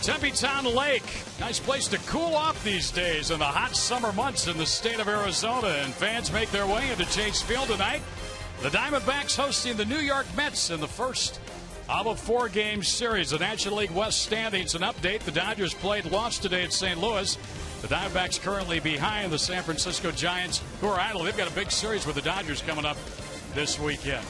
Tempe-Town Lake, nice place to cool off these days in the hot summer months in the state of Arizona. And fans make their way into Chase Field tonight. The Diamondbacks hosting the New York Mets in the first of a four-game series. The National League West standings, an update. The Dodgers lost today at St. Louis. The Diamondbacks currently behind the San Francisco Giants, who are idle. They've got a big series with the Dodgers coming up this weekend.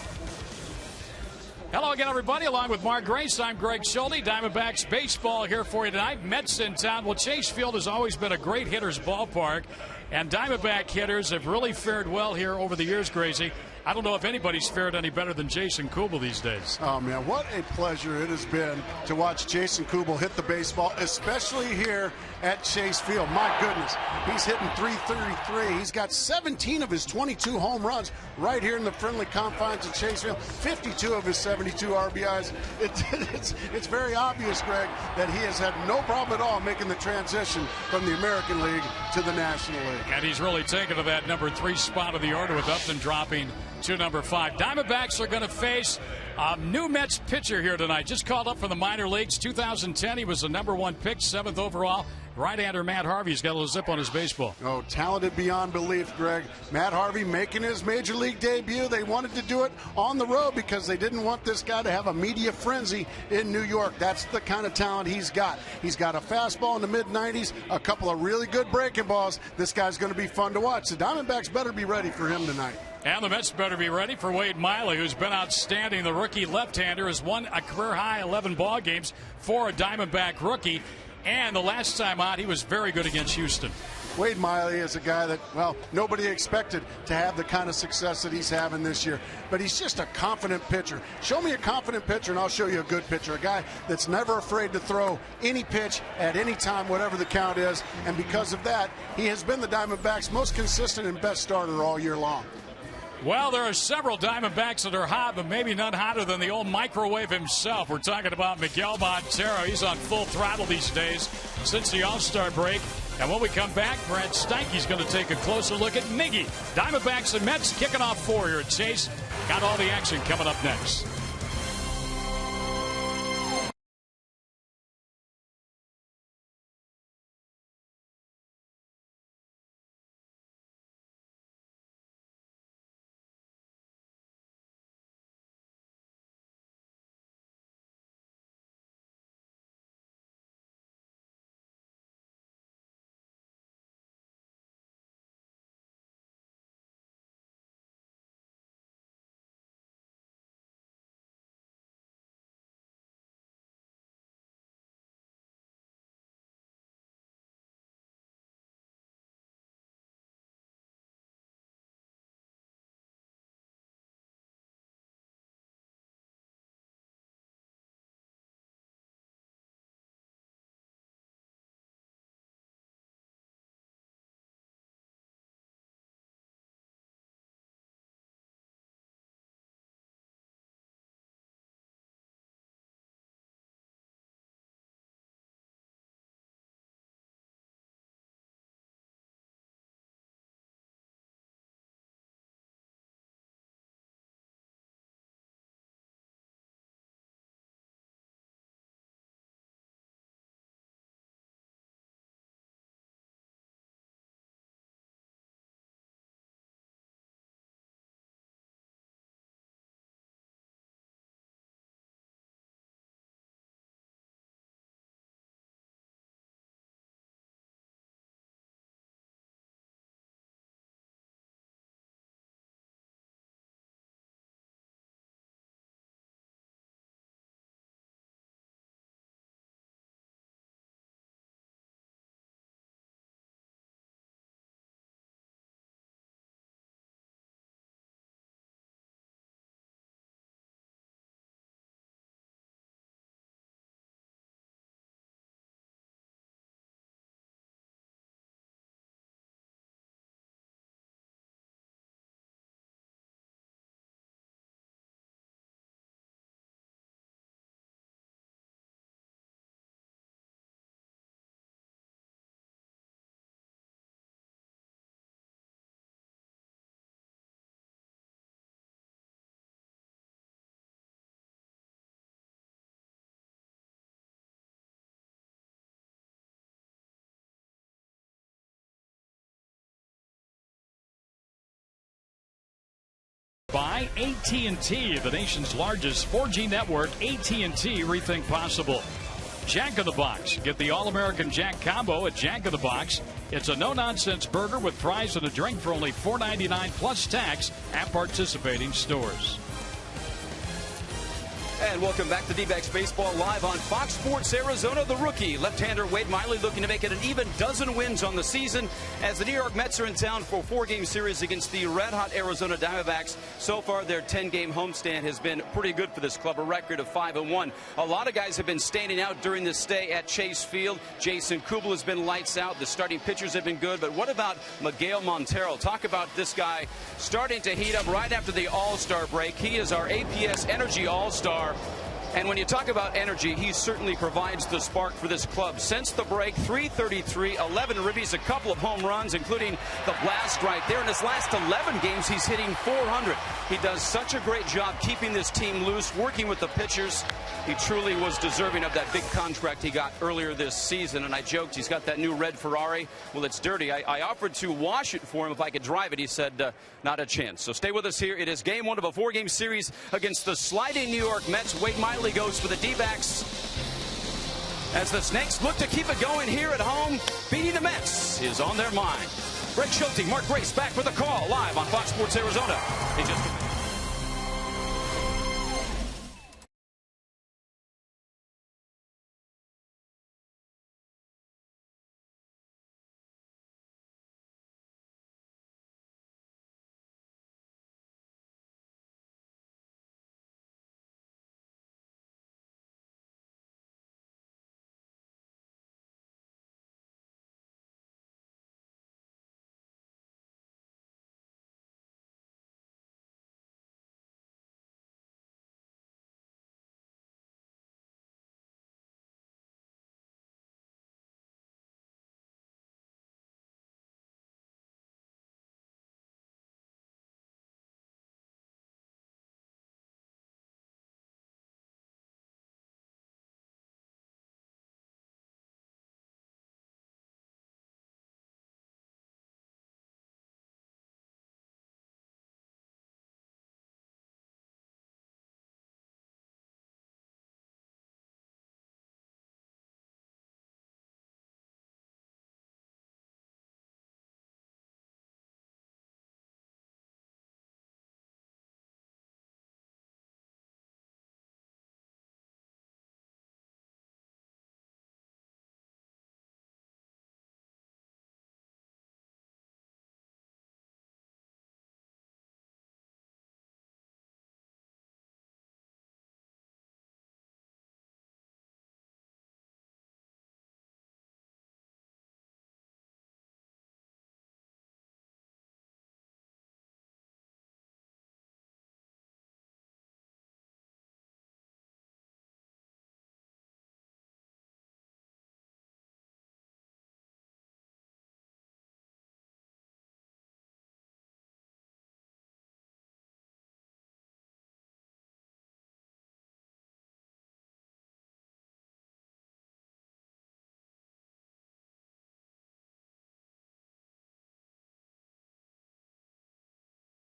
Hello again, everybody. Along with Mark Grace, I'm Greg Schulte. Diamondbacks baseball here for you tonight. Mets in town. Well, Chase Field has always been a great hitter's ballpark, and Diamondback hitters have really fared well here over the years, Gracie. I don't know if anybody's fared any better than Jason Kubel these days. Oh, man, what a pleasure it has been to watch Jason Kubel hit the baseball, especially here at Chase Field. My goodness, he's hitting .333. He's got 17 of his 22 home runs right here in the friendly confines of Chase Field, 52 of his 72 RBIs. It's very obvious, Greg, that he has had no problem at all making the transition from the American League to the National League. And he's really taken to that number 3 spot of the order with Upton dropping to number 5. Diamondbacks are going to face a new Mets pitcher here tonight. Just called up from the minor leagues. 2010, he was the number 1 pick, 7th overall. Right-hander Matt Harvey's got a little zip on his baseball. Oh, talented beyond belief, Greg. Matt Harvey making his major league debut. They wanted to do it on the road because they didn't want this guy to have a media frenzy in New York. That's the kind of talent he's got. He's got a fastball in the mid-90s, a couple of really good breaking balls. This guy's going to be fun to watch. The Diamondbacks better be ready for him tonight. And the Mets better be ready for Wade Miley, who's been outstanding. The rookie left-hander has won a career-high 11 ball games for a Diamondback rookie. And the last time out, he was very good against Houston. Wade Miley is a guy that, well, nobody expected to have the kind of success that he's having this year. But he's just a confident pitcher. Show me a confident pitcher, and I'll show you a good pitcher. A guy that's never afraid to throw any pitch at any time, whatever the count is. And because of that, he has been the Diamondbacks' most consistent and best starter all year long. Well, there are several Diamondbacks that are hot, but maybe none hotter than the old microwave himself. We're talking about Miguel Montero. He's on full throttle these days since the All-Star break. And when we come back, Brad Steinke's going to take a closer look at Miggy. Diamondbacks and Mets kicking off 4 here at Chase. Got all the action coming up next. by AT&T, the nation's largest 4G network. AT&T, rethink possible. Jack in the Box. Get the All-American Jack combo at Jack in the Box. It's a no-nonsense burger with fries and a drink for only $4.99 plus tax at participating stores. And welcome back to D-Backs Baseball live on Fox Sports Arizona. The rookie left-hander Wade Miley looking to make it an even dozen wins on the season as the New York Mets are in town for a 4-game series against the red-hot Arizona Diamondbacks. So far, their 10-game homestand has been pretty good for this club, a record of 5-1. A lot of guys have been standing out during this stay at Chase Field. Jason Kubel has been lights out. The starting pitchers have been good. But what about Miguel Montero? Talk about this guy starting to heat up right after the All-Star break. He is our APS Energy All-Star. And when you talk about energy, he certainly provides the spark for this club. Since the break, 333, 11 ribbies, a couple of home runs, including the blast right there. In his last 11 games, he's hitting 400. He does such a great job keeping this team loose, working with the pitchers. He truly was deserving of that big contract he got earlier this season. And I joked, he's got that new red Ferrari. Well, it's dirty. I offered to wash it for him if I could drive it. He said, not a chance. So stay with us here. It is game one of a 4-game series against the sliding New York Mets. Wade Miley goes for the D-backs as the Snakes look to keep it going here at home. Beating the Mets is on their mind. Greg Schulte, Mark Grace back with a call live on Fox Sports Arizona. In just a minute.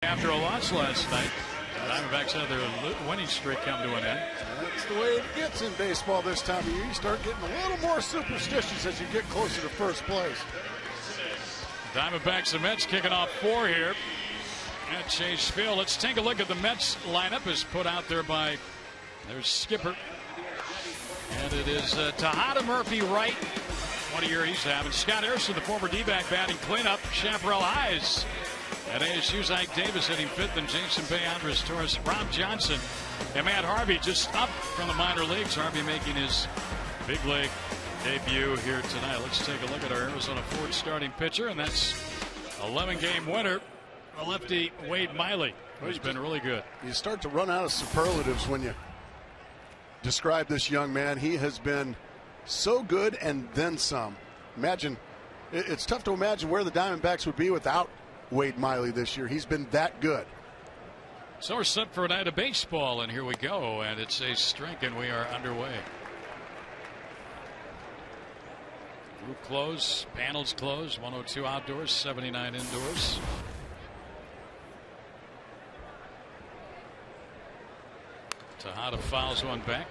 After a loss last night, the Diamondbacks had their winning streak come to an end. That's the way it gets in baseball this time of year. You start getting a little more superstitious as you get closer to first place. Diamondbacks and Mets kicking off 4 here at Chase Field. Let's take a look at the Mets lineup as put out there by their skipper. And it is Tejada Murphy right. What a year he's having. Scott Harrison, the former D-back, batting cleanup. Chaparral Eyes. At ASU's Ike Davis hitting 5th, and Jason Bay, Andres Torres, Rob Johnson, and Matt Harvey just up from the minor leagues. Harvey making his big league debut here tonight. Let's take a look at our Arizona Ford starting pitcher, and that's 11-game winner, the lefty Wade Miley, who's been really good. You start to run out of superlatives when you describe this young man. He has been so good and then some. Imagine, it's tough to imagine where the Diamondbacks would be without Wade Miley this year. He's been that good. So we're set for a night of baseball, and here we go, and it's a strike, and we are underway. Roof closed, panels closed, 102 outdoors, 79 indoors. Tejada fouls one back.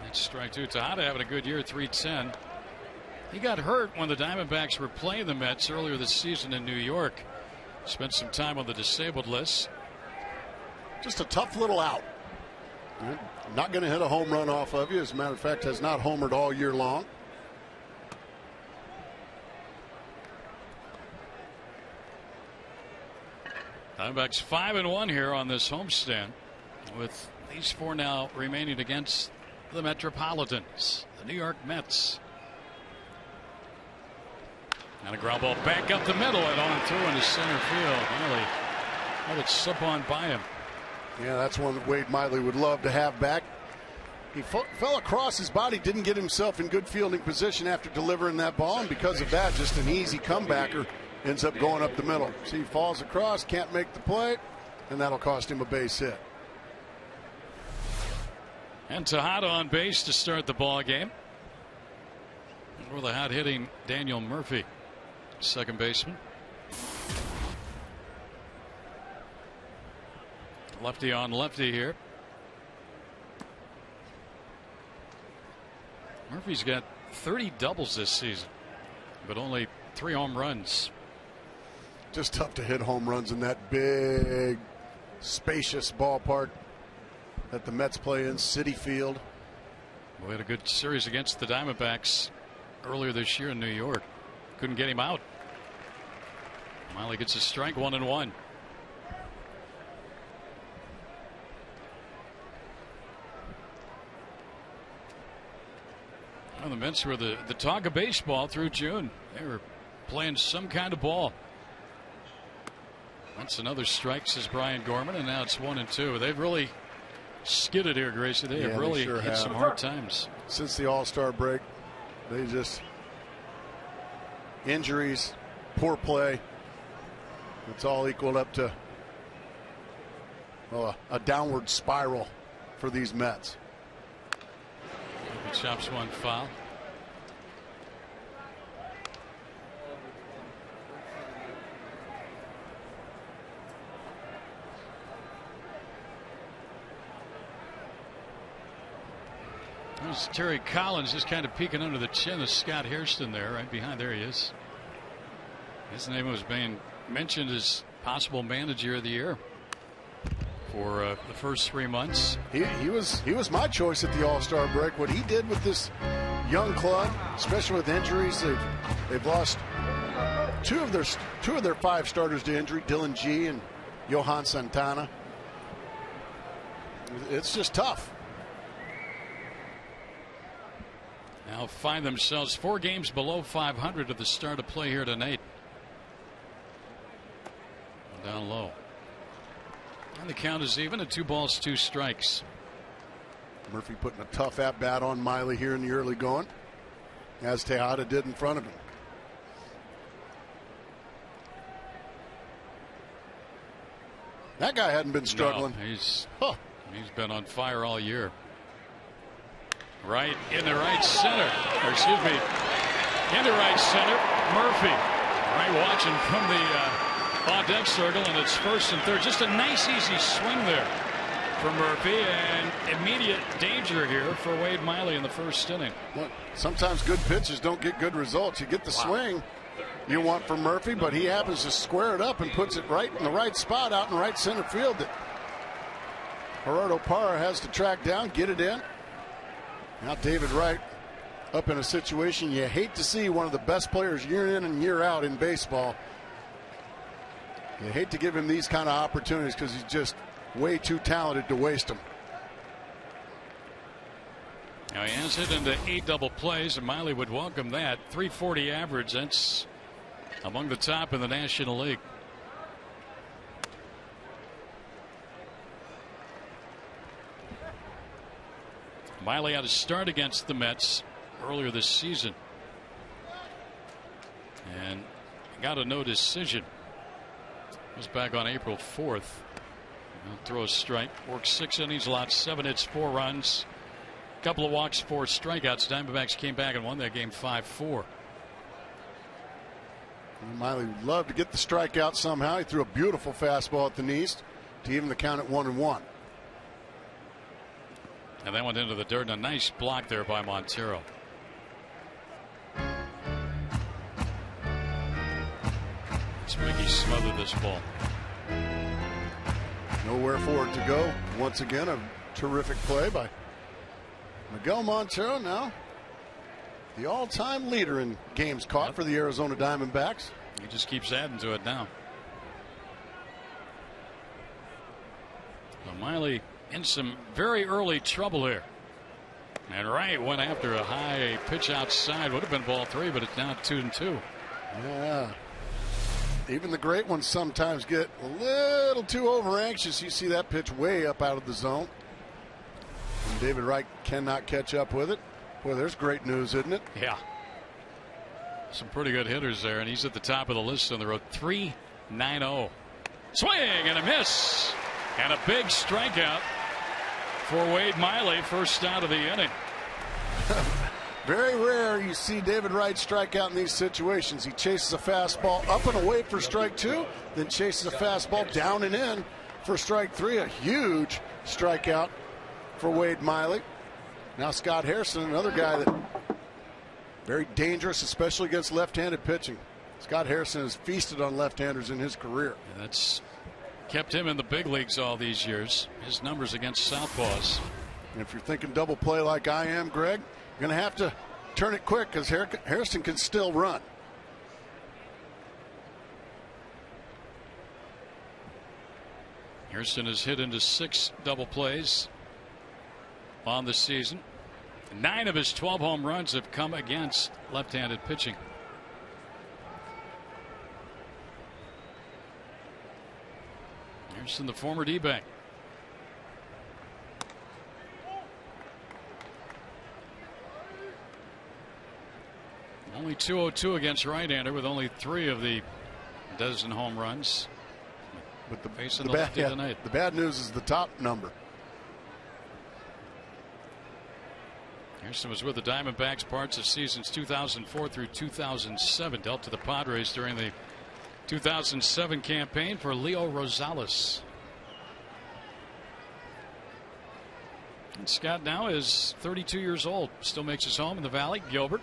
That's strike two. Tejada having a good year, 310. He got hurt when the Diamondbacks were playing the Mets earlier this season in New York. Spent some time on the disabled list. Just a tough little out. Not going to hit a home run off of you. As a matter of fact, has not homered all year long. Diamondbacks 5-1 here on this homestand, with these four now remaining against the Metropolitans, the New York Mets. And a ground ball back up the middle and on through into center field. Miley let it slip on by him. Yeah, that's one that Wade Miley would love to have back. He fell across his body, didn't get himself in good fielding position after delivering that ball, and because of that, just an easy comebacker. Ends up going up the middle. See, he falls across, can't make the play, and that'll cost him a base hit. And Tejada on base to start the ball game. For the hot hitting Daniel Murphy, second baseman. Lefty on lefty here. Murphy's got 30 doubles this season, but only 3 home runs. Just tough to hit home runs in that big, spacious ballpark that the Mets play in, Citi Field. We had a good series against the Diamondbacks earlier this year in New York. Couldn't get him out. Miley gets a strike, 1-1. Well, the Mets were the talk of baseball through June. They were playing some kind of ball. That's another strike, says Brian Gorman, and now it's 1-2. They've really skidded here, Gracie. They have really hit some hard times since the All-Star break. They just injuries, poor play. It's all equaled up to a downward spiral for these Mets. He chops one foul. There's Terry Collins just kind of peeking under the chin of Scott Hairston there, right behind. There he is. His name was being mentioned as possible manager of the year for the first 3 months. He was my choice at the All-Star break. What he did with this young club, especially with injuries, they've lost two of their 5 starters to injury, Dylan G and Johan Santana. It's just tough. Now find themselves 4 games below 500 at the start of play here tonight. Down low. And the count is even at 2 balls, 2 strikes. Murphy putting a tough at bat on Miley here in the early going, as Tejada did in front of him. That guy hadn't been struggling. No, he's been on fire all year. Right in the right center, or excuse me, in the right center, Murphy. Right, watching from the on-deck circle, and it's first and third. Just a nice, easy swing there for Murphy, and immediate danger here for Wade Miley in the first inning. Look, sometimes good pitches don't get good results. You get the swing you want from Murphy, but he happens to square it up and puts it right in the right spot out in right center field that Gerardo Parra has to track down, get it in. Now David Wright up in a situation you hate to see, one of the best players year in and year out in baseball. You hate to give him these kind of opportunities because he's just way too talented to waste them. Now he has hit into 8 double plays, and Miley would welcome that. 340 average. That's among the top in the National League. Miley had a start against the Mets earlier this season and got a no decision. It was back on April 4th. Throw a strike, worked 6 innings, allowed 7 hits, 4 runs, couple of walks, 4 strikeouts. Diamondbacks came back and won that game 5-4. Miley would love to get the strikeout somehow. He threw a beautiful fastball at the knees to even the count at 1-1. And that went into the dirt, and a nice block there by Montero. Mickey smothered this ball. Nowhere for it to go. Once again, a terrific play by Miguel Montero. Now the all-time leader in games caught for the Arizona Diamondbacks. He just keeps adding to it now. Well, Miley in some very early trouble here. And Wright went after a high pitch outside. Would have been ball 3, but it's now 2-2. Yeah. Even the great ones sometimes get a little too over anxious. You see that pitch way up out of the zone. And David Wright cannot catch up with it. Boy, there's great news, isn't it? Yeah. Some pretty good hitters there, and he's at the top of the list on the road. 3-9-0. Swing and a miss. And a big strikeout for Wade Miley, first out of the inning. Very rare you see David Wright strike out in these situations. He chases a fastball up and away for strike 2, then chases a fastball down and in for strike 3. A huge strikeout for Wade Miley. Now Scott Harrison, another guy that very dangerous, especially against left-handed pitching. Scott Harrison has feasted on left-handers in his career. And that's kept him in the big leagues all these years. His numbers against southpaws. And if you're thinking double play like I am, Greg, you're going to have to turn it quick because Harrison can still run. Harrison has hit into 6 double plays on the season. 9 of his 12 home runs have come against left-handed pitching. Harrison, the former D-back. Only 202 against right-hander with only 3 of the dozen home runs. But the bad news is the top number. Harrison was with the Diamondbacks parts of seasons 2004 through 2007. Dealt to the Padres during the 2007 campaign for Leo Rosales. And Scott now is 32 years old. Still makes his home in the Valley. Gilbert.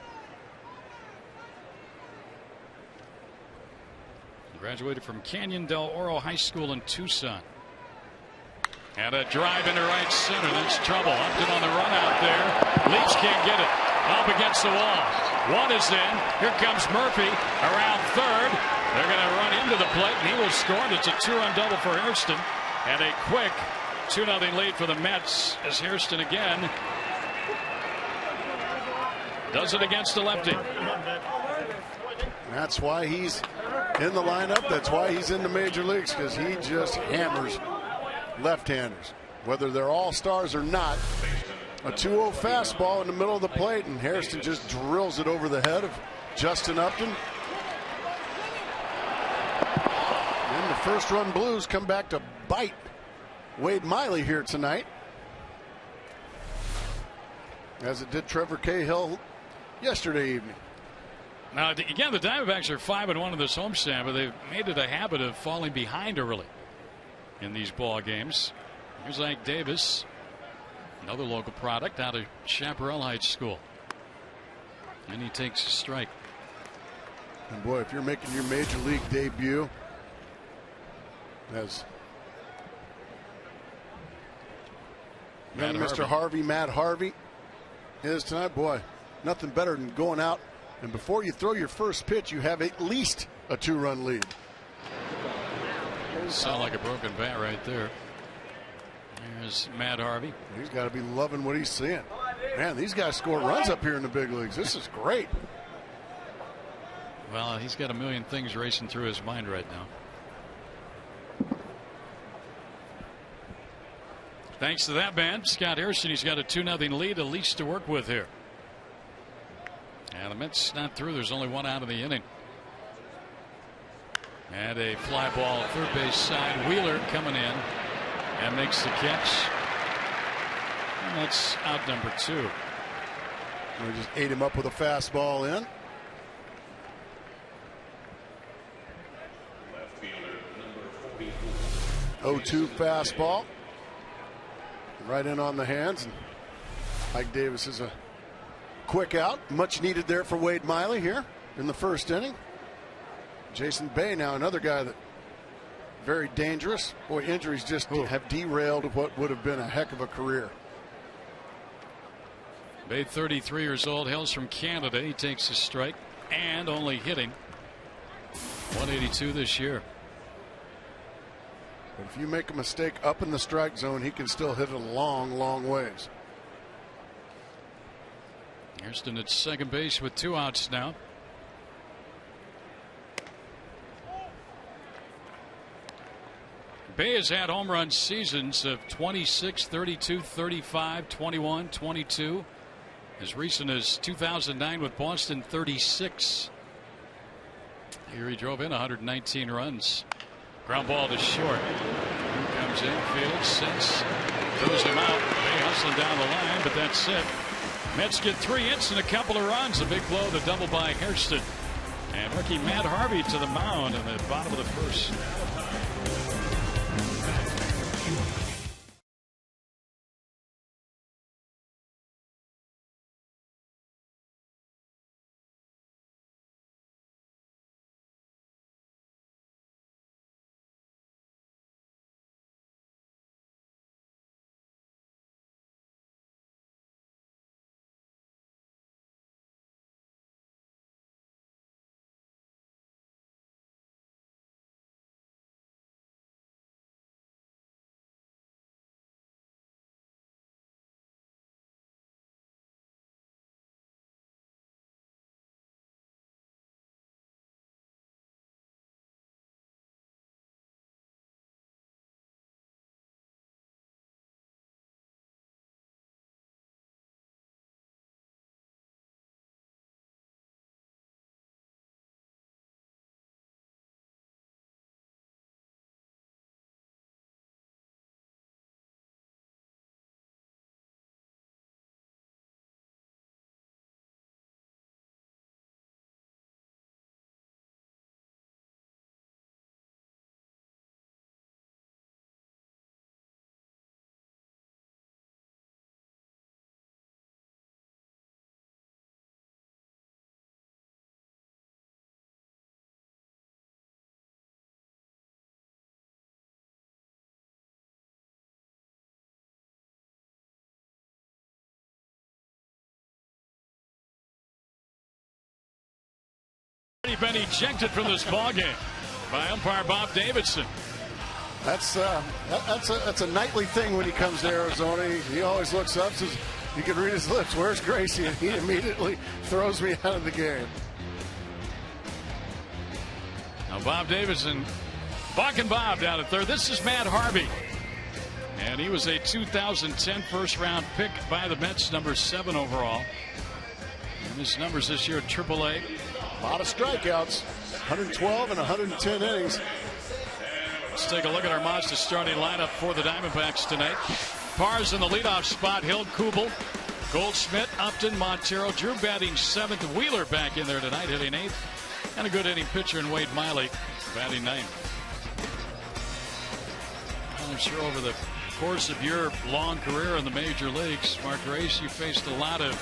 Graduated from Canyon del Oro High School in Tucson. And a drive into right center. That's trouble. Upton on the run out there. Leach can't get it. Up against the wall. One is in. Here comes Murphy around third. They're going to run into the plate, and he will score. And it's a 2-run double for Hairston. And a quick 2-0 lead for the Mets as Hairston again does it against the lefty. That's why he's in the lineup. That's why he's in the major leagues, because he just hammers left-handers, whether they're all-stars or not. A 2-0 fastball in the middle of the plate, and Hairston just drills it over the head of Justin Upton. And the first-run Blues come back to bite Wade Miley here tonight, as it did Trevor Cahill yesterday evening. Now, again, the Diamondbacks are 5-1 in this homestand, but they've made it a habit of falling behind early in these ball games. Here's Ike Davis, another local product out of Chaparral Heights School. And he takes a strike. And boy, if you're making your major league debut as Mr. Harvey, Matt Harvey is tonight, boy, nothing better than going out, and before you throw your first pitch, you have at least a 2-run lead. Sound like a broken bat right there. There's Matt Harvey. He's got to be loving what he's seeing. Man, these guys score runs up here in the big leagues. This is great. Well, he's got a million things racing through his mind right now. Thanks to that man, Scott Harrison, he's got a 2-0 lead, at least to work with here. And the Mets not through. There's only 1 out of the inning. And a fly ball third base side. Wheeler coming in and makes the catch. And that's out number 2. We just ate him up with a fastball in. Left fielder number 0-2 fastball. Right in on the hands. And Mike Davis is a quick out, much needed there for Wade Miley here in the first inning. Jason Bay now another guy that very dangerous. Boy, injuries just have derailed what would have been a heck of a career. Bay, 33 years old, hails from Canada. He takes a strike and only hitting 182 this year. But if you make a mistake up in the strike zone, he can still hit it a long, long ways. Hairston at second base with 2 outs now. Bay has had home run seasons of 26, 32, 35, 21, 22. As recent as 2009 with Boston, 36. Here he drove in 119 runs. Ground ball to short. Here comes infield, sits, throws him out. Bay hustling down the line, but that's it. Mets get 3 hits and a couple of runs. A big blow, the double by Hairston. And rookie Matt Harvey to the mound in the bottom of the first. Been ejected from this ball game by umpire Bob Davidson. That's a nightly thing when he comes to Arizona. He always looks up, says, you can read his lips, where's Gracie? And he immediately throws me out of the game. Now Bob Davidson, Buck and Bob down at third. This is Matt Harvey. And he was a 2010 first round pick by the Mets, number 7 overall. And his numbers this year at AAA. A lot of strikeouts, 112 and 110 innings. Let's take a look at our Mazda starting lineup for the Diamondbacks tonight. Parr's in the leadoff spot. Hill, Kubel, Goldschmidt, Upton, Montero, Drew batting 7th. Wheeler back in there tonight, hitting 8th. And a good inning pitcher in Wade Miley, batting 9th. I'm sure over the course of your long career in the major leagues, Mark Grace, you faced a lot of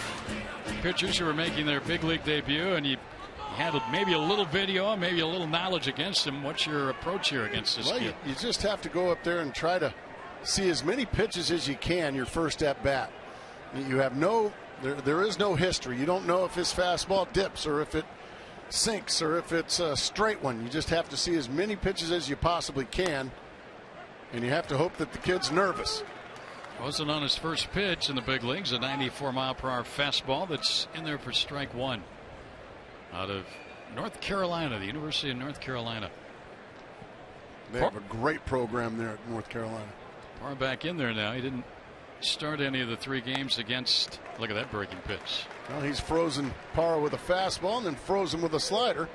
pitchers who were making their big league debut, and you had maybe a little video, maybe a little knowledge against him. What's your approach here against this kid? You just have to go up there and try to see as many pitches as you can your first at bat. You have there is no history. You don't know if his fastball dips or if it sinks or if it's a straight one. You just have to see as many pitches as you possibly can, and you have to hope that the kid's nervous. Wasn't on his first pitch in the big leagues, a 94-mile-per-hour fastball that's in there for strike 1. Out of North Carolina, the University of North Carolina. They have a great program there at North Carolina. Parr back in there now. He didn't start any of the 3 games against. Look at that breaking pitch. Well, he's frozen Parr with a fastball and then frozen with a slider.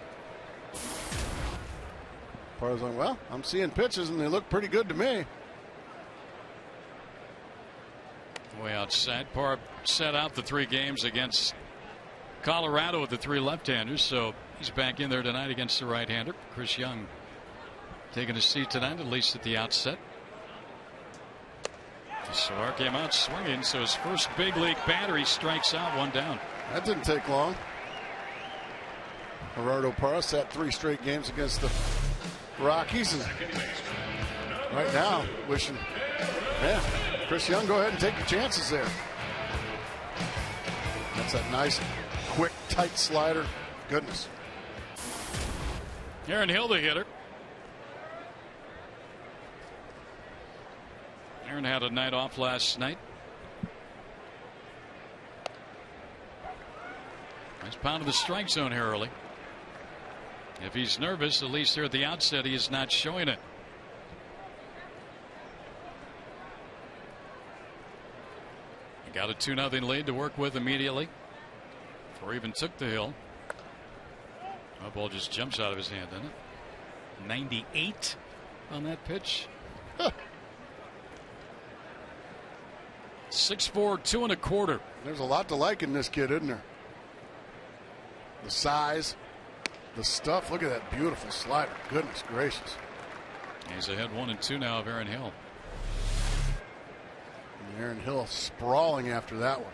Parr's like, well, I'm seeing pitches and they look pretty good to me. Way outside. Parr set out the 3 games against Colorado with the 3 left-handers, so he's back in there tonight against the right-hander. Chris Young taking a seat tonight, at least at the outset. Sawar came out swinging, so his first big league batter, he strikes out, 1 down. That didn't take long. Gerardo Parra sat 3 straight games against the Rockies, and right now wishing, yeah, Chris Young, go ahead and take your chances there. That's that nice, quick, tight slider. Goodness. Aaron Hill, the hitter. Aaron had a night off last night. He's pounded the strike zone here early. If he's nervous, at least here at the outset, he is not showing it. He got a 2-0 lead to work with immediately before he even took the hill. The ball just jumps out of his hand, doesn't it? 98 on that pitch. 6'4", 2 1/4. There's a lot to like in this kid, isn't there? The size, the stuff. Look at that beautiful slider. Goodness gracious. He's ahead 1-2 now of Aaron Hill. And Aaron Hill sprawling after that one.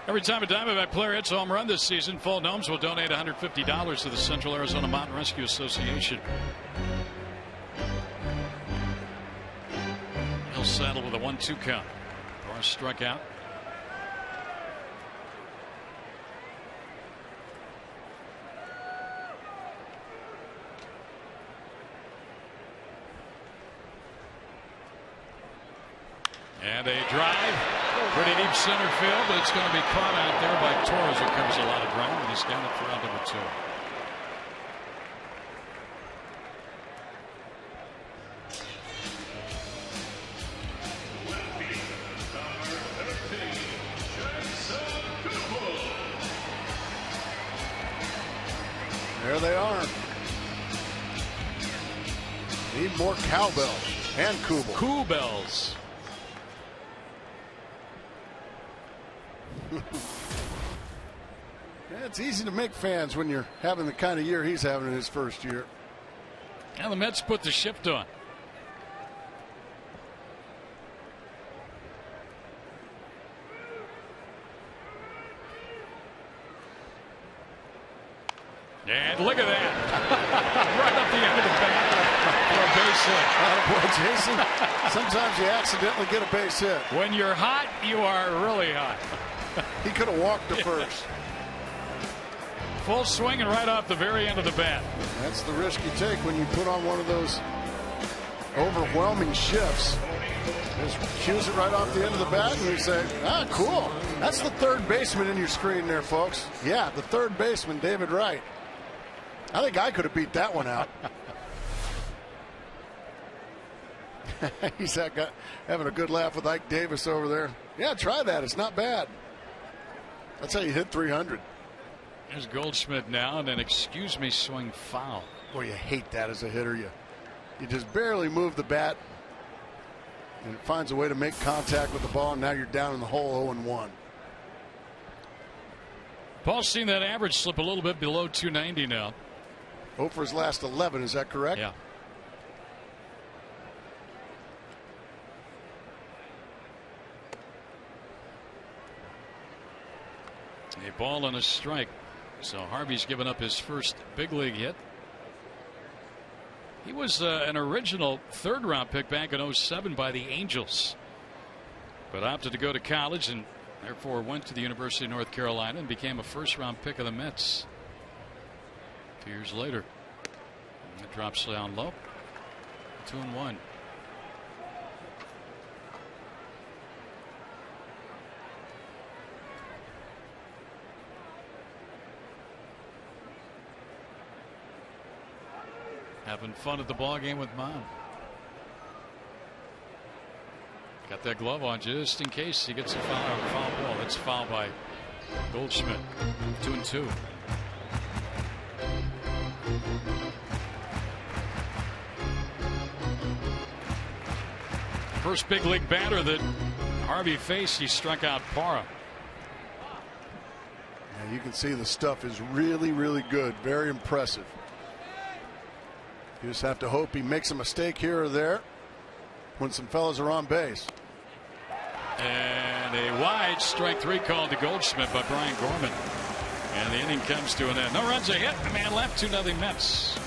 Every time a Diamondback player hits a home run this season, Fulton Homes will donate $150 to the Central Arizona Mountain Rescue Association. He'll settle with a 1-2 count. Parra struck out. And a drive. Pretty deep center field, but it's going to be caught out there by Torres, who covers a lot of ground, and he's got it for out number 2. There they are. Need more cowbells and Kubel. Kubels. Yeah, it's easy to make fans when you're having the kind of year he's having in his first year. And the Mets put the shift on. And look at that. Right up the end of the bat for a base hit. Boy, Jason, sometimes you accidentally get a base hit. When you're hot, you are really hot. He could have walked to first. Full swing and right off the very end of the bat. That's the risk you take when you put on one of those overwhelming shifts. Just choose it right off the end of the bat and you say, ah, cool. That's the third baseman in your screen there, folks. Yeah, the third baseman, David Wright. I think I could have beat that one out. He's having a good laugh with Ike Davis over there. Yeah, try that. It's not bad. That's how you hit 300. There's Goldschmidt now, and an excuse me swing foul. Boy, you hate that as a hitter. You just barely move the bat, and it finds a way to make contact with the ball, and now you're down in the hole 0-1. Paul's seen that average slip a little bit below 290 now. 0 for his last 11, is that correct? Yeah. A ball and a strike. So Harvey's given up his first big league hit. He was an original 3rd round pick back in 07 by the Angels, but opted to go to college and therefore went to the University of North Carolina and became a 1st round pick of the Mets 2 years later. And it drops down low. 2-1. Having fun at the ball game with Mom. Got that glove on just in case he gets a foul ball. That's foul by Goldschmidt. 2-2. First big league batter that Harvey faced, he struck out Parra. You can see the stuff is really, really good. Very impressive. You just have to hope he makes a mistake here or there when some fellas are on base. And a wide strike 3 called to Goldschmidt by Brian Gorman. And the inning comes to an end. No runs, a hit, a man left, 2-0 Mets.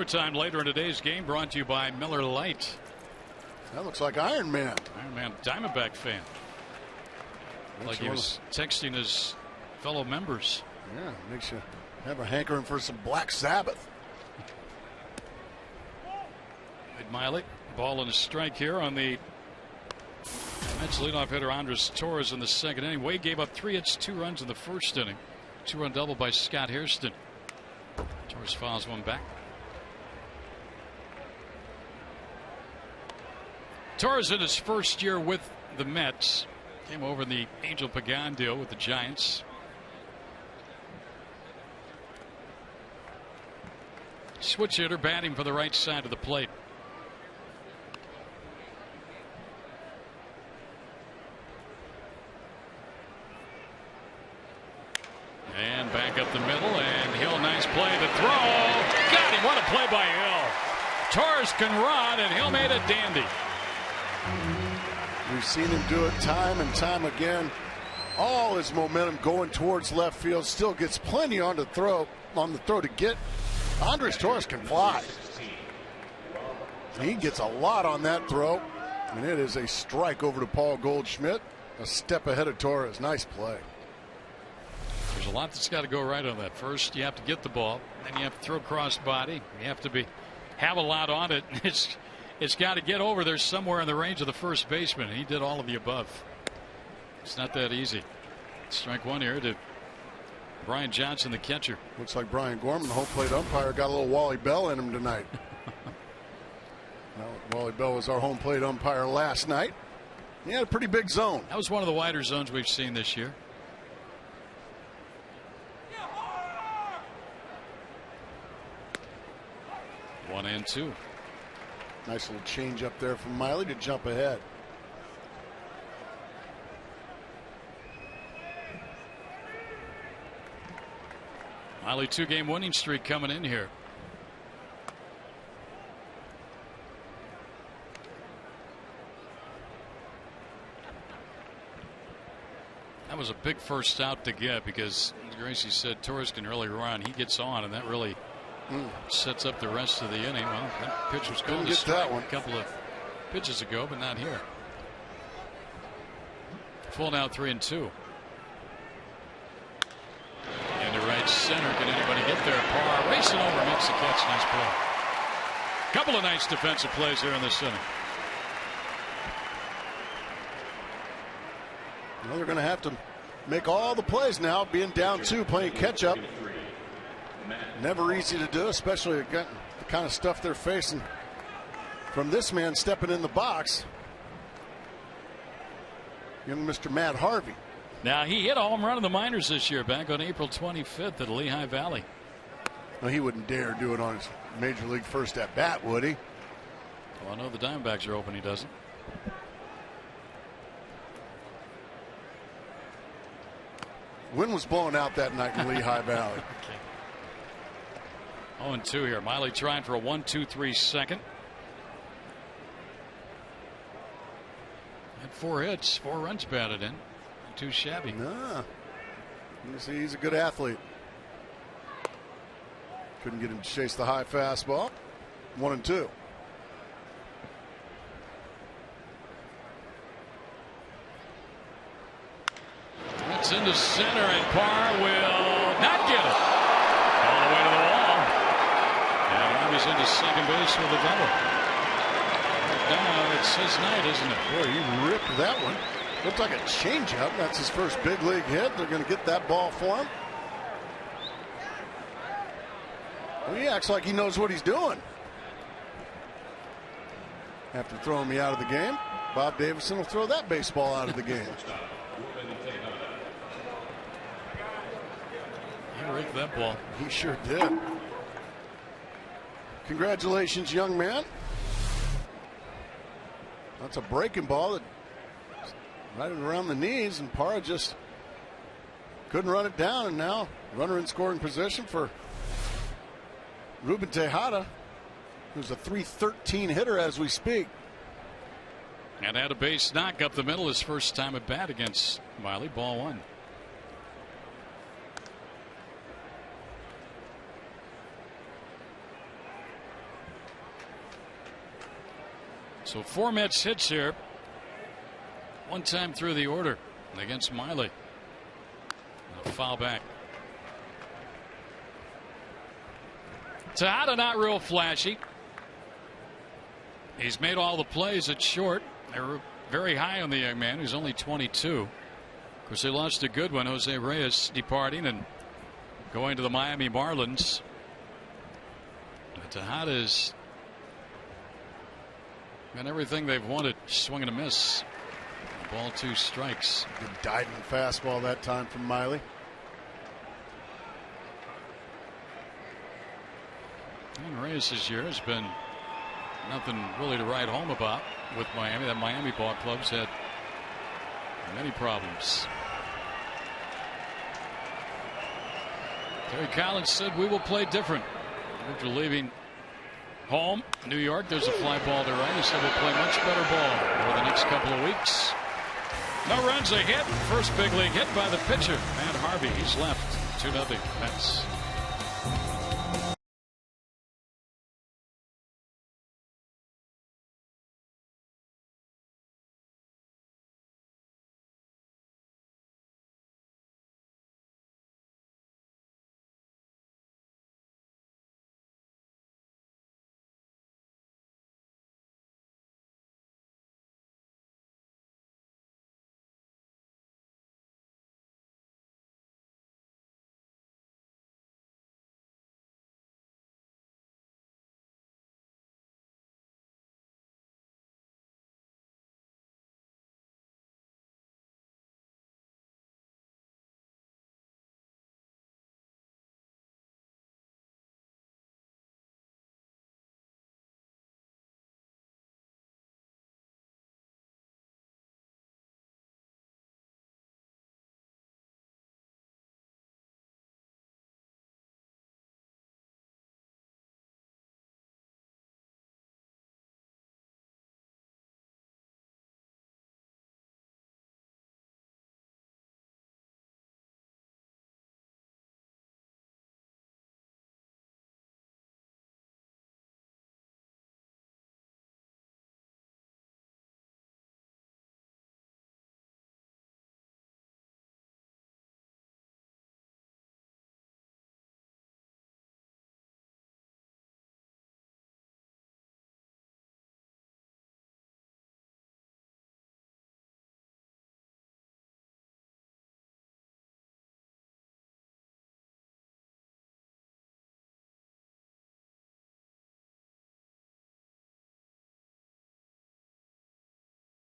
Time later in today's game brought to you by Miller Lite. That looks like Iron Man. Iron Man, Diamondback fan. Like he was texting his fellow members. Yeah, makes you have a hankering for some Black Sabbath. Miley, ball and a strike here on the Mets leadoff hitter Andres Torres in the second inning. Wade gave up 3 hits, 2 runs in the first inning. 2-run double by Scott Hairston. Torres fouls one back. Torres in his first year with the Mets came over in the Angel Pagan deal with the Giants. Switch hitter batting for the right side of the plate. And back up the middle, and Hill, nice play to throw. Got him. What a play by Hill. Torres can run, and Hill made a dandy. We've seen him do it time and time again. All his momentum going towards left field. Still gets plenty on the throw to get. Andres Torres can fly. He gets a lot on that throw, and it is a strike over to Paul Goldschmidt. A step ahead of Torres. Nice play. There's a lot that's got to go right on that. First, you have to get the ball, then you have to throw cross body. You have to have a lot on it. It's got to get over there somewhere in the range of the first baseman. He did all of the above. It's not that easy. Strike 1 here to Brian Johnson, the catcher. Looks like Brian Gorman, the home plate umpire, got a little Wally Bell in him tonight. Wally Bell was our home plate umpire last night. He had a pretty big zone. That was one of the wider zones we've seen this year. One and 2. Nice little change up there from Miley to jump ahead. Miley 2-game winning streak coming in here. That was a big first out to get because, as Gracie said, Torres can really run. He gets on, and that really sets up the rest of the inning. Well, that pitch was going to strike a couple of pitches ago, but not here. Full now, 3-2. Into right center. Can anybody get there? Parr racing over, makes the catch. Nice play. Couple of nice defensive plays there in this inning. Well, they're going to have to make all the plays now, being down 2, playing catch up. Never easy to do, especially again the kind of stuff they're facing from this man stepping in the box. Young Mr. Matt Harvey. Now, he hit a home run in the minors this year back on April 25th at Lehigh Valley. Well, he wouldn't dare do it on his major league first at bat, would he? Well, I know the Diamondbacks are open. He doesn't. Wind was blowing out that night in Lehigh Valley. Okay. 0-2 here. Miley trying for a 1-2-3 second. Had 4 hits, 4 runs batted in. Not too shabby. Nah. You see, he's a good athlete. Couldn't get him to chase the high fastball. 1-2. That's into center, and Parr will not get it. All the way to the wall. And Harvey's into second base with a double. Now it's his night, isn't it? Boy, he ripped that one. Looked like a changeup. That's his first big league hit. They're going to get that ball for him. Well, he acts like he knows what he's doing. After throwing me out of the game, Bob Davison will throw that baseball out of the game. He ripped that ball. He sure did. Congratulations, young man. That's a breaking ball that right around the knees, and Parra just couldn't run it down, and now runner in scoring position for Ruben Tejada, who's a .313 hitter as we speak. And had a base knock up the middle his first time at bat against Miley. Ball 1. So 4 Mets hits here. One time through the order against Miley. A foul back. Tejada not real flashy. He's made all the plays at short. They were very high on the young man, who's only 22. Of course, they lost a good one. Jose Reyes departing and going to the Miami Marlins. Tejada's got everything they've wanted. Swing and a miss. Ball 2 strikes. Good diving fastball that time from Miley. And Reyes this year has been nothing really to write home about with Miami. That Miami ball club's had many problems. Terry Collins said, "We will play different." After leaving home, New York, there's a fly ball to right. He said, "We'll play much better ball over the next couple of weeks." No runs, a hit. First big league hit by the pitcher, Matt Harvey. He's left 2-0 Mets.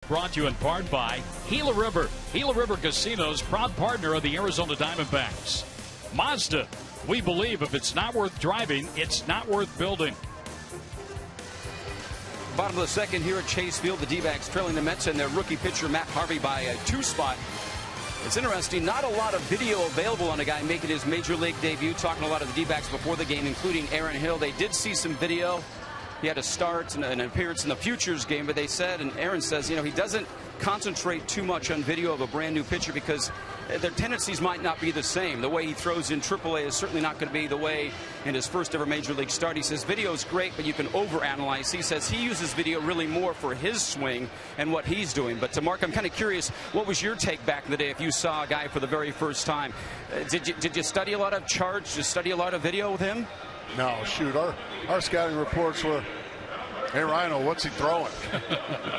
Brought to you in part by Gila River. Gila River Casinos, proud partner of the Arizona Diamondbacks. Mazda, we believe if it's not worth driving, it's not worth building. Bottom of the second here at Chase Field, the D-backs trailing the Mets and their rookie pitcher Matt Harvey by a 2-spot. It's interesting, not a lot of video available on a guy making his major league debut. Talking to a lot of the D-backs before the game, including Aaron Hill. They did see some video. He had a start and an appearance in the Futures game, but they said, and Aaron says, he doesn't concentrate too much on video of a brand new pitcher because their tendencies might not be the same. The way he throws in AAA is certainly not going to be the way in his first ever major league start. He says video is great, but you can overanalyze. He says he uses video really more for his swing and what he's doing. But to Mark, I'm kind of curious, what was your take back in the day if you saw a guy for the very first time? Did you study a lot of charts? Did you study a lot of video with him? No, shoot, our scouting reports were, hey, Rhino, what's he throwing?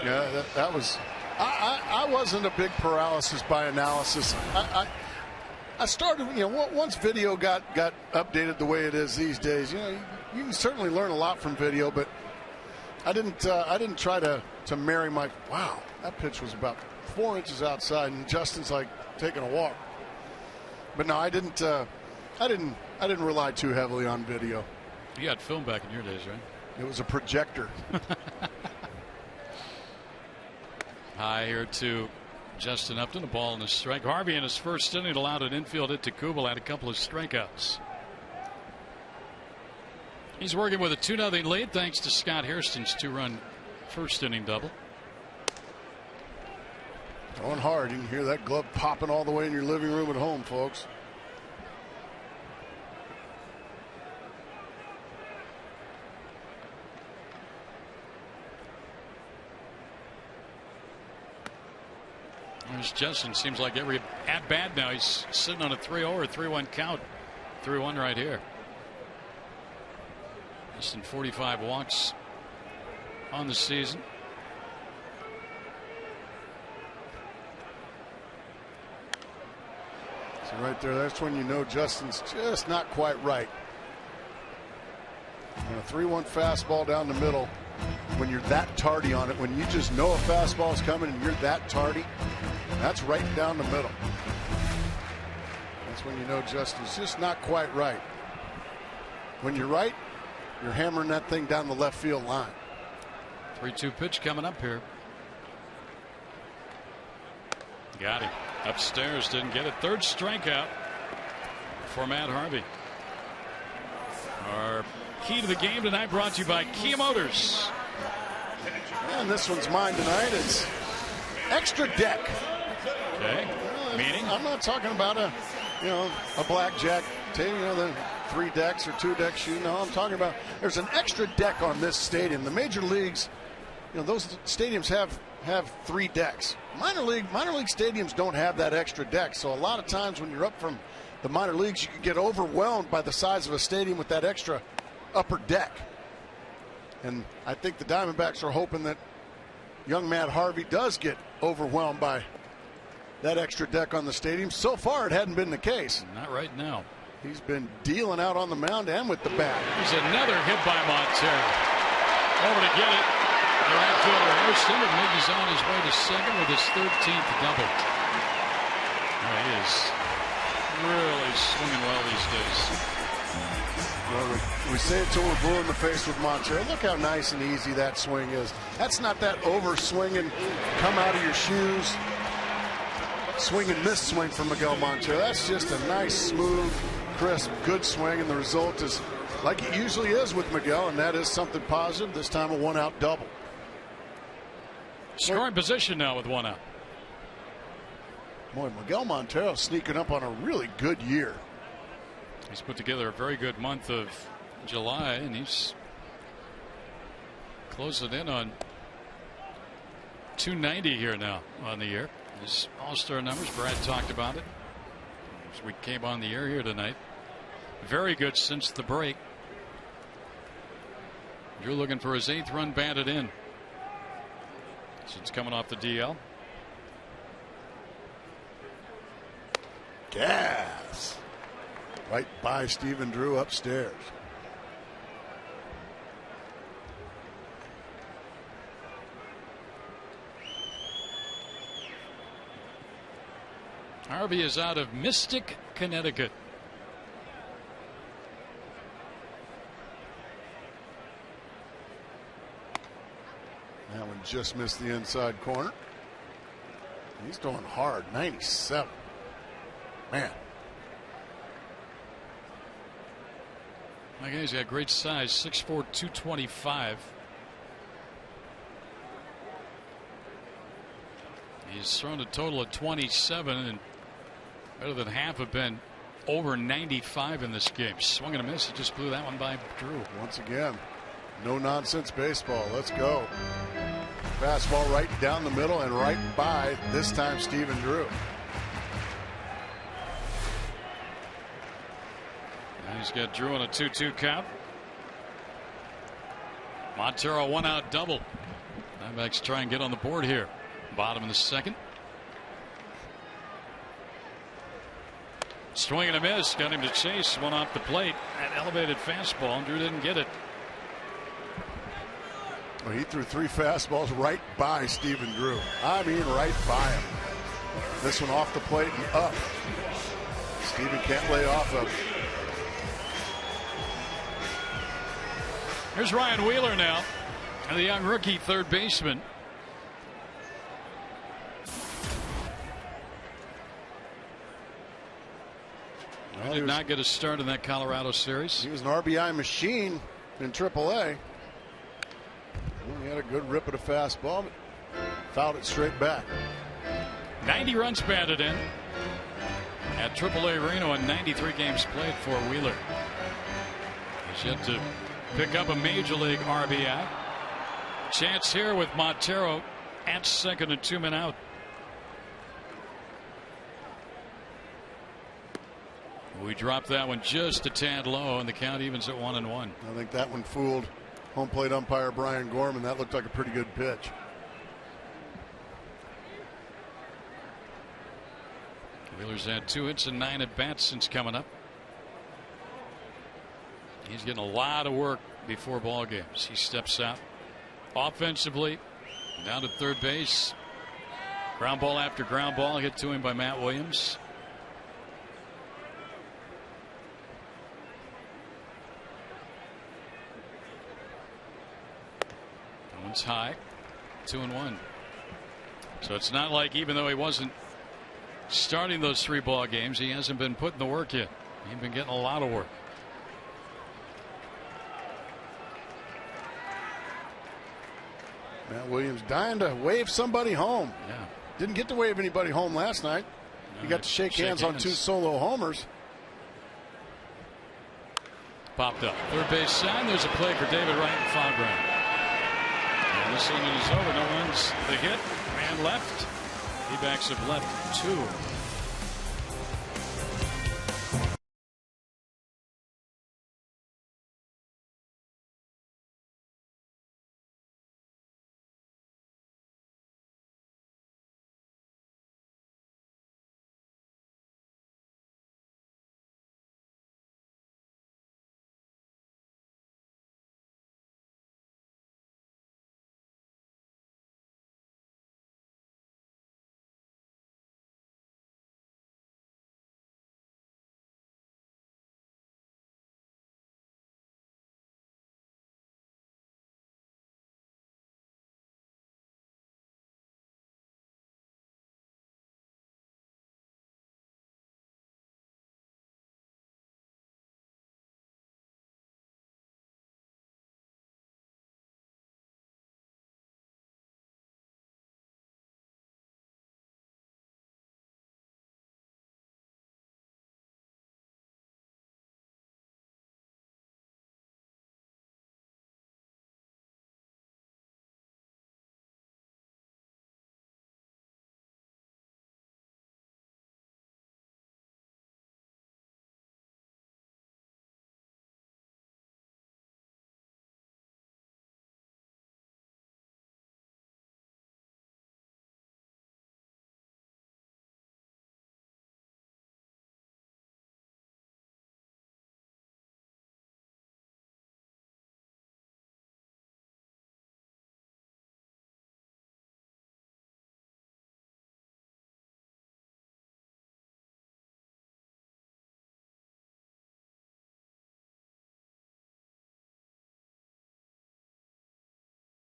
Yeah, that was... I wasn't a big paralysis by analysis. I started, once video got updated the way it is these days, you can certainly learn a lot from video, but I didn't try to marry my, wow, that pitch was about 4 inches outside and Justin's like taking a walk. But no, I didn't rely too heavily on video. You had film back in your days, right? It was a projector. High here to Justin Upton, a ball and a strike. Harvey in his first inning allowed an infield hit to Kubel, had a couple of strikeouts. He's working with a 2-0 lead thanks to Scott Hairston's 2-run first inning double. Going hard. You can hear that glove popping all the way in your living room at home, folks. There's Justin. Seems like every at bat now he's sitting on a 3-0 or 3-1 count. 3-1 right here. Justin 45 walks on the season. So right there, that's when you know Justin's just not quite right. A 3-1 fastball down the middle. When you're that tardy on it, when you just know a fastball is coming and you're that tardy, that's right down the middle. That's when you know Justin's just not quite right. When you're right, you're hammering that thing down the left field line. 3-2 pitch coming up here. Got him. Upstairs, didn't get it. Third strikeout for Matt Harvey. Our key to the game tonight brought to you by Kia Motors. And this one's mine tonight. It's extra deck. Okay. Meaning? I'm not talking about a blackjack team, the 3 decks or 2 decks shoe. No, I'm talking about there's an extra deck on this stadium. The major leagues, those stadiums have 3 decks. Minor league stadiums don't have that extra deck. So a lot of times when you're up from the minor leagues, you can get overwhelmed by the size of a stadium with that extra upper deck. And I think the Diamondbacks are hoping that young Matt Harvey does get overwhelmed by that extra deck on the stadium. So far, it hadn't been the case. Not right now. He's been dealing out on the mound and with the bat. There's another hit by Montero. Over to get it. The right fielder Hairston, and Miggy's on his way to second with his 13th double. He is really swinging well these days. Well, we say it till we're blue in the face with Montero. Look how nice and easy that swing is. That's not that over swinging, come out of your shoes, swing and miss swing from Miguel Montero. That's just a nice, smooth, crisp, good swing, and the result is like it usually is with Miguel, and that is something positive. This time a 1-out double. Scoring position now with 1 out. Boy, Miguel Montero sneaking up on a really good year. He's put together a very good month of July, and he's closing in on 290 here now on the year. His all-star numbers, Brad talked about it as we came on the air here tonight. Very good since the break. Drew looking for his 8th run batted in since coming off the DL. Gas. Right by Stephen Drew upstairs. Harvey is out of Mystic, Connecticut. That one just missed the inside corner. He's going hard. 97. Man. My guy's got great size. 6'4", 225. He's thrown a total of 27, and better than half have been over 95 in this game. Swung and a miss. He just blew that one by Drew. Once again, no nonsense baseball. Let's go. Fastball right down the middle and right by, this time, Stephen Drew. And he's got Drew on a 2-2 count. Montero 1-out double. Diamondbacks try and get on the board here. Bottom of the second. Swing and a miss. Got him to chase. One off the plate. An elevated fastball. Drew didn't get it. Well, he threw 3 fastballs right by Stephen Drew. I mean, right by him. This one off the plate and up. Stephen can't lay off of it. Here's Ryan Wheeler now, the young rookie third baseman. He did not get a start in that Colorado series. He was an RBI machine in AAA. He had a good rip at a fastball, but fouled it straight back. 90 runs batted in at AAA Reno in 93 games played for Wheeler. He's yet to pick up a major league RBI. Chance here with Montero at second and 2 men out. We dropped that one just a tad low, and the count evens at 1-1. I think that one fooled home plate umpire Brian Gorman. That looked like a pretty good pitch. Wheeler's had 2 hits and 9 at bats since coming up. He's getting a lot of work before ball games. He steps out offensively, down to third base. Ground ball after ground ball hit to him by Matt Williams. One's high, 2-1. So it's not like, even though he wasn't starting those 3 ball games, he hasn't been putting the work in. He's been getting a lot of work. Matt Williams dying to wave somebody home. Yeah. Didn't get to wave anybody home last night. He got to shake hands on 2 solo homers. Popped up. Third base sign. There's a play for David Wright in foul ground. And this inning is over. No runs. The hit. Man left. D-backs have left 2.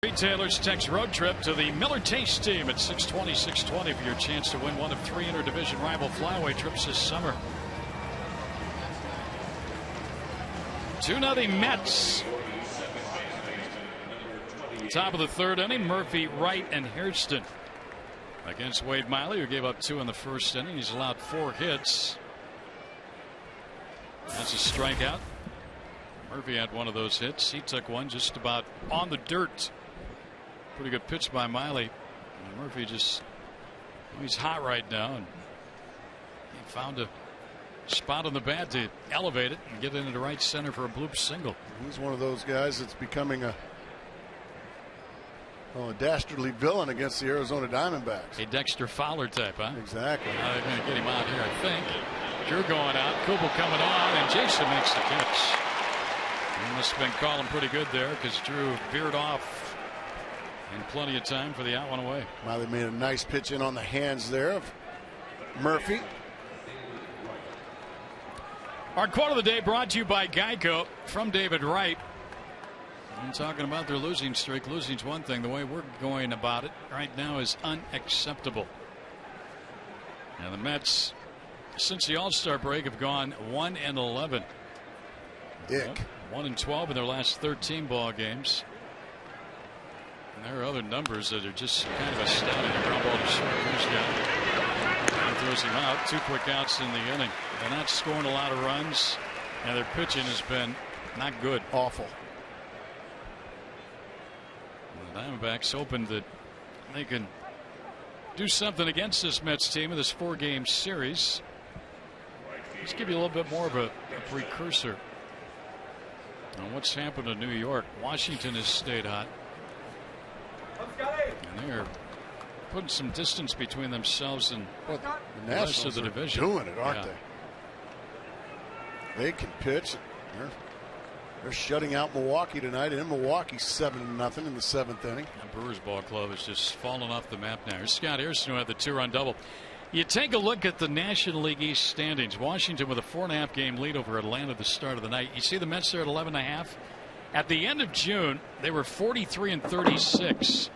Retailers text road trip to the Miller Taste team at 620 for your chance to win one of 3 interdivision rival flyaway trips this summer. 2-0 Mets. Top of the 3rd inning, Murphy, Wright, and Hairston against Wade Miley, who gave up 2 in the 1st inning. He's allowed 4 hits. That's a strikeout. Murphy had one of those hits. He took one just about on the dirt. Pretty good pitch by Miley. And Murphy he's hot right now, and he found a spot on the bat to elevate it and get into the right center for a bloop single. He's one of those guys that's becoming a dastardly villain against the Arizona Diamondbacks. A Dexter Fowler type, huh? Exactly. They're going to get him out here, I think. Drew going out, Kubel coming on, and Jason makes the catch. He must have been calling pretty good there because Drew veered off in plenty of time for the out one away. Miley made a nice pitch in on the hands there of Murphy. Our quote of the day brought to you by Geico from David Wright. I'm talking about their losing streak. Losing's one thing. The way we're going about it right now is unacceptable. And the Mets, since the All-Star break, have gone 1-11. Dick. 1-12 in their last 13 ball games. And there are other numbers that are just kind of astounding. The ground ball to short. He throws him out. 2 quick outs in the inning. They're not scoring a lot of runs, and their pitching has been not good. Awful. And the Diamondbacks hoping that they can do something against this Mets team in this 4-game series. Let's give you a little bit more of a precursor on what's happened to New York. Washington has stayed hot. And they're putting some distance between themselves and the rest of the division. Doing it, aren't they? They can pitch. They're shutting out Milwaukee tonight, and in Milwaukee 7-0 in the 7th inning. The Brewers ball club is just falling off the map now. Here's Scott Hairston, who had the 2-run double. You take a look at the National League East standings. Washington with a 4.5 game lead over Atlanta at the start of the night. You see the Mets there at 11.5. At the end of June, they were 43-36.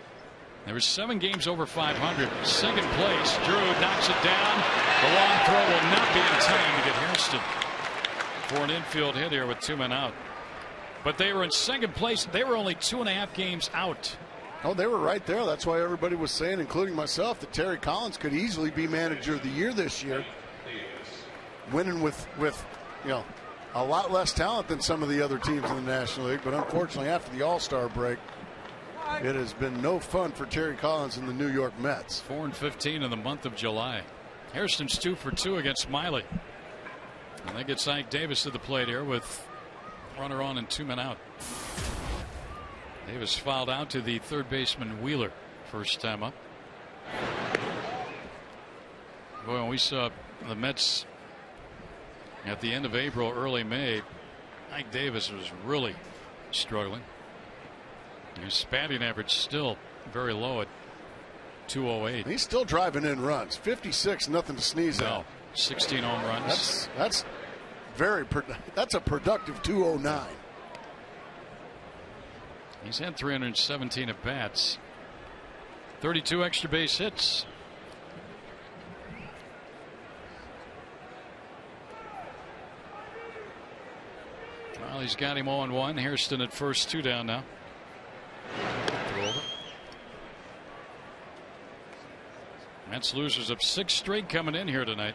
There were 7 games over 500. Second place, Drew knocks it down. The long throw will not be in time to get Hairston for an infield hit here with 2 men out. But they were in second place. They were only 2.5 games out. Oh, they were right there. That's why everybody was saying, including myself, that Terry Collins could easily be manager of the year this year, winning with a lot less talent than some of the other teams in the National League. But unfortunately, after the All-Star break, it has been no fun for Terry Collins and the New York Mets. 4-15 in the month of July. Hairston's 2 for 2 against Miley. And that gets Ike Davis to the plate here with runner on and 2 men out. Davis fouled out to the third baseman Wheeler. First time up. Boy, when we saw the Mets at the end of April, early May, Ike Davis was really struggling. His batting average still very low at .208. He's still driving in runs. 56, nothing to sneeze at. 16 home runs. That's a productive .209. He's had 317 at bats. 32 extra base hits. Well, he's got him 0-1. Hairston at first, 2 down now. Throw over. Mets losers of 6 straight coming in here tonight.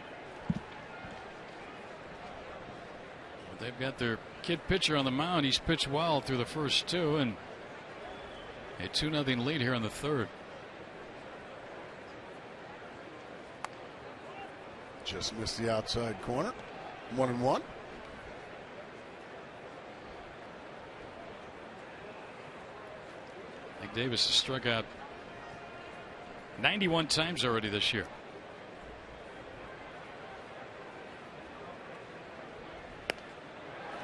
But they've got their kid pitcher on the mound. He's pitched well through the first 2, and a 2-0 lead here in the 3rd. Just missed the outside corner. 1-1. Ike Davis has struck out 91 times already this year.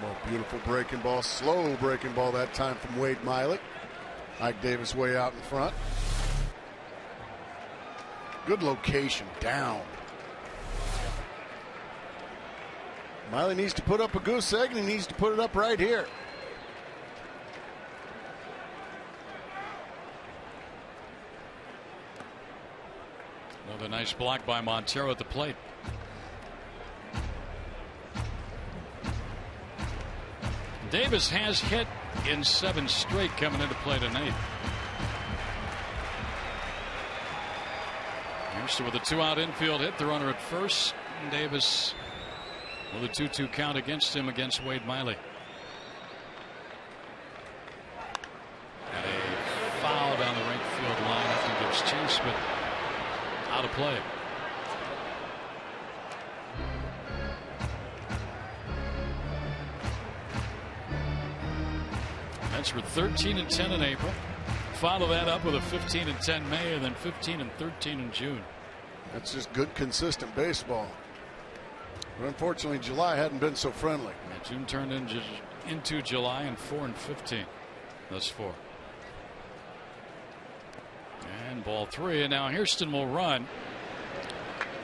Well, beautiful breaking ball, slow breaking ball that time from Wade Miley. Ike Davis way out in front. Good location down. Miley needs to put up a goose egg, and he needs to put it up right here. Another nice block by Montero at the plate. Davis has hit in 7 straight coming into play tonight. Houston with a 2-out infield hit, the runner at first. And Davis with a 2-2 count against him against Wade Miley. And a foul down the right field line after gives chase, but out of play. Mets were 13-10 in April. Follow that up with a 15-10 May, and then 15-13 in June. That's just good, consistent baseball. But unfortunately, July hadn't been so friendly. Yeah, June turned into July, and 4-15 thus far. And ball 3, and now Houston will run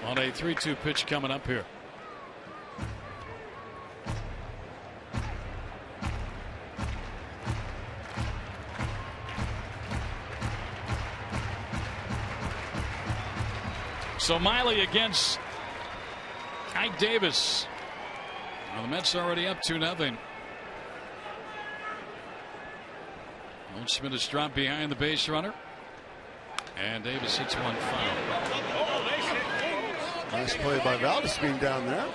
on a 3-2 pitch coming up here. So Miley against Ike Davis. Well, the Mets are already up 2-0. Goldschmidt has dropped behind the base runner. And Davis hits one foul. Nice play by Valdespin down there.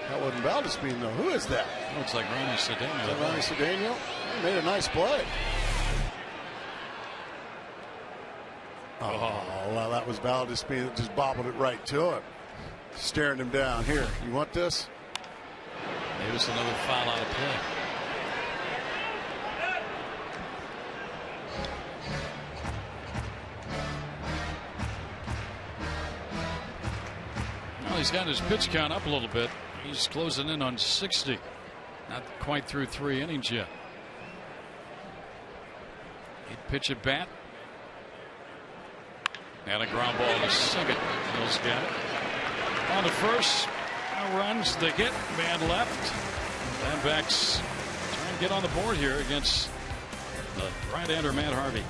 That wasn't Valdespin, though. Who is that? Looks like Ronnie Cedeno. Is that Ronnie Cedeno? He made a nice play. Oh, well, that was Valdespin that just bobbled it right to him. Staring him down. Here, you want this? Davis another foul out of play. Well, he's got his pitch count up a little bit. He's closing in on 60. Not quite through 3 innings yet. He'd pitch at bat. And a ground ball to Siggett. Mills got it. On the first, runs the hit. Man left. Diamondbacks trying to get on the board here against the right-hander Matt Harvey.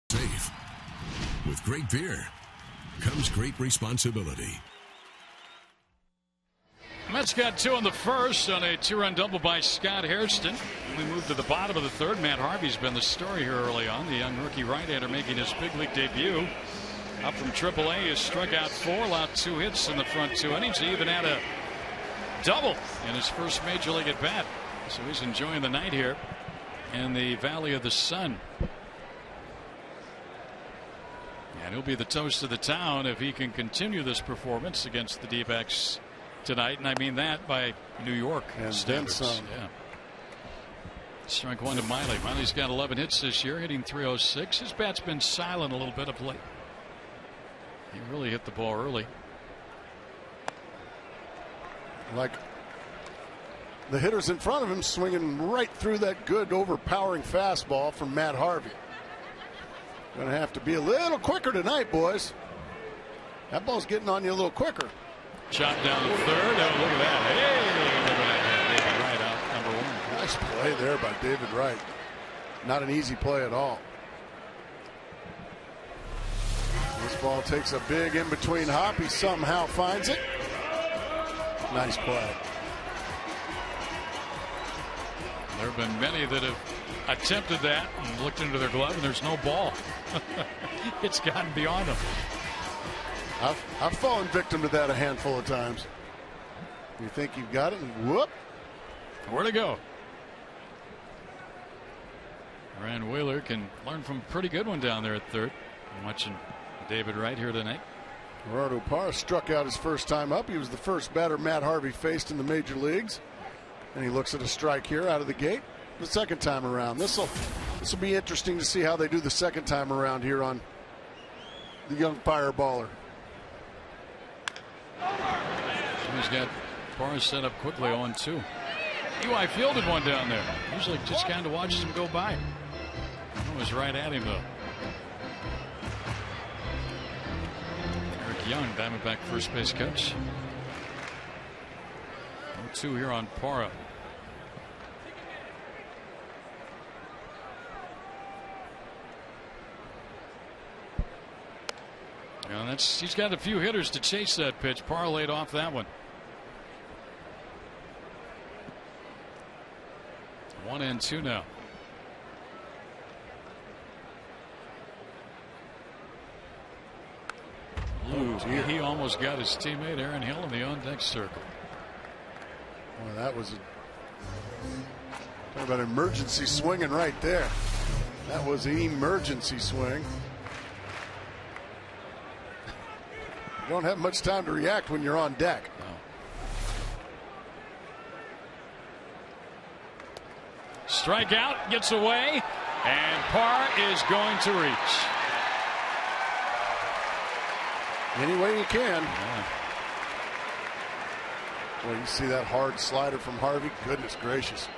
Safe. With great beer comes great responsibility. Mets got 2 in the first on a 2-run double by Scott Hairston. We move to the bottom of the third. Matt Harvey's been the story here early on. The young rookie right-hander making his big league debut. Up from AAA, has struck out 4, allowed 2 hits in the front 2 innings. He even had a double in his first major league at bat. So he's enjoying the night here in the Valley of the Sun. And he'll be the toast of the town if he can continue this performance against the D-backs tonight. And I mean that by New York and standards. then some. Yeah. Strike one to Miley. Miley's got 11 hits this year, hitting .306. His bat's been silent a little bit of late. He really hit the ball early. Like the hitters in front of him swinging right through that good overpowering fastball from Matt Harvey. Going to have to be a little quicker tonight, boys. That ball's getting on you a little quicker. Shot down to third. Oh, look at that. Hey, look at that. David Wright out, number one. Nice play there by David Wright. Not an easy play at all. This ball takes a big in-between hop. He somehow finds it. Nice play. There have been many that have attempted that and looked into their glove, and there's no ball. It's gotten beyond them. I've fallen victim to that a handful of times. You think you've got it, and whoop. Where to go? Ryan Wheeler can learn from a pretty good one down there at third. I'm watching David Wright here tonight. Gerardo Parra struck out his first time up. He was the first batter Matt Harvey faced in the major leagues. And he looks at a strike here out of the gate the second time around. This will be interesting to see how they do the second time around here on the young fireballer. He's got Parra set up quickly 0-2. EY fielded one down there. Usually just kind of watches him go by. It was right at him though. Eric Young, Diamondback first base coach. 0-2 here on Parra. Yeah, he's got a few hitters to chase that pitch. Parra laid off that one. 1-2 now. Ooh, he almost got his teammate Aaron Hill in the on-deck circle. Well, that was talk about emergency swinging right there. That was an emergency swing. You don't have much time to react when you're on deck. No. Strikeout, gets away, and Parra is going to reach. Any way you can. Yeah. Well, you see that hard slider from Harvey? Goodness gracious.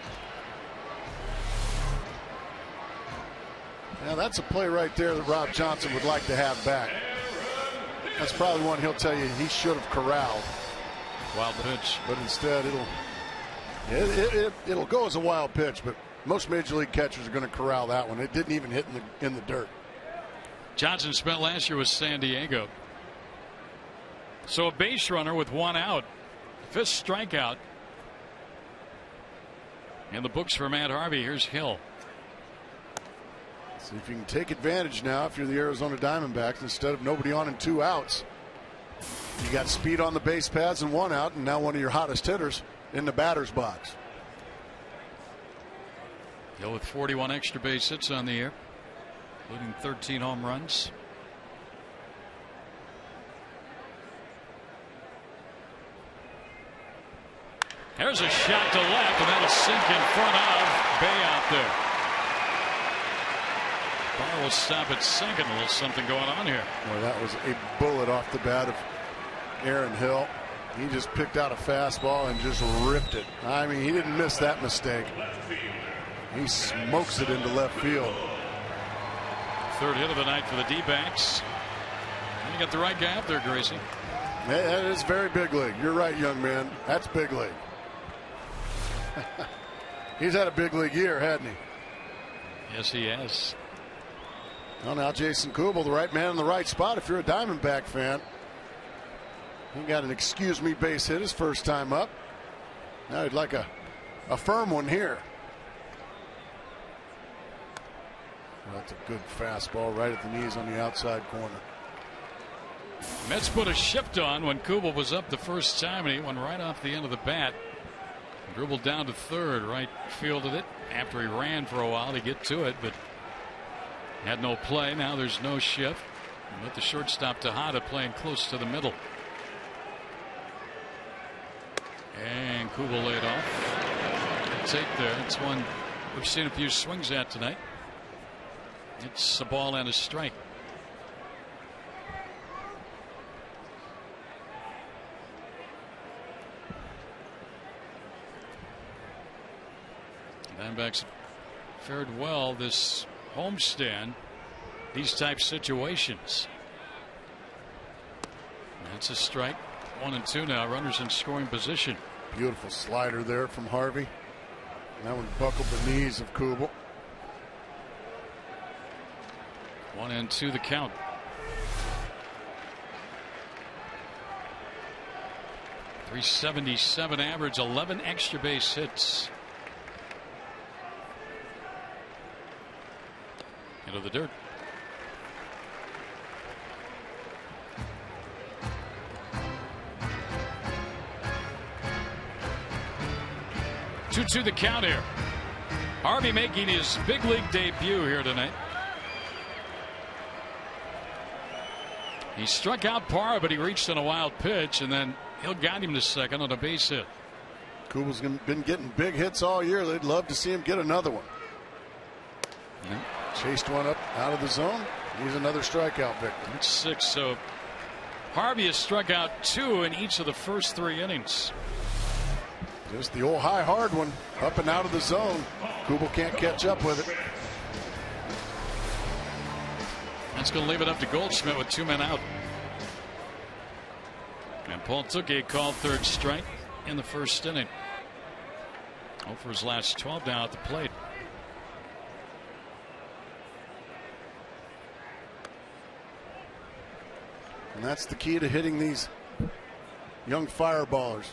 Now that's a play right there that Rob Johnson would like to have back. That's probably one he'll tell you he should have corralled. Wild pitch. But instead it'll go as a wild pitch, but most major league catchers are going to corral that one. It didn't even hit in the dirt. Johnson spent last year with San Diego. So a base runner with one out. Fifth strikeout. In the books for Matt Harvey. Here's Hill. See if you can take advantage now if you're the Arizona Diamondbacks. Instead of nobody on and 2 outs, you got speed on the base paths and 1 out, and now one of your hottest hitters in the batter's box. Hill with 41 extra base hits on the year, including 13 home runs. There's a shot to left, and that'll sink in front of Bay out there. Parra will stop at second. A little something going on here. Well, that was a bullet off the bat of Aaron Hill. He just picked out a fastball and just ripped it. I mean, he didn't miss that mistake. He smokes it into left field. Third hit of the night for the D-backs. And you got the right guy up there, Gracie. That is very big league. You're right, young man. That's big league. He's had a big league year, hasn't he? Yes, he has. Well, now Jason Kubel, the right man in the right spot. If you're a Diamondback fan, he got an excuse me base hit his first time up. Now he'd like a firm one here. Well, that's a good fastball right at the knees on the outside corner. Mets put a shift on when Kubel was up the first time, and he went right off the end of the bat. Dribbled down to third, right fielded it after he ran for a while to get to it, but had no play. Now there's no shift. And let the shortstop Tejada playing close to the middle. And Kubel laid off. Take there. It's one we've seen a few swings at tonight. It's a ball and a strike. Diamondbacks fared well this homestand, these type situations. That's a strike. 1-2 now. Runners in scoring position. Beautiful slider there from Harvey. That one buckled the knees of Kubel. 1-2 the count. .377 average, 11 extra base hits. Into the dirt. To the count here. Harvey making his big league debut here tonight. He struck out Parra, but he reached on a wild pitch, and then he'll guide him to second on a base hit. Kubel's been getting big hits all year. They'd love to see him get another one. Yeah. Chased one up out of the zone. He's another strikeout victim. That's 6. So Harvey has struck out 2 in each of the first 3 innings. Just the old high hard one up and out of the zone. Kubel can't catch up with it. That's going to leave it up to Goldschmidt with 2 men out. And Paul took a called third strike in the first inning. 0 for his last 12 down at the plate. And that's the key to hitting these young fireballers.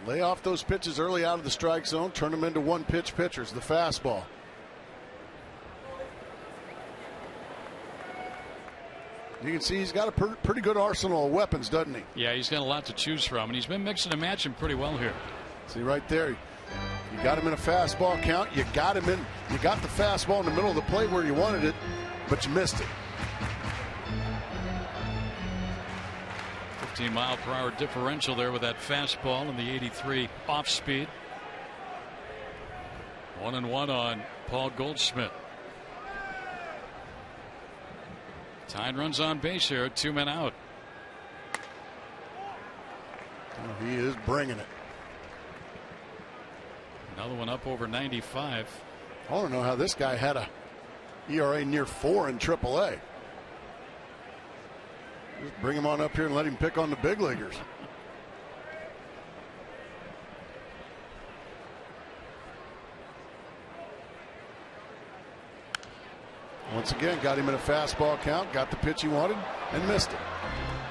Lay off those pitches early out of the strike zone, turn them into one-pitch pitchers, the fastball. You can see he's got a pretty good arsenal of weapons, doesn't he? Yeah, he's got a lot to choose from, and he's been mixing and matching pretty well here. See right there, you got him in a fastball count. You got him in. You got the fastball in the middle of the plate where you wanted it, but you missed it. 15-mile-per-hour differential there with that fastball and the 83 off speed. 1-1 on Paul Goldschmidt. Tied runs on base here, 2 men out. Oh, he is bringing it. Another one up over 95. I want to know how this guy had a ERA near 4 in AAA. Just bring him on up here and let him pick on the big leaguers. Once again, got him in a fastball count, got the pitch he wanted, and missed it.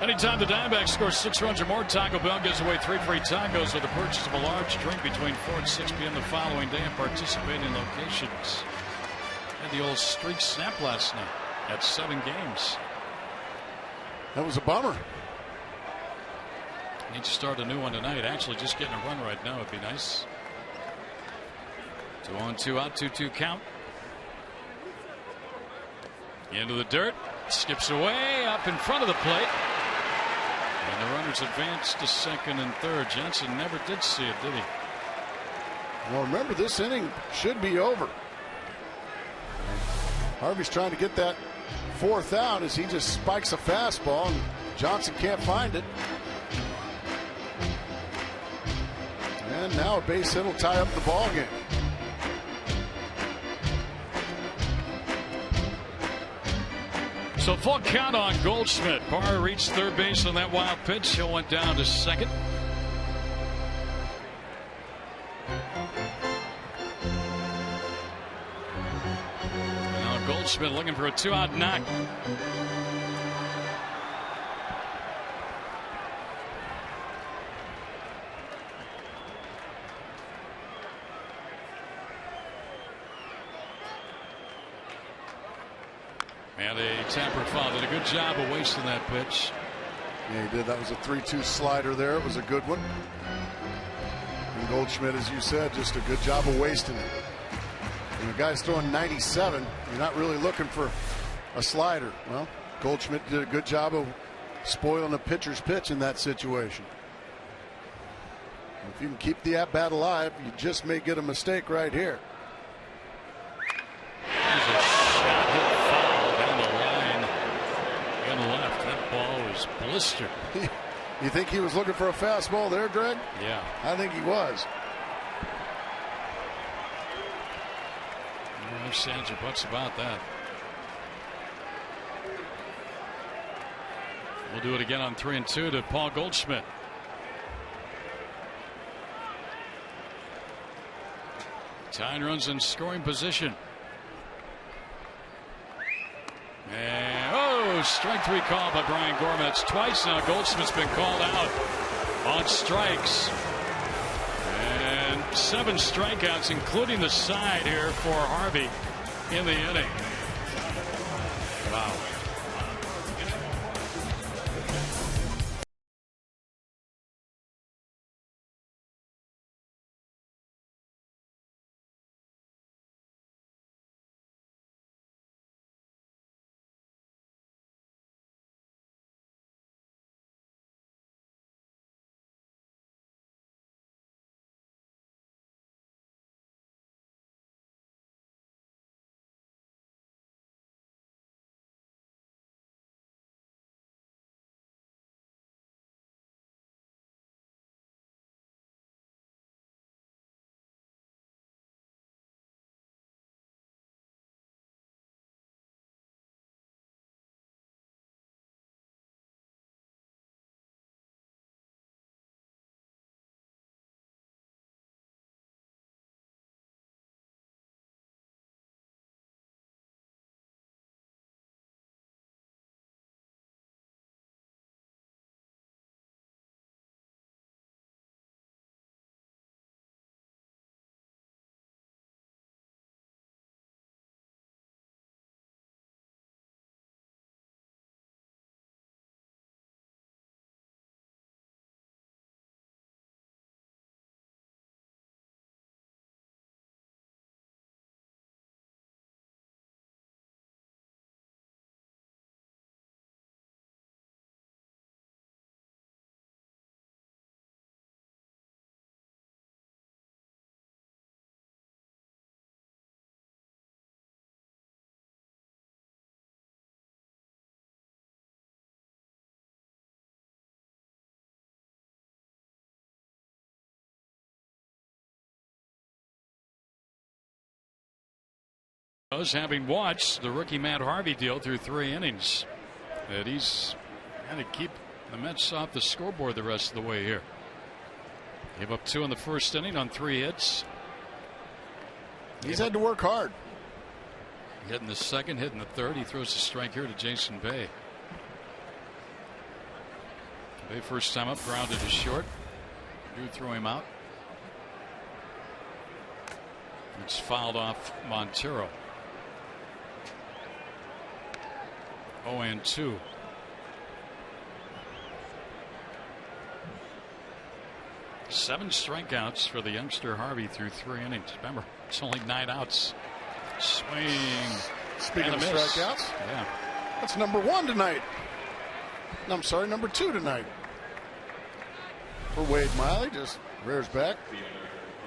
Anytime the Diamondbacks score 6 runs or more, Taco Bell gives away 3 free tacos with the purchase of a large drink between 4 and 6 p.m. the following day at participating locations. Had the old streak snap last night at 7 games. That was a bummer. Need to start a new one tonight. Actually, just getting a run right now would be nice. 2-on-2 out, 2-2 count. Into the dirt. Skips away up in front of the plate. And the runners advance to second and third. Johnson never did see it, did he? Well, remember, this inning should be over. Harvey's trying to get that 4th out as he just spikes a fastball and Johnson can't find it. And now a base hit will tie up the ball game. So full count on Goldschmidt. Parra reached third base on that wild pitch. He went down to second. Now Goldschmidt looking for a 2-out knock. And a Tapper foul did a good job of wasting that pitch. Yeah, he did. That was a 3-2 slider there. It was a good one. And Goldschmidt, as you said, just a good job of wasting it. When the guy's throwing 97, you're not really looking for a slider. Well, Goldschmidt did a good job of spoiling the pitcher's pitch in that situation. If you can keep the at-bat alive, you just may get a mistake right here. There's a shot hit foul down the line in left. That ball was blistered. You think he was looking for a fastball there, Greg? Yeah. I think he was. No sense or buts about that. We'll do it again on 3-2 to Paul Goldschmidt. Tying runs in scoring position. And strike 3 call by Brian Gormetz. Twice now Goldschmidt's been called out on strikes. And 7 strikeouts, including the side here for Harvey in the inning. Wow. Having watched the rookie Matt Harvey deal through 3 innings, that he's going to keep the Mets off the scoreboard the rest of the way here. Gave up 2 in the first inning on 3 hits. He's had to work hard. Hit in the second, hit in the third. He throws a strike here to Jason Bay. Bay first time up, grounded to short. Drew threw him out. It's fouled off Montero. 0-2. Seven strikeouts for the youngster Harvey through 3 innings. Remember, it's only 9 outs. Swing. Speaking of strikeouts, yeah, that's number 1 tonight. I'm sorry, number 2 tonight. For Wade Miley, just rears back.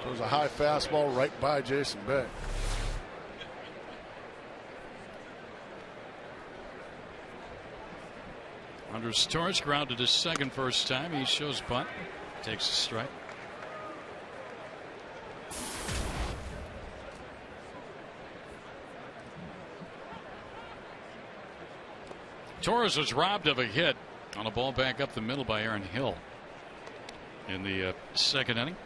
Throws a high fastball right by Jason Bay. Andres Torres grounded his second first time. He shows bunt. Takes a strike. Torres was robbed of a hit on a ball back up the middle by Aaron Hill in the second inning.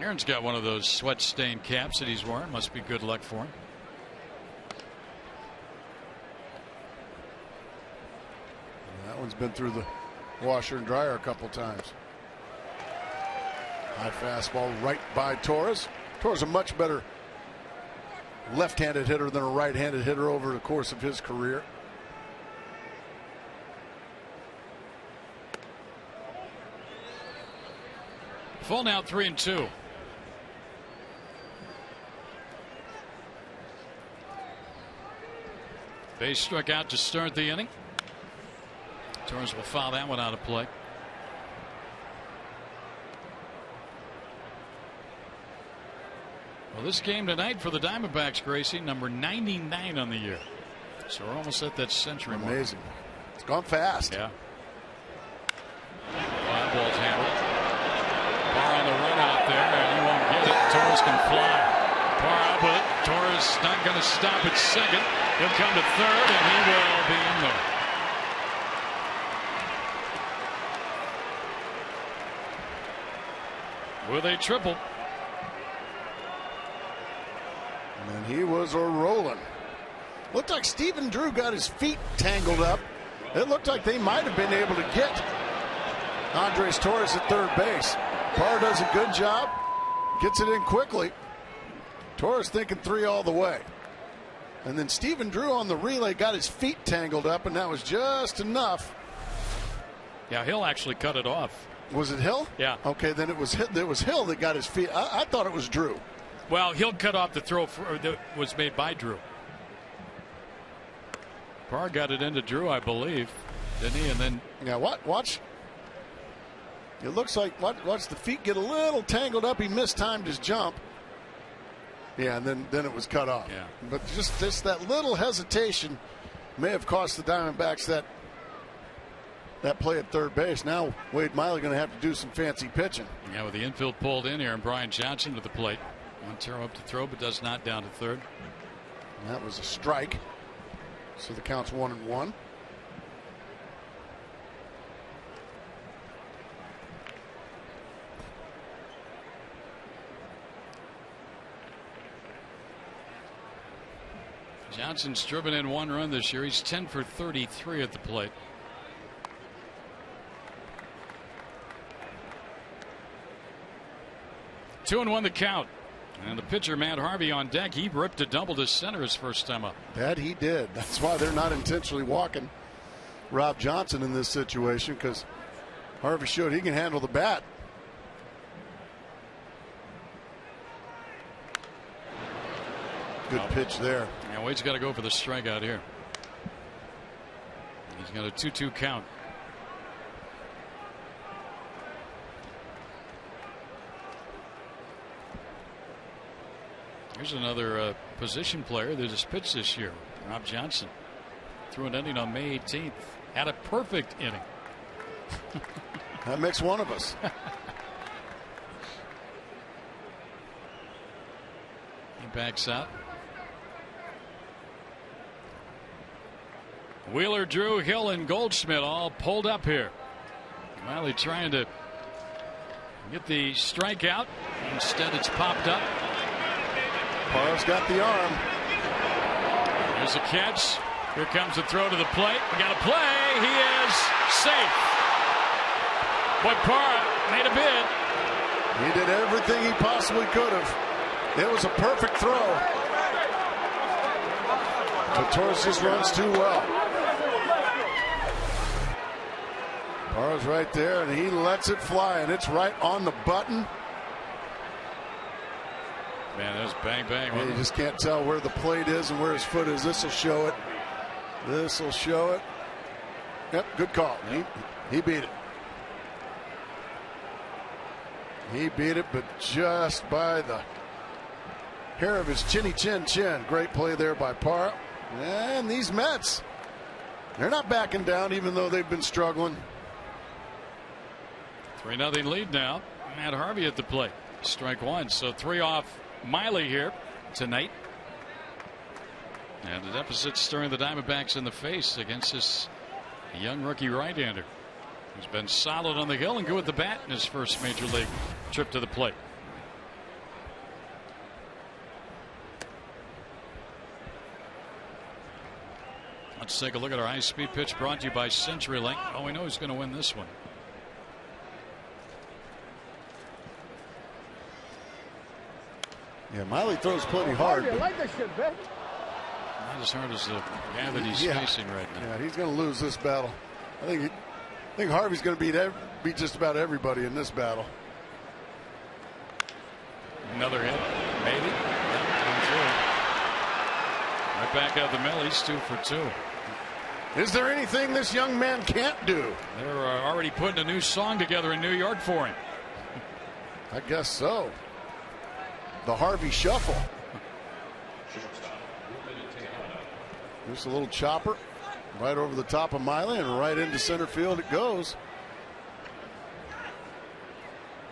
Aaron's got one of those sweat-stained caps that he's wearing. Must be good luck for him. That one's been through the washer and dryer a couple times. High fastball right by Torres. Torres a much better left-handed hitter than a right-handed hitter over the course of his career. Full now, 3-2. Bay struck out to start the inning. Torres will foul that one out of play. Well, this game tonight for the Diamondbacks, Gracie, number 99 on the year. So we're almost at that century mark. Amazing. It's gone fast. Yeah. Fly ball's handled. Parr on the run out there, and he won't get it. Torres can fly. Parr out with it. Torres not going to stop at second. He'll come to third, and he will be in there. With a triple. And he was rolling. Looked like Stephen Drew got his feet tangled up. It looked like they might have been able to get Andres Torres at third base. Parr does a good job. Gets it in quickly. Torres thinking 3 all the way. And then Stephen Drew on the relay got his feet tangled up, and that was just enough. Yeah, Hill actually cut it off. Was it Hill? Yeah. Okay, then it was Hill that got his feet. I thought it was Drew. Well, Hill cut off the throw that was made by Drew. Parr got it into Drew, I believe, didn't he? And then yeah, watch. It looks like watch the feet get a little tangled up. He mistimed his jump. Yeah, and then it was cut off. Yeah. But just that little hesitation may have cost the Diamondbacks that play at third base. Now Wade Miley going to have to do some fancy pitching. Yeah, with the infield pulled in here, and Brian Johnson to the plate. Montero up to throw, but does not, down to third. And that was a strike. So the count's 1-1. Johnson's driven in 1 run this year. He's 10 for 33 at the plate. Two and 1 the count. And the pitcher, Matt Harvey, on deck. He ripped a double to center his first time up. That he did. That's why they're not intentionally walking Rob Johnson in this situation, because Harvey showed he can handle the bat. Good pitch there. Yeah, Wade's got to go for the strikeout here. He's got a 2-2 count. Here's another position player that has pitched this year, Rob Johnson. Threw an inning on May 18th. Had a perfect inning. That makes one of us. He backs out. Wheeler, Drew, Hill, and Goldschmidt all pulled up here. Miley trying to get the strikeout. Instead, it's popped up. Parr's got the arm. There's a catch. Here comes the throw to the plate. We got a play. He is safe. But Parr made a bid. He did everything he possibly could have. It was a perfect throw. But Torres just runs too well. Parr's right there, and he lets it fly, and it's right on the button. Man, that was bang, bang. Yeah, you just can't tell where the plate is and where his foot is. This will show it. This will show it. Yep, good call. Yep. He beat it. He beat it, but just by the hair of his chinny chin. Great play there by Parr. And these Mets, they're not backing down, even though they've been struggling. 3-0 lead now. Matt Harvey at the plate. Strike one. So 3 off Miley here tonight. And the deficit staring the Diamondbacks in the face against this young rookie right-hander who's been solid on the hill and good with the bat in his first major league trip to the plate. Let's take a look at our high-speed pitch brought to you by CenturyLink. Oh, we know who's going to win this one. Yeah, Miley throws plenty hard. You like that shit, Ben? Not as hard as the guy that he's facing right now. Yeah, he's going to lose this battle. I think Harvey's going to beat just about everybody in this battle. Another hit, maybe. Right back out the middle. He's 2 for 2. Is there anything this young man can't do? They're already putting a new song together in New York for him. I guess so. the Harvey shuffle. Just a little chopper right over the top of Miley, and right into center field it goes.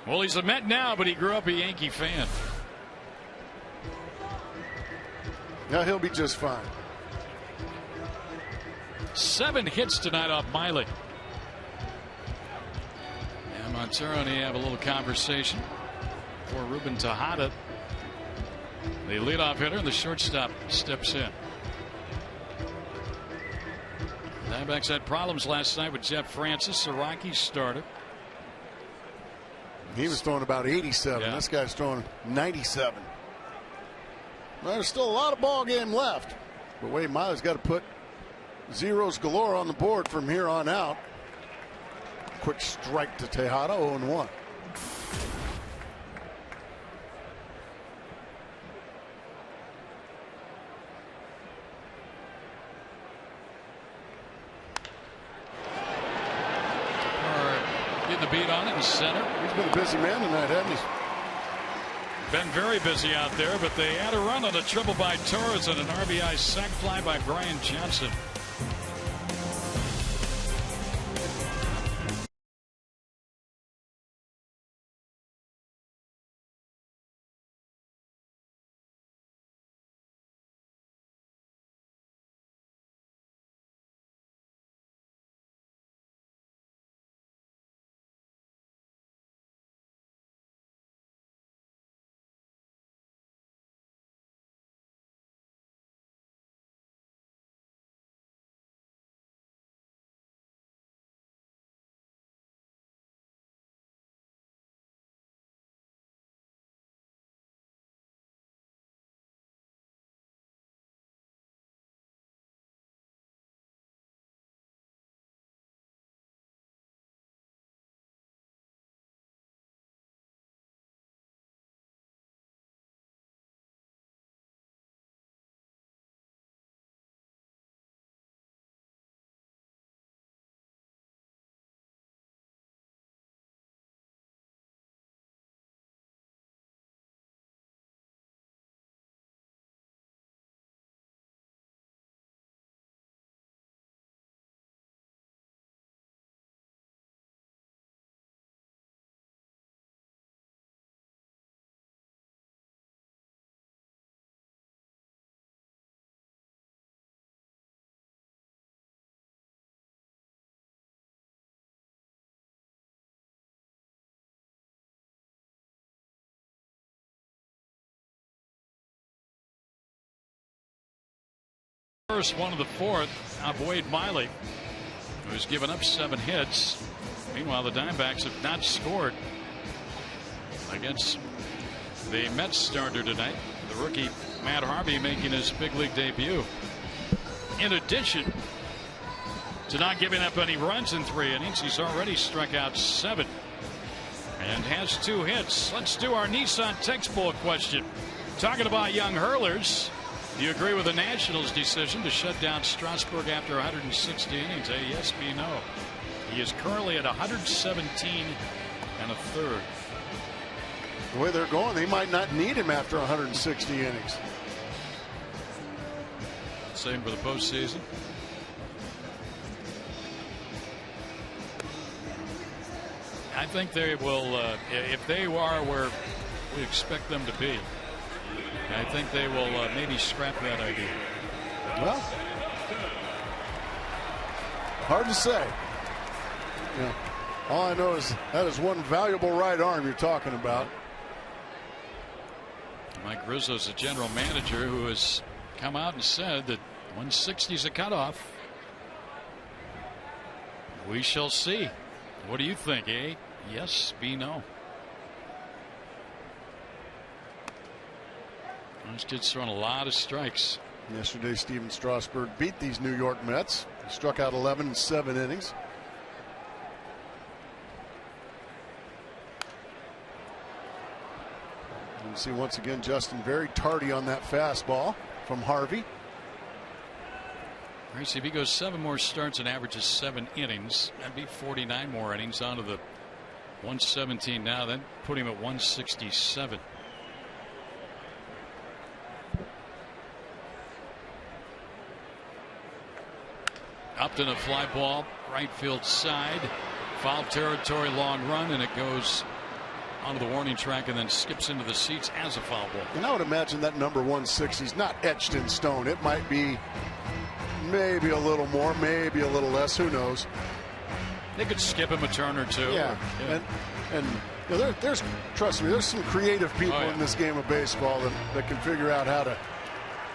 Well, he's a Met now, but he grew up a Yankee fan. Yeah, he'll be just fine. 7 hits tonight off Miley. And Montero and he have a little conversation before Ruben Tejada, the leadoff hitter, and the shortstop steps in. Diamondbacks had problems last night with Jeff Francis, the Rockies starter. He was throwing about 87. Yeah. This guy's throwing 97. Well, there's still a lot of ball game left. But Wade Miley's got to put zeros galore on the board from here on out. Quick strike to Tejada, 0-1. Getting the beat on it in center. He's been a busy man tonight, hasn't he? Been very busy out there, but they had a run on a triple by Torres and an RBI sac fly by Brian Johnson. First one of the fourth of Wade Miley, who's given up 7 hits. Meanwhile, the Diamondbacks have not scored against the Mets starter tonight. The rookie Matt Harvey making his big league debut. In addition to not giving up any runs in 3 innings, he's already struck out 7 and has 2 hits. Let's do our Nissan textbook question. Talking about young hurlers. Do you agree with the Nationals' decision to shut down Strasburg after 160 innings? A yes, B, no. He is currently at 117 1/3. The way they're going, they might not need him after 160 innings. Same for the postseason. I think they will, if they are where we expect them to be, I think they will maybe scrap that idea. Well, hard to say. Yeah. All I know is that is one valuable right arm you're talking about. Mike Rizzo's the general manager who has come out and said that 160 is a cutoff. We shall see. What do you think, A? Yes, B, no. This kid's thrown a lot of strikes. Yesterday, Steven Strasburg beat these New York Mets. He struck out 11 in 7 innings. You can see once again Justin very tardy on that fastball from Harvey. All right, see if he goes 7 more starts and averages 7 innings. That'd be 49 more innings onto the 117 now. Then put him at 167. Upton, a fly ball, right field side. Foul territory, long run, and it goes onto the warning track and then skips into the seats as a foul ball. And I would imagine that number 160 is not etched in stone. It might be maybe a little more, maybe a little less. Who knows? They could skip him a turn or two. Yeah. And you know, there's trust me, there's some creative people in this game of baseball that can figure out how to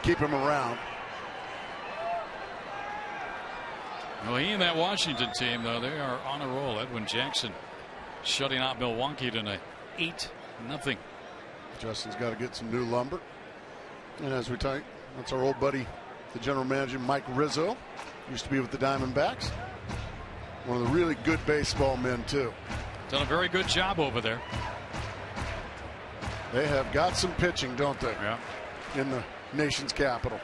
keep him around. Well, he and that Washington team, though, they are on a roll. Edwin Jackson shutting out Milwaukee tonight, 8-0. Justin's got to get some new lumber. And as we talk, that's our old buddy, the general manager, Mike Rizzo. Used to be with the Diamondbacks. One of the really good baseball men, too. Done a very good job over there. They have got some pitching, don't they? Yeah. In the nation's capital.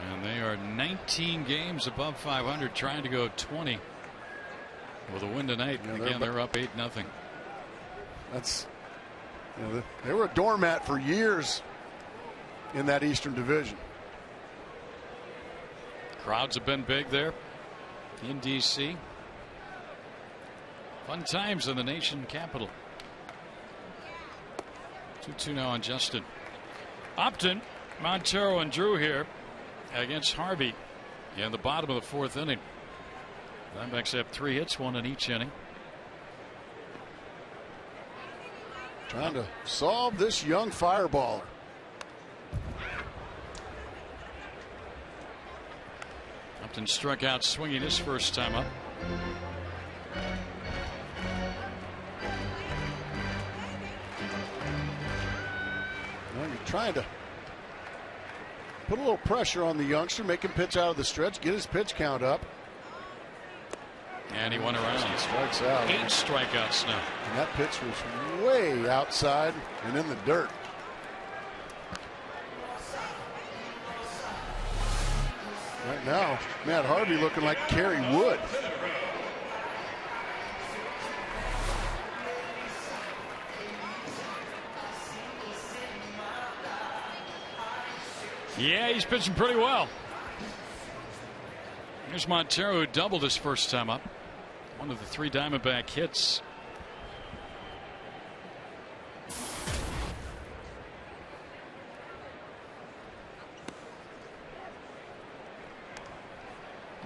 And they are 19 games above 500, trying to go 20 with a win tonight. Yeah, again, they're up 8-0. That's, you know, they were a doormat for years in that Eastern Division. Crowds have been big there in D.C. Fun times in the nation capital. 2-2 now on Justin. Upton, Montero, and Drew here against Harvey in the bottom of the 4th inning. Diamondbacks have 3 hits, 1 in each inning. Trying to solve this young fireballer. Upton struck out swinging his first time up. Well, you're trying to put a little pressure on the youngster, make him pitch out of the stretch, get his pitch count up. And he went around. He strikes out. 8 strikeouts now. And that pitch was way outside and in the dirt. Right now, Matt Harvey looking like Kerry Wood. Yeah, he's pitching pretty well. Here's Montero, who doubled his first time up. One of the 3 Diamondback hits.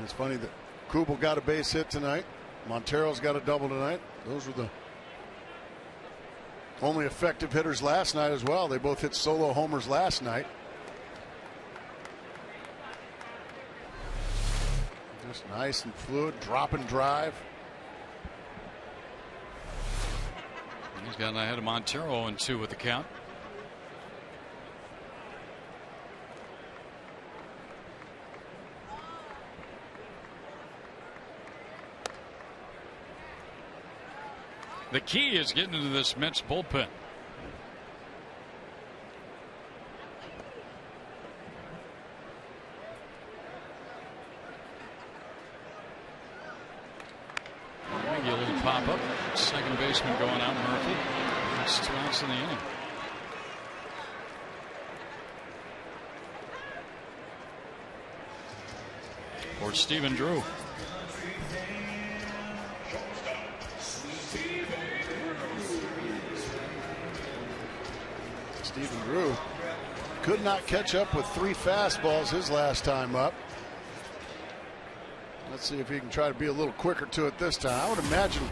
It's funny that Kubel got a base hit tonight. Montero's got a double tonight. Those were the only effective hitters last night as well. They both hit solo homers last night. Just nice and fluid, drop and drive. He's gotten ahead of Montero 0-2 with the count. The key is getting into this Mets bullpen. Maybe a little pop up. Second baseman going out, Murphy. That's 2 outs in the inning. For Stephen Drew. Stephen Drew could not catch up with 3 fastballs his last time up. Let's see if he can try to be a little quicker to it this time. I would imagine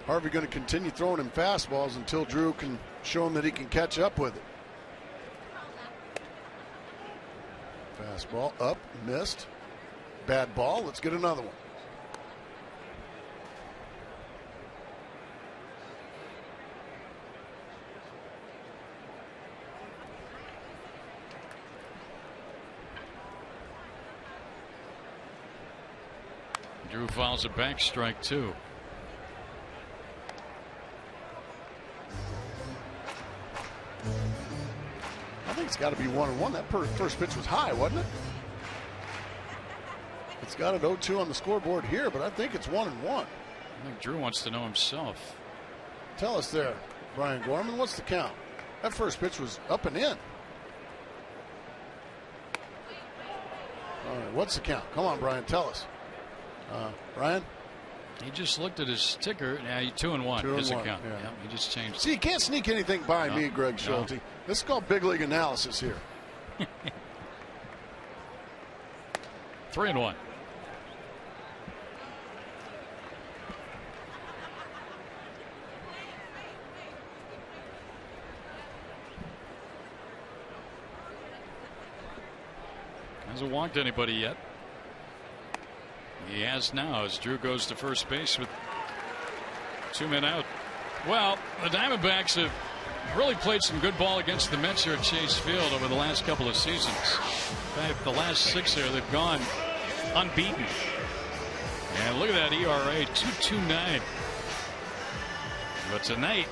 Harvey going to continue throwing him fastballs until Drew can show him that he can catch up with it. Fastball up, missed. Bad ball. Let's get another one. Drew fouls it back, strike 2. I think it's got to be 1-1. That first pitch was high, wasn't it? It's got an 0-2 on the scoreboard here, but I think it's 1-1. I think Drew wants to know himself. Tell us there, Brian Gorman. What's the count? That first pitch was up and in. All right, what's the count? Come on, Brian, tell us. Brian? He just looked at his ticker. Now he's 2-1. His account. Yeah. Yeah, he just changed. See, you can't sneak anything by me, Greg Schulte. No. This is called big league analysis here. 3-1. Hasn't walked anybody yet. He has now as Drew goes to first base with 2 men out. Well, the Diamondbacks have really played some good ball against the Mets here at Chase Field over the last couple of seasons. In fact, the last 6 here, they've gone unbeaten. And look at that ERA, 2.29. But tonight,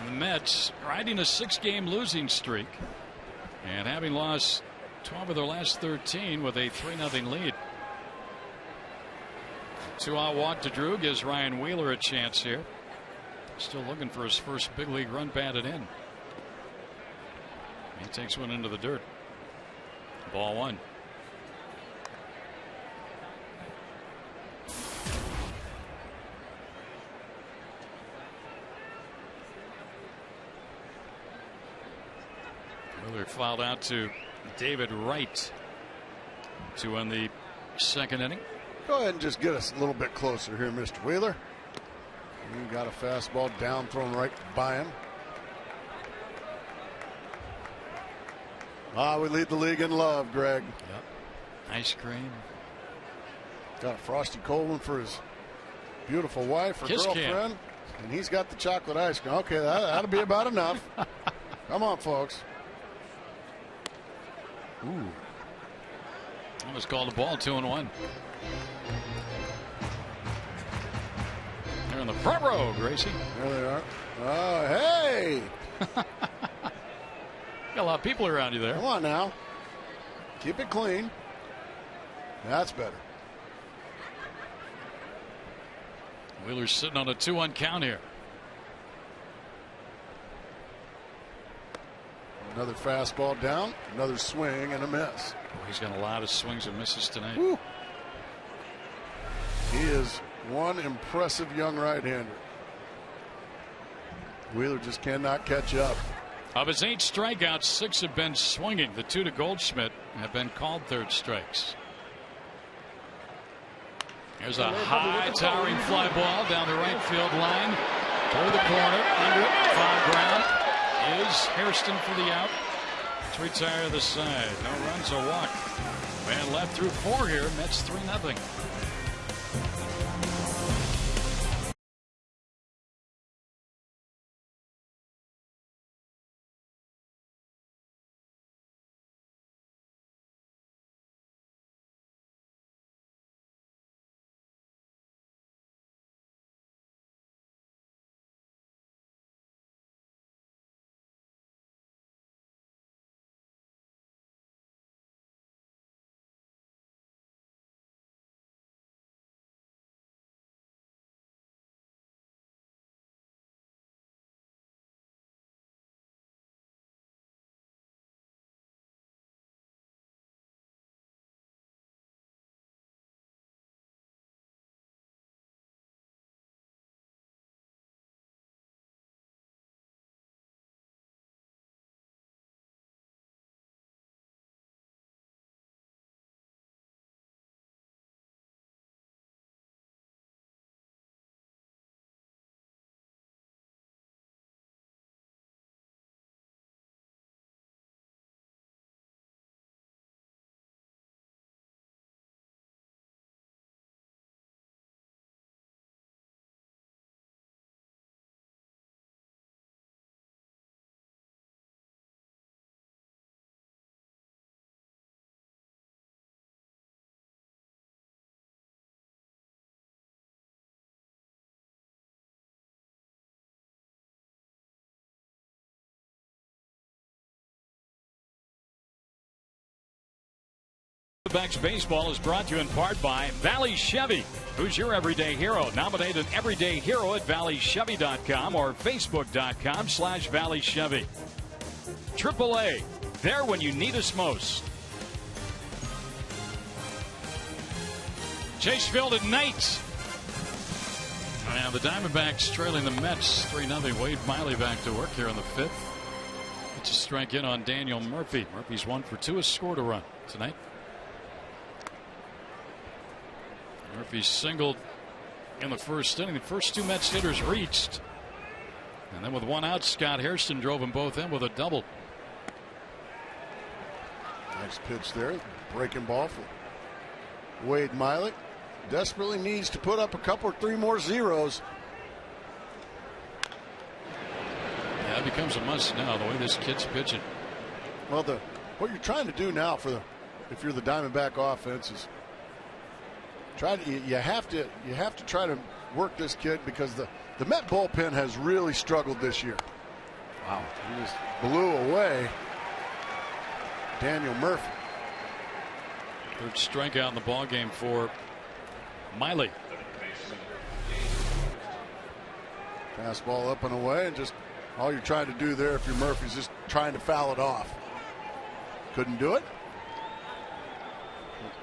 the Mets riding a 6-game losing streak and having lost 12 of their last 13 with a 3-0 lead. 2-out walk to Drew gives Ryan Wheeler a chance here. Still looking for his first big league run batted in. He takes one into the dirt. Ball 1. Wheeler fouled out to David Wright to end the second inning. Go ahead and just get us a little bit closer here, Mr. Wheeler. You got a fastball down, thrown right by him. We lead the league in love, Greg. Yep. Ice cream. Got a frosty cold one for his beautiful wife or Kiss girlfriend. And he's got the chocolate ice cream. Okay, that'll be about enough. Come on, folks. Ooh. That was called a ball, 2-1. They're in the front row, Gracie. There they are. Oh, hey. Got a lot of people around you there. Come on now. Keep it clean. That's better. Wheeler's sitting on a 2-1 count here. Another fastball down, another swing and a miss. Oh, he's got a lot of swings and misses tonight. Woo. He is one impressive young right-hander. Wheeler just cannot catch up. Of his 8 strikeouts, 6 have been swinging. The 2 to Goldschmidt have been called third strikes. There's a high towering fly ball down the right field line. Toward the corner, under it, foul ground. Is Hairston for the out to retire the side. No runs or walk. Man left through 4 here. Mets 3-0. Diamondbacks baseball is brought to you in part by Valley Chevy. Who's your everyday hero? Nominate an everyday hero at valleychevy.com or facebook.com/Valley Chevy. AAA, there when you need us most. Chase Field at night. And the Diamondbacks trailing the Mets 3-0. Wade Miley back to work here in the fifth. It's a strike in on Daniel Murphy. Murphy's 1 for 2, has scored a run tonight. Murphy singled in the first inning. The first 2 Mets hitters reached. And then with 1 out, Scott Hairston drove them both in with a double. Nice pitch there. Breaking ball for Wade Miley. Desperately needs to put up a couple or 3 more zeros. Yeah, it becomes a must now, the way this kid's pitching. Well, what you're trying to do now if you're the Diamondback offense is you have to try to work this kid, because the Met bullpen has really struggled this year. Wow, he just blew away Daniel Murphy. Third strikeout in the ball game for Miley. Fastball up and away, and just all you're trying to do there, if you're Murphy, is just trying to foul it off. Couldn't do it.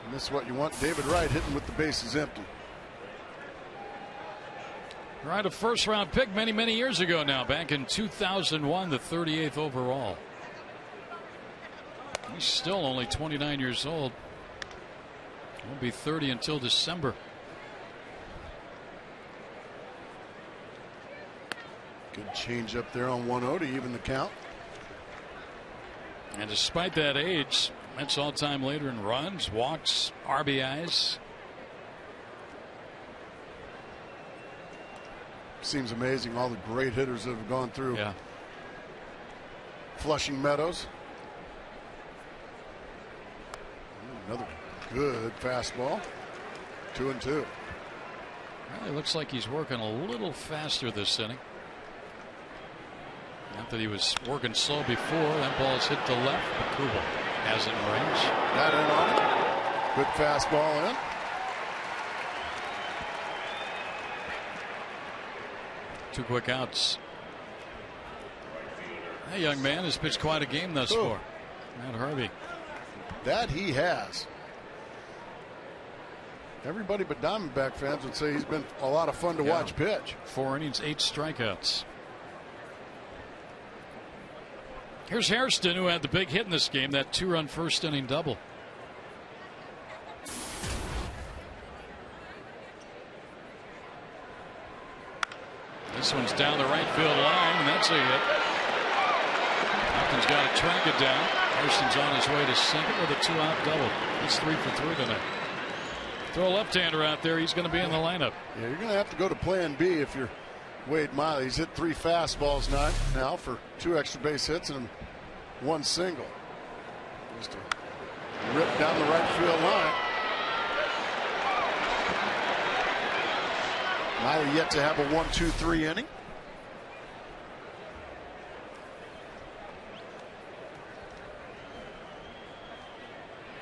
And this is what you want. David Wright hitting with the bases empty. Wright, a first-round pick many years ago now, back in 2001, the 38th overall. He's still only 29 years old. Won't be 30 until December. Good change up there on 1-0 to even the count. And despite that age, Mets all-time leader in runs, walks, RBIs. Seems amazing, all the great hitters that have gone through. Yeah. Flushing Meadows. Another good fastball. 2-2. Well, it looks like he's working a little faster this inning. Not that he was working slow before. That ball's hit to left, but Kubel has it in range. Got in on it. Good fastball in. Two quick outs. That young man has pitched quite a game thus far. Matt Harvey. That he has. Everybody but Diamondback fans would say he's been a lot of fun to watch pitch. 4 innings, 8 strikeouts. Here's Hairston, who had the big hit in this game, that 2-run first inning double. This one's down the right field line, and that's a hit. Hopkins got to track it down. Hairston's on his way to second with a 2-out double. He's 3 for 3 tonight. Throw a left-hander out there, he's going to be in the lineup. Yeah, you're going to have to go to plan B if you're Wade Miley. He's hit 3 fastballs now for 2 extra base hits and 1 single. Just a rip down the right field line. Miley yet to have a 1-2-3 inning.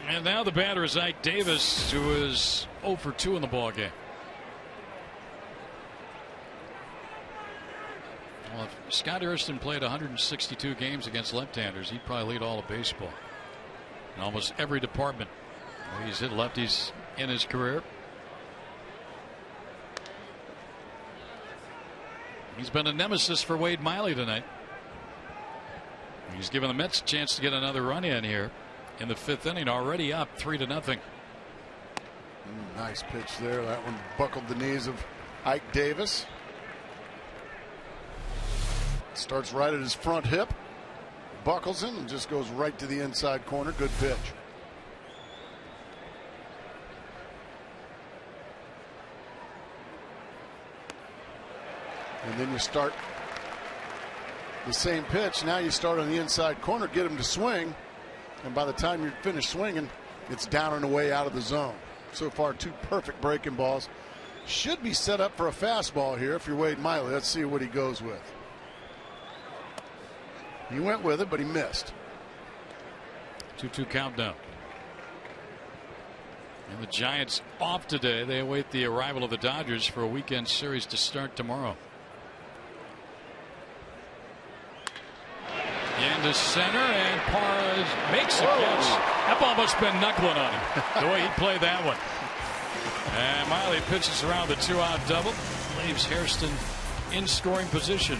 And now the batter is Ike Davis, who is 0 for 2 in the ball game. Well, if Scott Hairston played 162 games against left-handers, he'd probably lead all of baseball in almost every department. He's hit lefties in his career. He's been a nemesis for Wade Miley tonight. He's given the Mets a chance to get another run in here in the 5th inning, already up 3-0. Nice pitch there. That one buckled the knees of Ike Davis. Starts right at his front hip, buckles him, and just goes right to the inside corner. Good pitch. And then you start the same pitch. Now you start on the inside corner, get him to swing, and by the time you're finished swinging, it's down and away out of the zone. So far, 2 perfect breaking balls. Should be set up for a fastball here if you're Wade Miley. Let's see what he goes with. He went with it, but he missed. 2-2 countdown. And the Giants off today. They await the arrival of the Dodgers for a weekend series to start tomorrow. Into center, and Parra makes the catch. That ball must have been knuckling on him, the way he played that one. And Miley pitches around the 2-out double. Leaves Hairston in scoring position.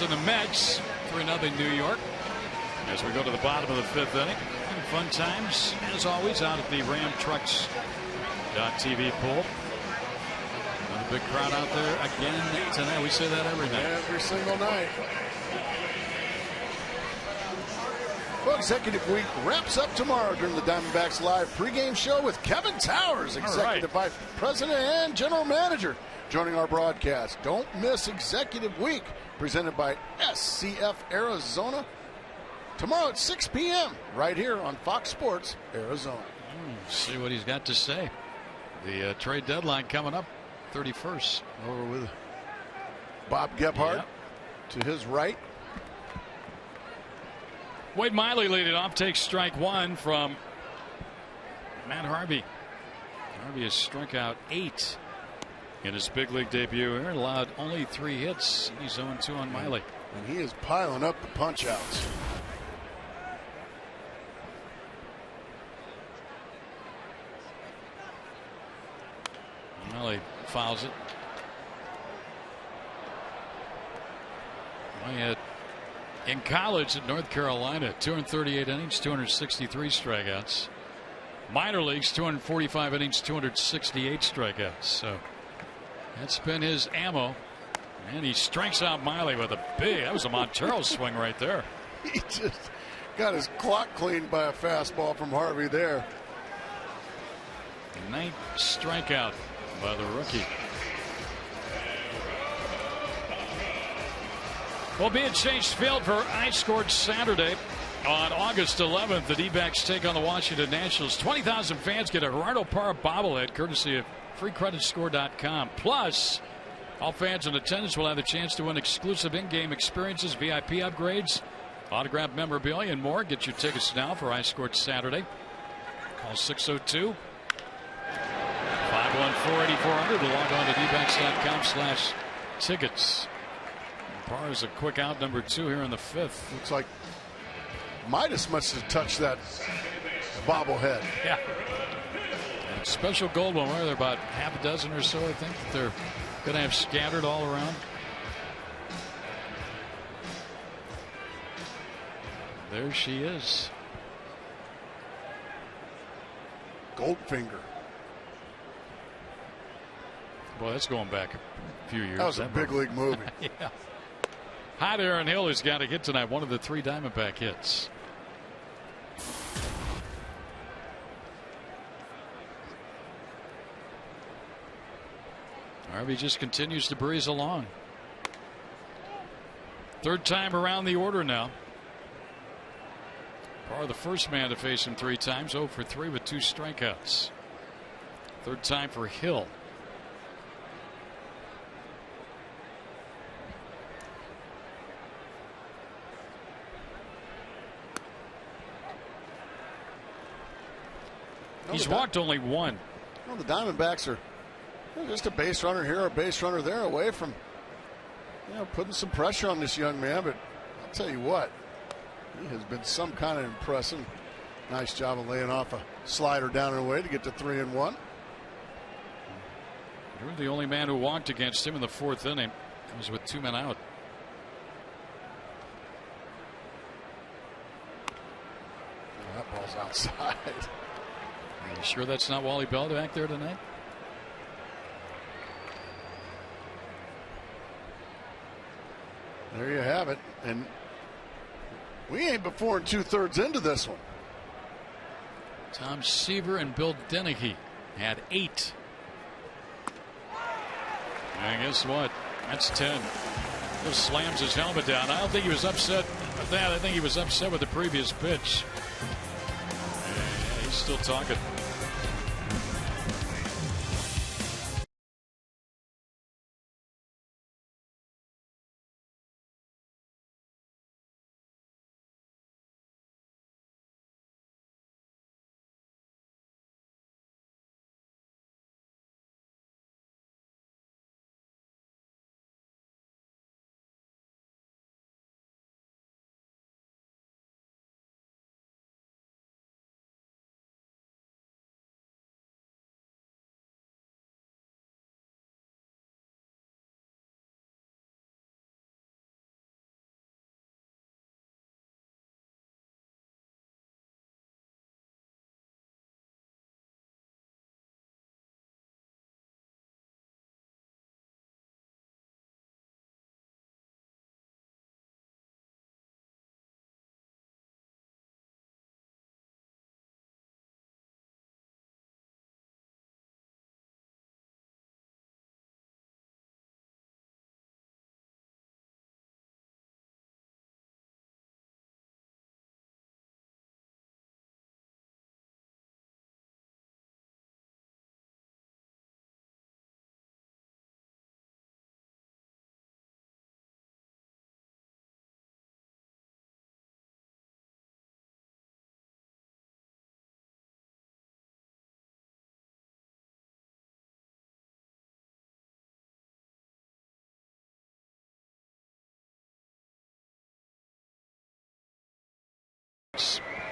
And the Mets 3-0 New York as we go to the bottom of the 5th inning. And fun times as always out at the Ram Trucks TV pool. Another big crowd out there again tonight. We say that every night. Every single night. Well, Executive Week wraps up tomorrow during the Diamondbacks Live pregame show with Kevin Towers, Executive Vice President and General Manager, joining our broadcast. Don't miss Executive Week, presented by SCF Arizona, tomorrow at 6 p.m. right here on Fox Sports Arizona. See what he's got to say. The trade deadline coming up 31st. Over with Bob Gebhardt to his right. Wade Miley leading off, takes strike one from Matt Harvey. Harvey has struck out 8 in his big league debut here, allowed only 3 hits. He's 0-2 on Miley. And he is piling up the punch outs. Miley fouls it. He had in college at North Carolina 238 innings, 263 strikeouts. Minor leagues 245 innings, 268 strikeouts. So that's been his ammo. And he strikes out Miley with a big, that was a Montero swing right there. He just got his clock cleaned by a fastball from Harvey there. 9th strikeout by the rookie. We'll be at Chase Field for I Scored Saturday on August 11th. The D-backs take on the Washington Nationals. 20,000 fans get a Gerardo Parra bobblehead courtesy of freecreditscore.com. Plus, all fans in attendance will have the chance to win exclusive in-game experiences, VIP upgrades, autographed memorabilia, and more. Get your tickets now for I Scored Saturday. Call 602 514-8400 to log on to dbacks.com/tickets. Parra's a quick out, number 2 here in the 5th. Looks like Midas must have touched that bobblehead. Yeah. And special gold one, where they're about half a dozen or so, I think, that they're going to have scattered all around. There she is. Goldfinger. Boy, that's going back a few years. That was a big league movie. Yeah. Hot Aaron Hill has got a hit tonight, one of the 3 Diamondback hits. Harvey just continues to breeze along. 3rd time around the order now. Barr, the first man to face him 3 times, 0 for 3 with 2 strikeouts. Third time for Hill. He's walked only 1. Well, the Diamondbacks are just a base runner here, a base runner there, away from putting some pressure on this young man. But I'll tell you what, he has been some kind of impressive. Nice job of laying off a slider down and away to get to 3-1. You're the only man who walked against him in the 4th inning. It was with 2 men out. That ball's outside. Are you sure that's not Wally Bell back there tonight? There you have it. And we ain't but 4 2/3 into this one. Tom Seaver and Bill Dennehy had 8. And guess what? That's 10. Just slams his helmet down. I don't think he was upset with that. I think he was upset with the previous pitch. Yeah, he's still talking.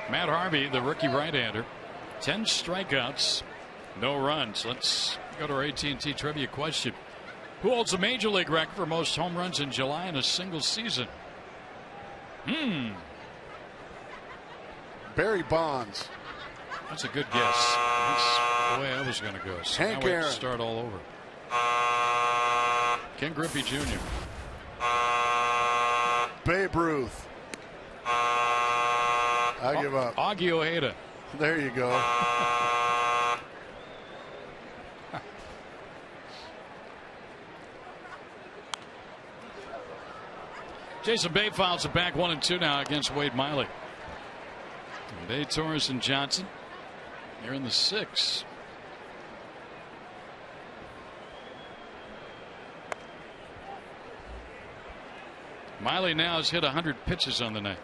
Matt Harvey, the rookie right-hander, 10 strikeouts, no runs. Let's go to our AT&T trivia question. Who holds the major league record for most home runs in July in a single season? Barry Bonds. That's a good guess. That's the way I was going to go. So Hank now we have Aaron. to start all over. Ken Griffey Jr. Babe Ruth. I give up. Augie Ojeda. There you go. Jason Bay files it back 1-2 now against Wade Miley. Day, Torres, and Johnson. You're in the 6th. Miley now has hit 100 pitches on the night.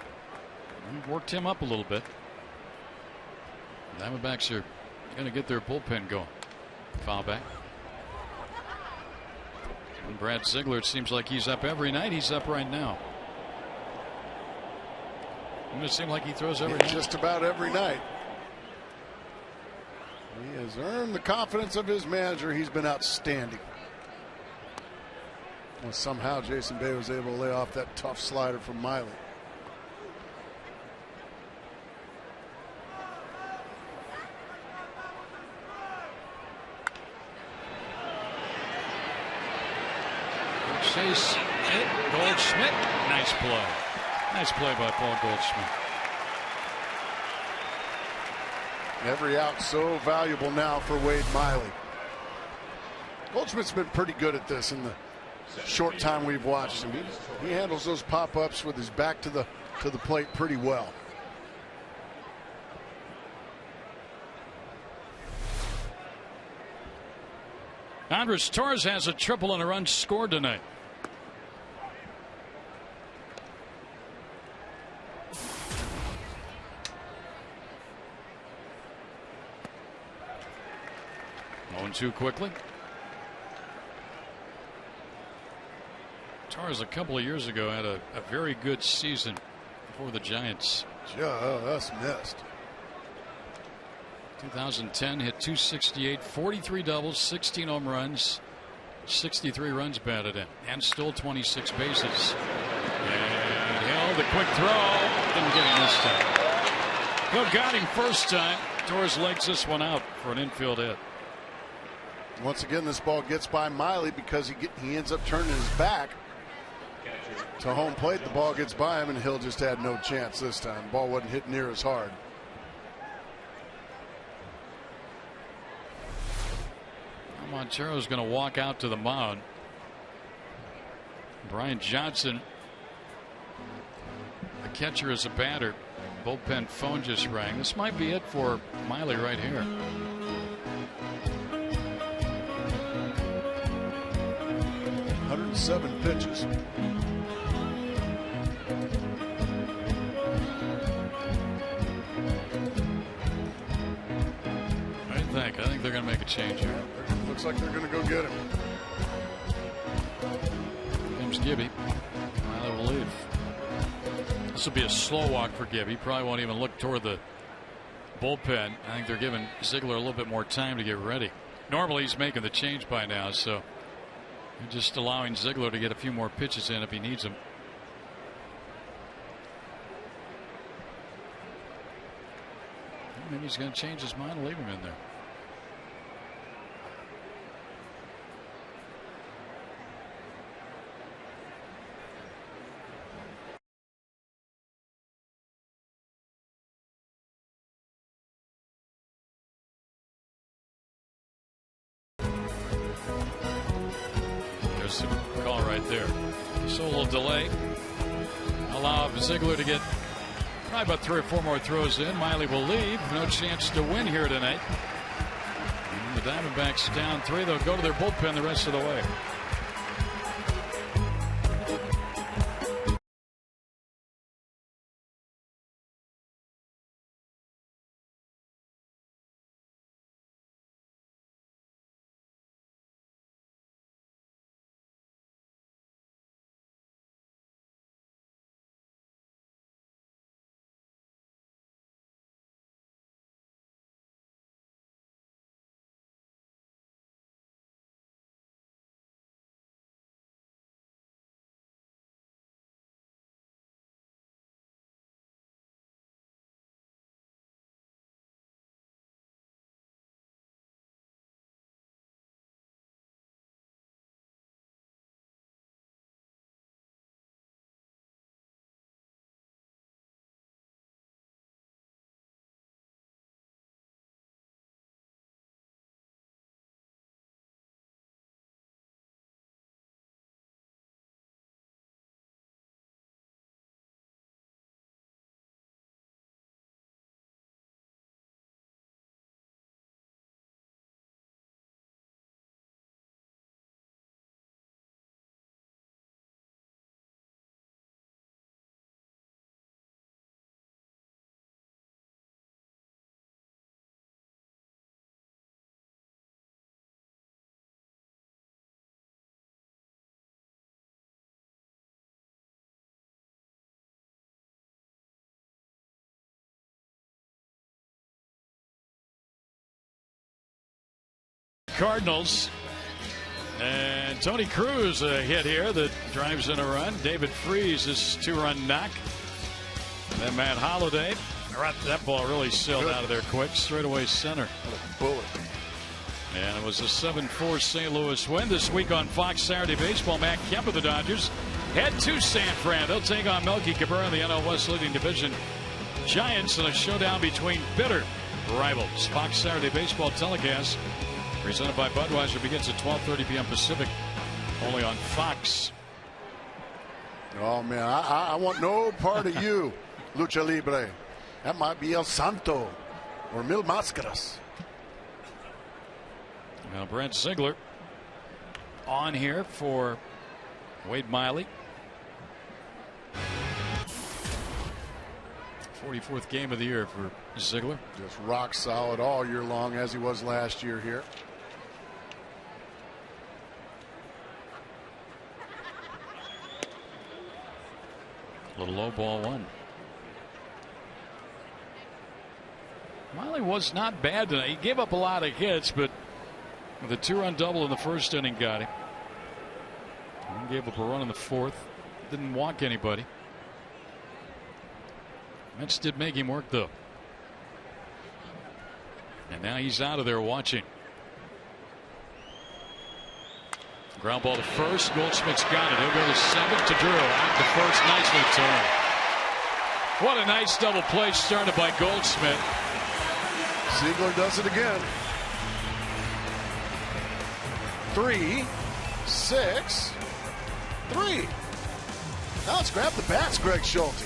Worked him up a little bit. Diamondbacks are going to get their bullpen going. Foul back. And Brad Ziegler, it seems like he's up every night. He's up right now. Doesn't it seem like he throws every night? Just about every night. He has earned the confidence of his manager. He's been outstanding. Well, somehow Jason Bay was able to lay off that tough slider from Miley. Chase hit. Goldschmidt. Nice play. Nice play by Paul Goldschmidt. Every out so valuable now for Wade Miley. Goldschmidt's been pretty good at this in the short time we've watched him. He handles those pop-ups with his back to the plate pretty well. Andres Torres has a triple and a run scored tonight. On 2 quickly. Torres a couple of years ago had a very good season for the Giants. Just missed. 2010 hit .268, 43 doubles, 16 home runs, 63 runs batted in, and stole 26 bases. And Hill, the quick throw, didn't get him this time. Hill got him first time. Torres legs this one out for an infield hit. Once again, this ball gets by Miley because he ends up turning his back to home plate. The ball gets by him, and Hill just had no chance this time. The ball wasn't hit near as hard. Montero's going to walk out to the mound. Brian Johnson, the catcher, is a batter. Bullpen phone just rang. This might be it for Miley right here. .107 pitches. I think they're going to make a change here. Looks like they're going to go get him. Here comes Gibby. Miley will leave. This will be a slow walk for Gibby. Probably won't even look toward the bullpen. I think they're giving Ziegler a little bit more time to get ready. Normally he's making the change by now, so they're just allowing Ziegler to get a few more pitches in if he needs them. Maybe he's going to change his mind and leave him in there. There's the call right there. So a little delay. Allow Ziegler to get probably about 3 or 4 more throws in. Miley will leave. No chance to win here tonight. And the Diamondbacks down 3. They'll go to their bullpen the rest of the way. Cardinals. And Tony Cruz a hit here that drives in a run. David Freese his 2-run knock. And then Matt Holliday. That ball really sailed out of there quick. Straightaway center. Bullet. And it was a 7-4 St. Louis win this week on Fox Saturday Baseball. Matt Kemp of the Dodgers head to San Fran. They'll take on Melky Cabrera in the NL West leading division. Giants in a showdown between bitter rivals. Fox Saturday Baseball telecast presented by Budweiser begins at 12:30 p.m. Pacific, only on Fox. Oh, man, I want no part of you, Lucha Libre. That might be El Santo or Mil Máscaras. Now, Brent Ziegler on here for Wade Miley. 44th game of the year for Ziegler. Just rock solid all year long, as he was last year here. Little low ball one. Miley was not bad tonight. He gave up a lot of hits, but with a 2-run double in the first inning got him. And gave up a run in the fourth. Didn't walk anybody. Mets did make him work, though. And now he's out of there watching. Ground ball to first. Goldschmidt's got it. He'll go to second to Drew. Out to first. Nicely turned. What a nice double play started by Goldschmidt. Ziegler does it again. 3, 6, 3. Now let's grab the bats, Greg Schulte.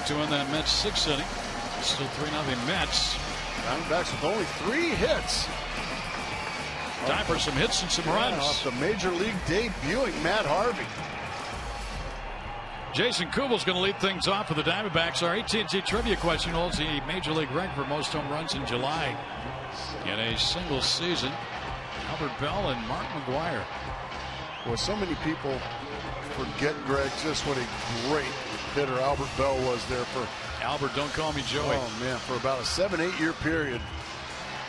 To end that Mets 6th inning. Still 3-0 Mets. Diamondbacks with only 3 hits. Time for some hits and some runs. Off the major league debuting Matt Harvey. Jason Kubel's going to lead things off for the Diamondbacks. Our AT&T trivia question holds the major league record for most home runs in July in a single season. Albert Bell and Mark McGwire. Well, so many people forget, Greg, just what a great hitter Albert Bell was there for. Albert, don't call me Joey. Oh, man, for about a 7-8 year period,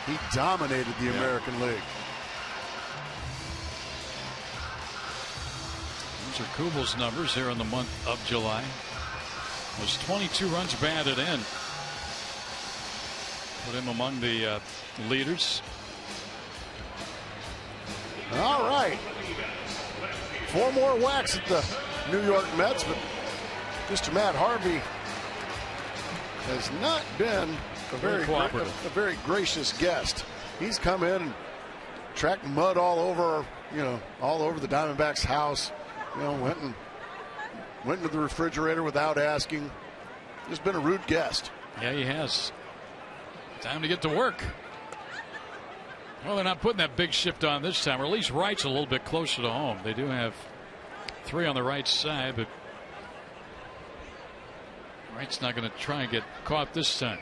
he dominated the American League. These are Kubel's numbers here in the month of July. Was 22 runs batted in. Put him among the leaders. All right. 4 more whacks at the New York Mets, but Mr. Matt Harvey has not been a very gracious guest. He's come in and tracked mud all over the Diamondbacks' house. Went into the refrigerator without asking. Just been a rude guest. Yeah, he has. Time to get to work. Well, they're not putting that big shift on this time, or at least Wright's a little bit closer to home. They do have 3 on the right side, but Wright's not going to try and get caught this time.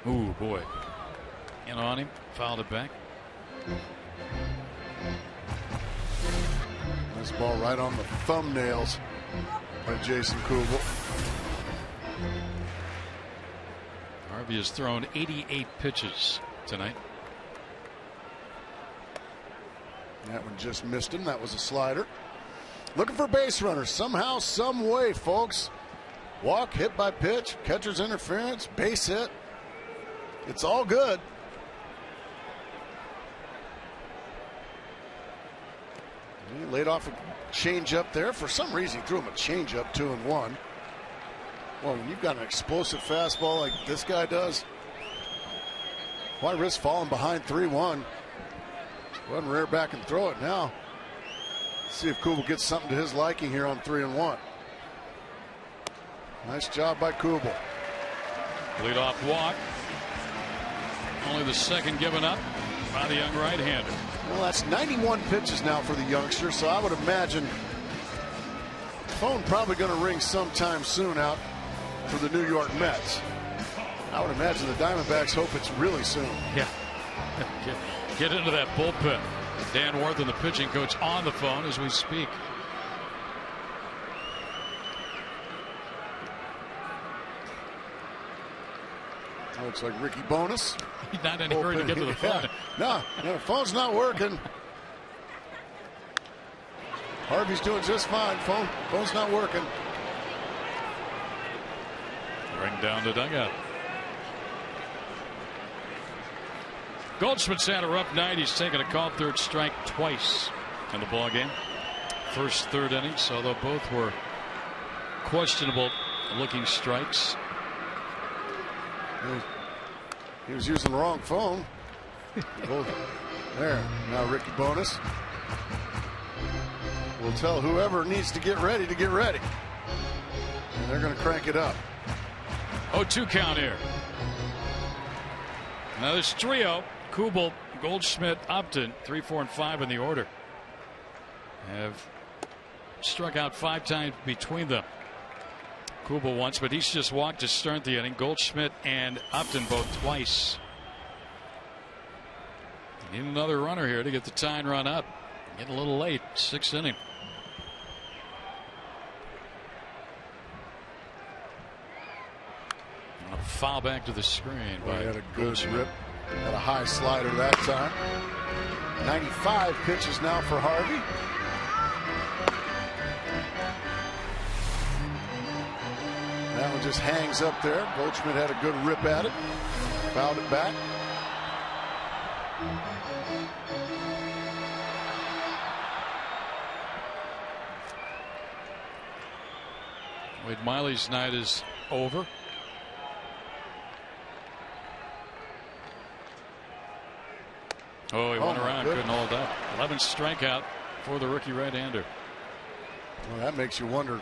Ooh, boy. In on him, fouled it back. This ball right on the thumbnails by Jason Kubel. Harvey has thrown 88 pitches tonight. That one just missed him. That was a slider. Looking for base runners somehow, some way, folks. Walk, hit by pitch, catcher's interference, base hit. It's all good. He laid off a changeup there. For some reason, he threw him a changeup, 2-1. Well, when you've got an explosive fastball like this guy does, why risk falling behind 3-1? Run rear back and throw it now. See if Kubel gets something to his liking here on 3-1. Nice job by Kubel. Leadoff walk. Only the second given up by the young right-hander. Well, that's 91 pitches now for the youngster, so I would imagine the phone probably going to ring sometime soon out for the New York Mets. I would imagine the Diamondbacks hope it's really soon. Yeah. Get into that bullpen. Dan Worthen, the pitching coach, on the phone as we speak. Looks like Ricky Bonus. He's not in a hurry to get to the phone. No, the phone's not working. Harvey's doing just fine. Phone's not working. Ring down the dugout. Goldschmidt's had a rough night. He's taken a called third strike twice in the ballgame. First, third innings, although both were questionable looking strikes. He was using the wrong phone. There. Now Ricky Bonus will tell whoever needs to get ready to get ready. And they're going to crank it up. 0-2 count here. Now this trio, Kubel, Goldschmidt, Upton, 3, 4, and 5 in the order, have struck out 5 times between them. Kubel once, but he's just walked to start the inning. Goldschmidt and Upton both twice. Need another runner here to get the tying run up. Getting a little late, 6th inning. A foul back to the screen. Well, he had a good rip. Had a high slider that time. 95 pitches now for Harvey. That one just hangs up there. Goldschmidt had a good rip at it. Fouled it back. Wade Miley's night is over. Oh, he went around, couldn't hold up. 11th strikeout for the rookie right-hander. Well, that makes you wonder.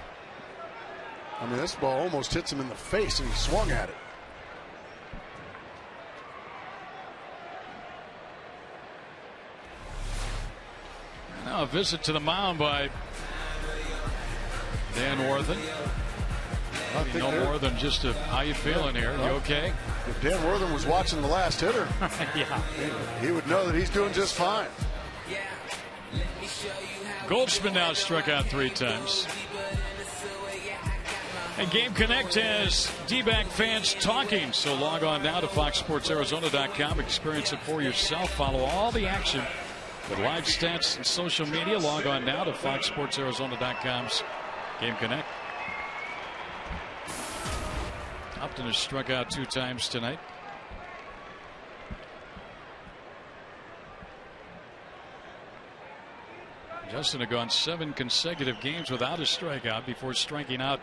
I mean, this ball almost hits him in the face and he swung at it. Now a visit to the mound by Dan Worthen. No more than just a, how you feeling here? You okay? If Dan Worthen was watching the last hitter, yeah, he would know that he's doing just fine. Goldschmidt now struck out 3 times. And Game Connect has D-back fans talking. So log on now to FoxSportsArizona.com. Experience it for yourself. Follow all the action with live stats and social media. Log on now to FoxSportsArizona.com's Game Connect. Upton has struck out 2 times tonight. Justin had gone 7 consecutive games without a strikeout before striking out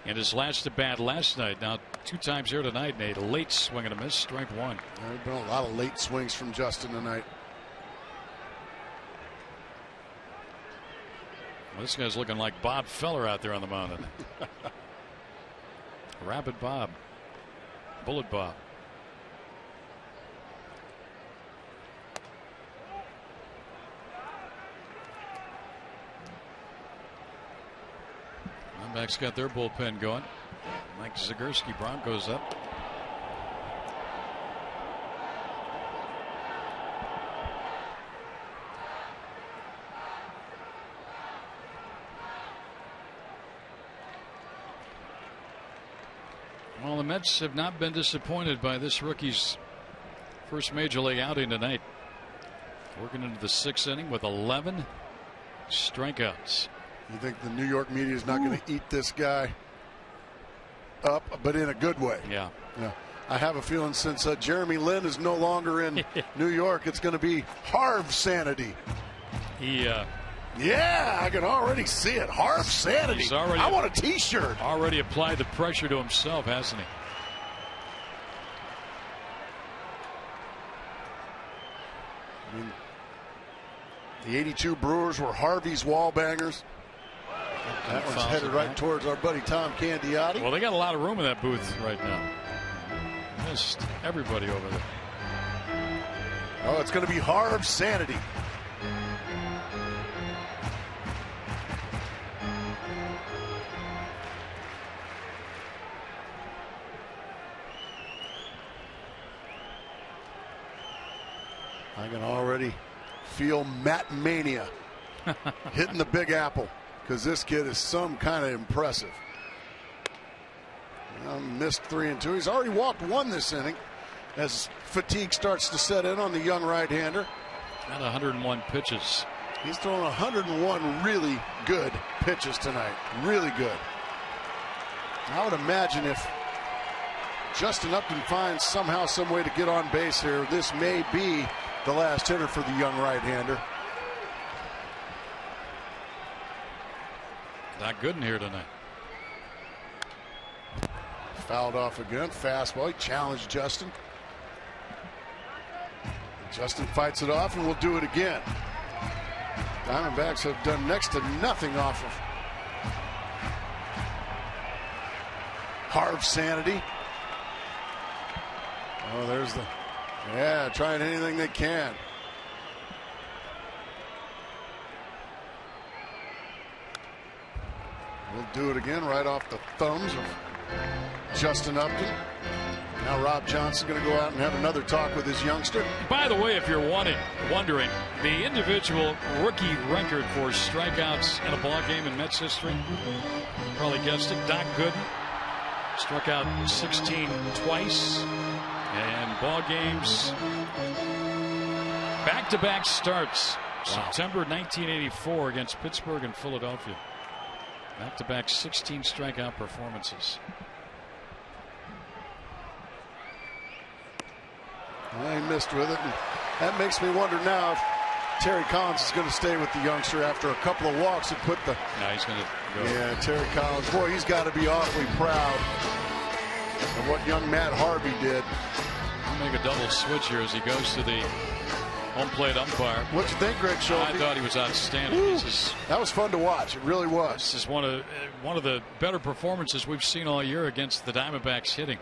in his last at bat last night. Now 2 times here tonight, and a late swing and a miss, strike 1. There have been a lot of late swings from Justin tonight. Well, this guy's looking like Bob Feller out there on the mound. Rapid Bob. Bullet Bob. Diamondbacks got their bullpen going. Mike Zagorski, Broncos up. Well, the Mets have not been disappointed by this rookie's first major league outing tonight. Working into the 6th inning with 11 strikeouts. You think the New York media is not going to eat this guy? up, but in a good way. Yeah. Yeah. I have a feeling since Jeremy Lin is no longer in New York, it's going to be Harv Sanity. Yeah, I can already see it. Harv Sanity. I want a T-shirt. Already applied the pressure to himself, hasn't he? I mean, the 82 Brewers were Harvey's wall bangers. That one's headed right towards our buddy Tom Candiotti. Well, they got a lot of room in that booth right now. Missed everybody over there. Oh, it's going to be Harv Sanity. I can already feel Matt Mania hitting the Big Apple, because this kid is some kind of impressive. Missed 3 and 2. He's already walked 1 this inning as fatigue starts to set in on the young right-hander. Got 101 pitches. He's thrown 101 really good pitches tonight. Really good. I would imagine if Justin Upton finds somehow some way to get on base here, this may be the last hitter for the young right-hander. Not good in here tonight. Fouled off again. Fastball. He challenged Justin. Justin fights it off, and we'll do it again. Diamondbacks have done next to nothing off of Harv Sanity. Oh, there's the... Yeah, trying anything they can. We'll do it again right off the thumbs of Justin Upton. Now Rob Johnson's going to go out and have another talk with his youngster. By the way, if you're wondering, the individual rookie record for strikeouts in a ball game in Mets history, you probably guessed it, Doc Gooden struck out 16 twice. And ball games, back-to-back starts. Wow. September 1984 against Pittsburgh and Philadelphia. Back-to-back 16 strikeout performances. Well, he missed with it, and that makes me wonder now if Terry Collins is going to stay with the youngster after a couple of walks and put the... No, he's going to go. Yeah, Terry Collins. Boy, he's got to be awfully proud of what young Matt Harvey did. He'll make a double switch here as he goes to the home plate umpire. What'd you think, Greg Schulte? I thought he was outstanding. That was fun to watch. It really was. This is one of the better performances we've seen all year against the Diamondbacks hitting.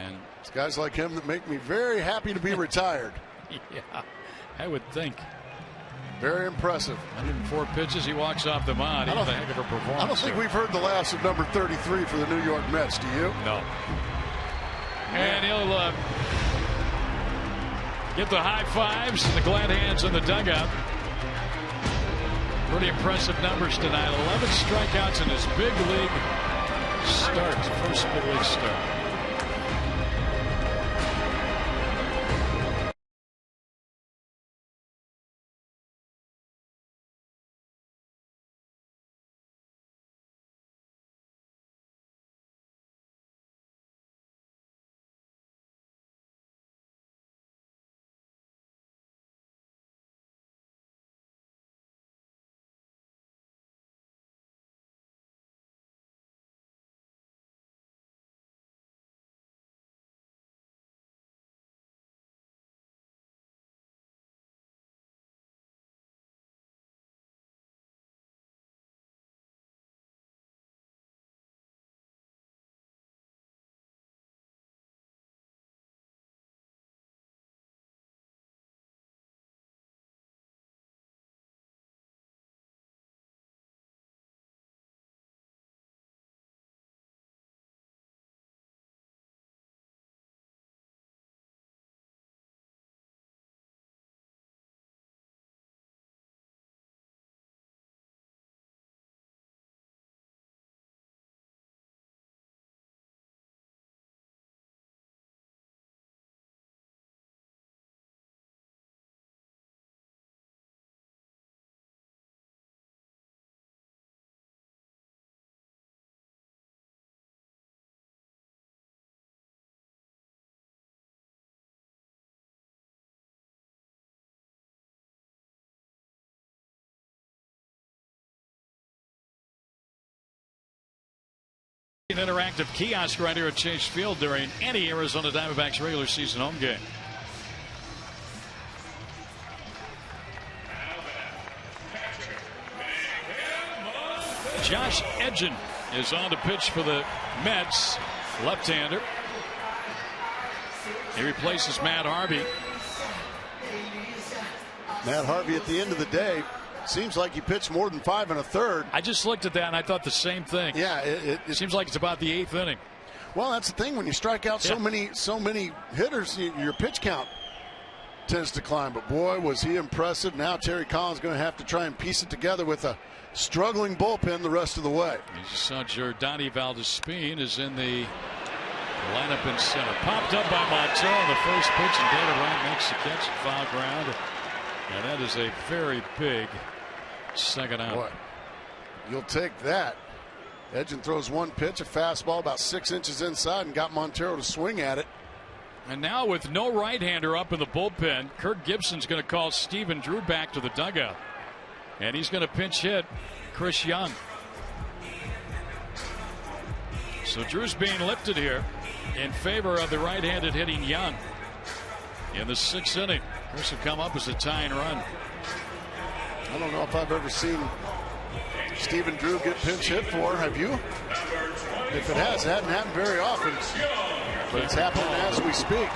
And it's guys like him that make me very happy to be retired. Yeah, I would think. Very impressive. 104 pitches. He walks off the mound. He had a heck of a performance. I don't think we've heard the last of number 33 for the New York Mets. Do you? No. And he'll get the high fives and the glad hands in the dugout. Pretty impressive numbers tonight. 11 strikeouts in his big league start. First big league start. An interactive kiosk right here at Chase Field during any Arizona Diamondbacks regular season home game. Josh Edgen is on to pitch for the Mets, left-hander. He replaces Matt Harvey. Matt Harvey, at the end of the day, seems like he pitched more than 5 1/3. I just looked at that and I thought the same thing. Yeah, it seems like it's about the 8th inning. Well, that's the thing. When you strike out so many hitters, your pitch count tends to climb. But boy, was he impressive. Now Terry Collins going to have to try and piece it together with a struggling bullpen the rest of the way. You just saw Jordani Valdespin is in the lineup in center. Popped up by Montero on the first pitch, and Data Wright makes the catch at foul ground. And that is a very big second out. Boy, you'll take that. Edgen throws one pitch, a fastball about 6 inches inside, and got Montero to swing at it. And now with no right-hander up in the bullpen, Kirk Gibson's going to call Stephen Drew back to the dugout. And he's going to pinch hit Chris Young. So Drew's being lifted here in favor of the right-handed hitting Young. In the 6th inning, Chris will come up as a tying run. I don't know if I've ever seen Stephen Drew get pinch hit for. Have you? If it has, it hasn't happened very often. But it's happening as we speak.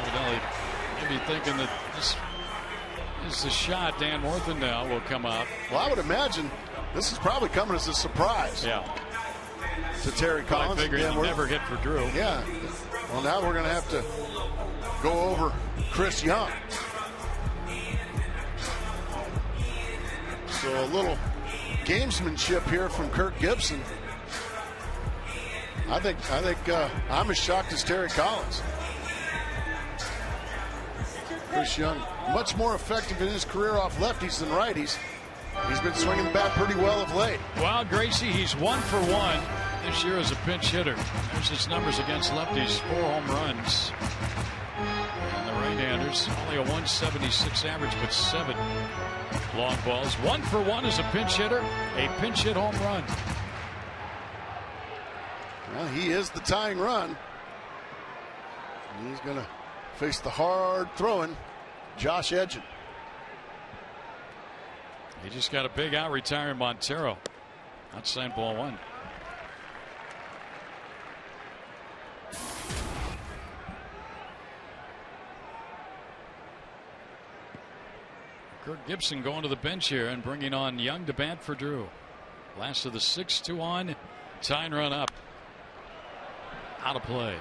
Evidently, maybe thinking that this is the shot. Dan Worthen now will come up. Well, I would imagine this is probably coming as a surprise. Yeah. To Terry Collins. I figured he'd never hit for Drew. Yeah. Well, now we're going to have to go over Chris Young. So a little gamesmanship here from Kirk Gibson. I think I'm as shocked as Terry Collins. Chris Young, much more effective in his career off lefties than righties. He's been swinging the bat pretty well of late. Well, Gracie, he's 1 for 1 this year as a pinch hitter. There's his numbers against lefties: 4 home runs. And the right-handers, only a 176 average, but 7 long balls. 1 for 1 as a pinch hitter, a pinch hit home run. Well, he is the tying run. He's going to face the hard throwing Josh Edgen. He just got a big out retiring Montero. Outside ball 1. Kirk Gibson going to the bench here and bringing on Young to bat for Drew. Last of the 6-2 on. Tying run up. Out of play.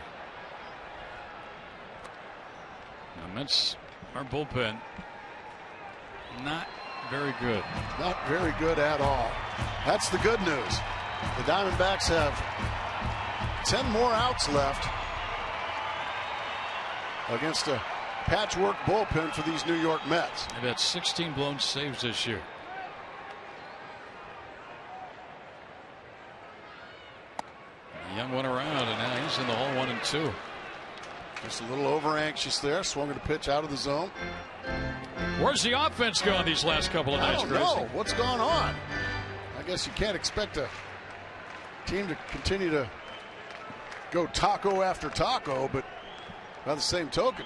The Mets, our bullpen, not very good. Not very good at all. That's the good news. The Diamondbacks have 10 more outs left against a patchwork bullpen for these New York Mets. They've had 16 blown saves this year. Young went around, and now he's in the hole 1-2. Just a little over anxious there. Swung at a pitch out of the zone. Where's the offense going these last couple of nights, I don't know what's going on. I guess you can't expect a team to continue to go taco after taco, but by the same token,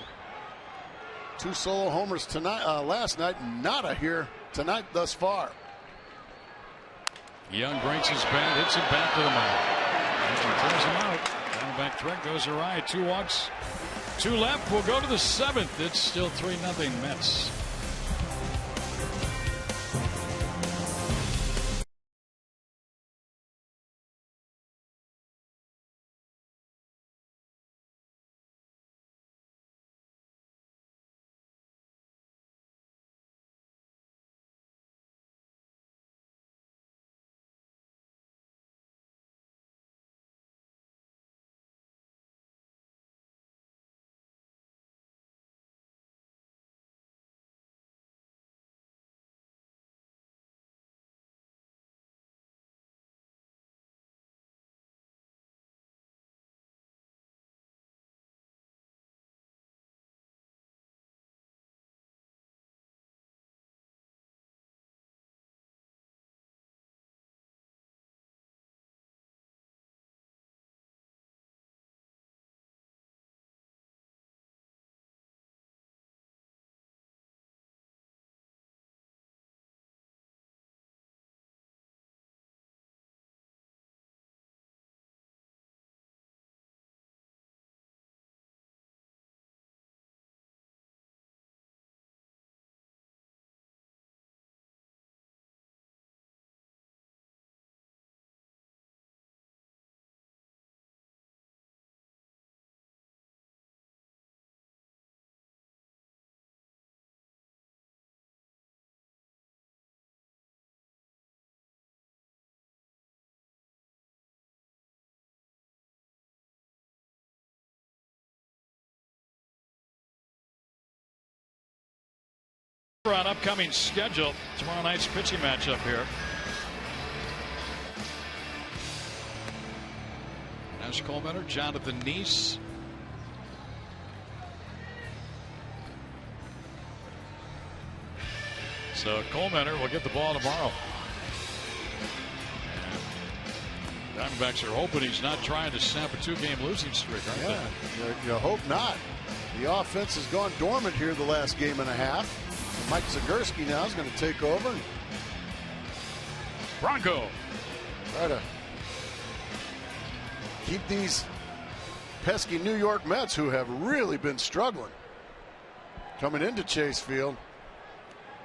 2 solo homers tonight, last night, nada here tonight thus far. Young breaks his bat, hits it back to the mound. Turns him out. Diamondback threat goes awry. 2 walks, 2 left. We'll go to the 7th. It's still 3-0 Mets. On upcoming schedule, tomorrow night's pitching matchup here. As Coleman, Jonathan Neese. So Coleman will get the ball tomorrow. Diamondbacks are hoping he's not trying to snap a 2-game losing streak, aren't they? You hope not. The offense has gone dormant here the last game and a half. Mike Zagurski now is going to take over. Bronco. Try to keep these pesky New York Mets, who have really been struggling coming into Chase Field.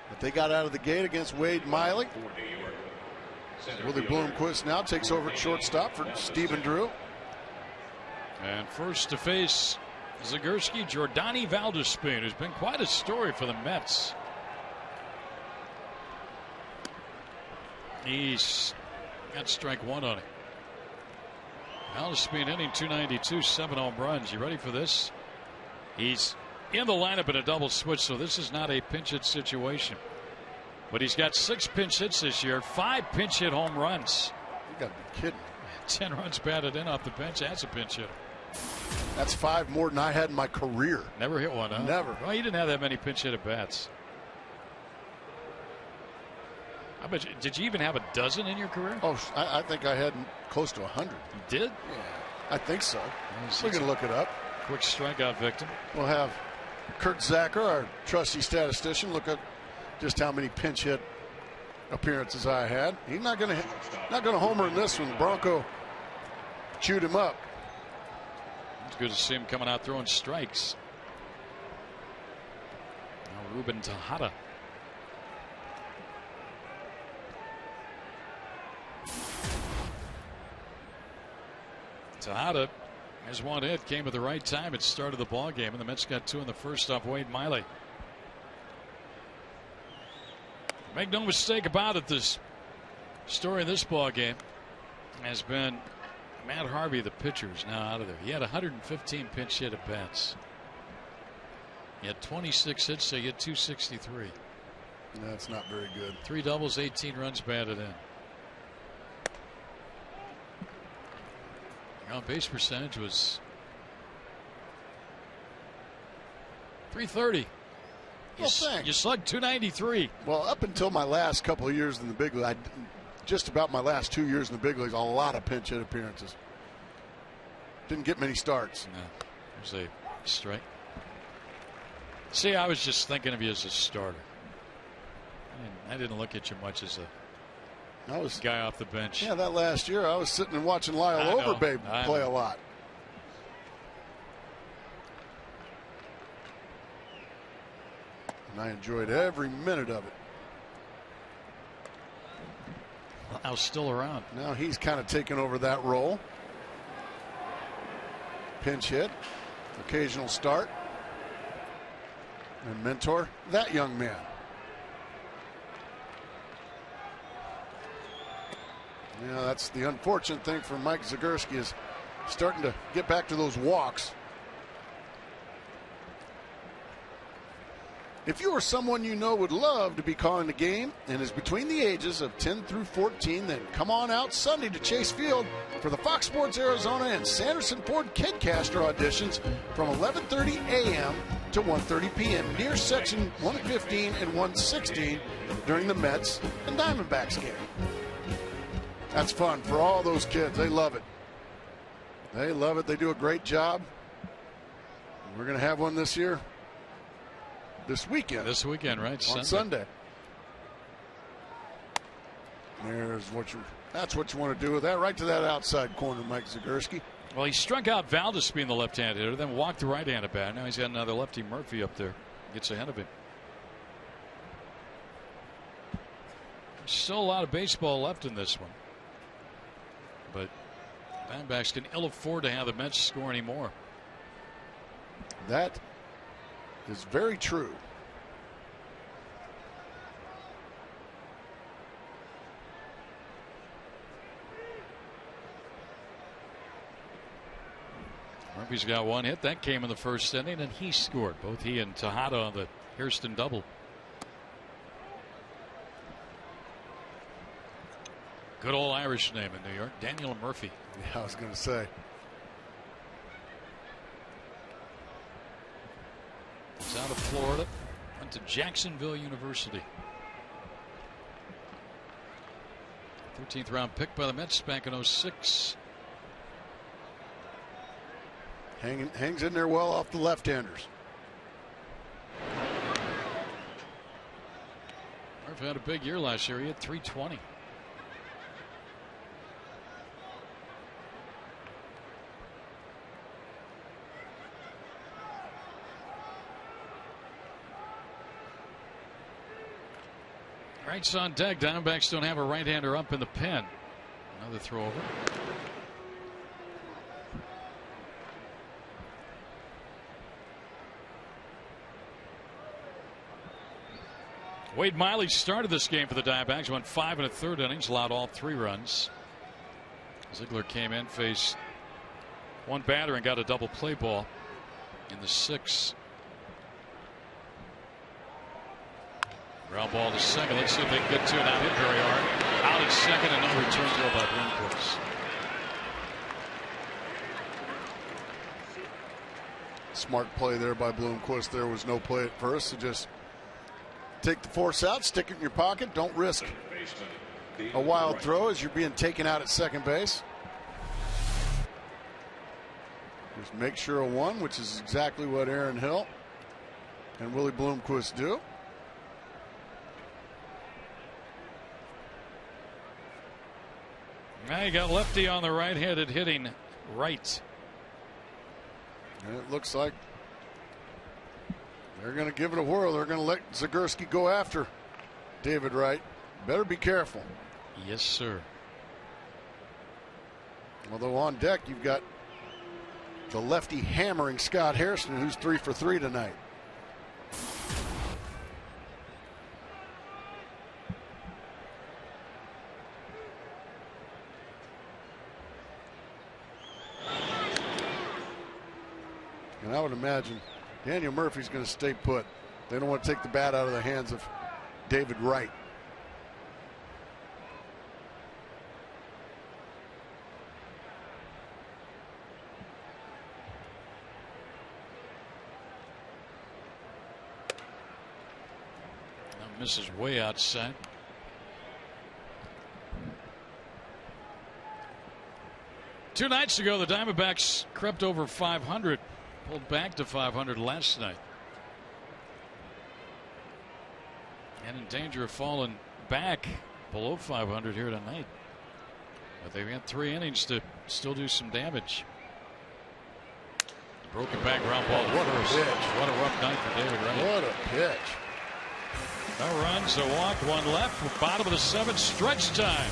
But they got out of the gate against Wade Miley. Willie Bloomquist now takes over at shortstop for Stephen Drew. And first to face Zagurski, Jordani Valdespin, who's been quite a story for the Mets. He's got strike one on him. Valdespin inning 292, 7 home runs. You ready for this? He's in the lineup in a double switch, so this is not a pinch hit situation. But he's got 6 pinch hits this year, 5 pinch hit home runs. You got to be kidding. 10 runs batted in off the bench as a pinch hitter. That's 5 more than I had in my career. Never hit one, huh? Never. Well, you didn't have that many pinch hit at bats. I bet you, did you even have a dozen in your career? Oh, I think I had close to 100. You did? Yeah, I think so. We're going to look it up. Quick strikeout victim. We'll have Kurt Zacher, our trusty statistician, look at just how many pinch hit appearances I had. He's not going to homer in this one. Bronco chewed him up. It's good to see him coming out throwing strikes. Now Ruben Tejada. Tejada has one hit, came at the right time at start of the ball game, and the Mets got 2 in the first off Wade Miley. Make no mistake about it, this story of this ball game has been Matt Harvey, the pitcher, is now out of there. He had 115 pinch hit at bats. He had 26 hits, so he had 263. That's not very good. 3 doubles, 18 runs batted in. On base percentage was .330. You slugged .293. Well, up until my last couple of years in the big league, just about my last 2 years in the big leagues, a lot of pinch hit appearances. Didn't get many starts. No, there's a strike. See, I was just thinking of you as a starter. I didn't look at you much as a guy off the bench. Yeah, that last year I was sitting and watching Lyle Overbay play a lot. And I enjoyed every minute of it. Lyle's still around. Now he's kind of taken over that role. Pinch hit, occasional start, and mentor that young man. Yeah, that's the unfortunate thing for Mike Zagurski, is starting to get back to those walks. If you or someone you know would love to be calling the game and is between the ages of 10 through 14, then come on out Sunday to Chase Field for the Fox Sports Arizona and Sanderson Ford Kidcaster auditions from 11:30 a.m. to 1:30 p.m. near section 115 and 116 during the Mets and Diamondbacks game. That's fun for all those kids. They love it. They love it. They do a great job. We're going to have one this year. This weekend. This weekend, right? On Sunday. There's what that's what you want to do with that. Right to that outside corner, Mike Zagurski. Well, he struck out Valdespin, the left-handed hitter, then walked the right-handed bat. Now he's got another lefty, Murphy, up there. Gets ahead of him. There's still a lot of baseball left in this one. But Diamondbacks can ill afford to have the Mets score any more. That is very true. Murphy's got one hit. That came in the first inning, and he scored. Both he and Tejada on the Hairston double. Good old Irish name in New York, Daniel Murphy. Yeah, I was going to say. He's out of Florida. Went to Jacksonville University. 13th round pick by the Mets back in 06. Hangs in there well off the left-handers. Murphy had a big year last year. He had 320. Rights on deck. Diamondbacks don't have a right-hander up in the pen. Another throw over. Wade Miley started this game for the Diamondbacks. Went 5 1/3 innings, allowed all 3 runs. Ziegler came in, faced one batter, and got a double play ball in the 6th. Ground ball to second. Let's see if they can get to it. Not hit very hard. Out at second, and no return throw by Bloomquist. Smart play there by Bloomquist. There was no play at first, so just take the force out, stick it in your pocket. Don't risk a wild throw as you're being taken out at second base. Just make sure a 1, which is exactly what Aaron Hill and Willie Bloomquist do. Now you got lefty on the right-handed hitting right. And it looks like they're going to give it a whirl. They're going to let Zagurski go after David Wright. Better be careful. Yes, sir. Although on deck, you've got the lefty hammering Scott Harrison, who's 3 for 3 tonight. And I would imagine Daniel Murphy's going to stay put. They don't want to take the bat out of the hands of David Wright. Now misses way outside. Two nights ago, the Diamondbacks crept over 500. Pulled back to 500 last night. And in danger of falling back below 500 here tonight. But they've got 3 innings to still do some damage. Broken back ground ball. What a pitch. What a rough night for David Wright. What a pitch. No runs, a walk, 1 left. Bottom of the 7th, stretch time.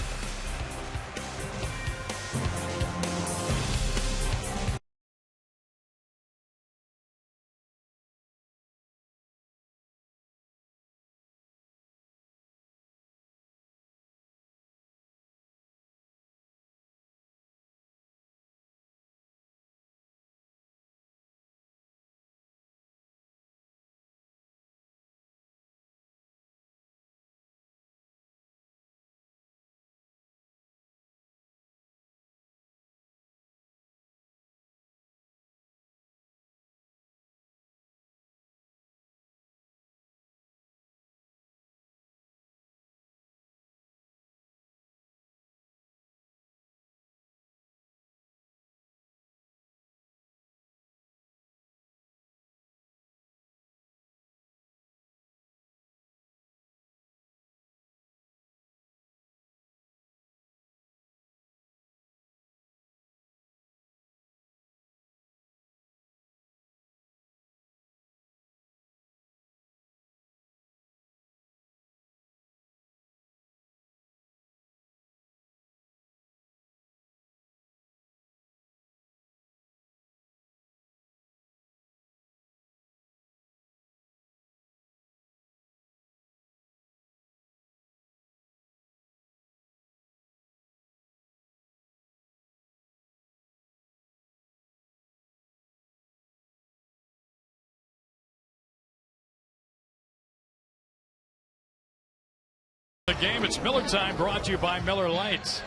game. It's Miller time, brought to you by Miller Lite.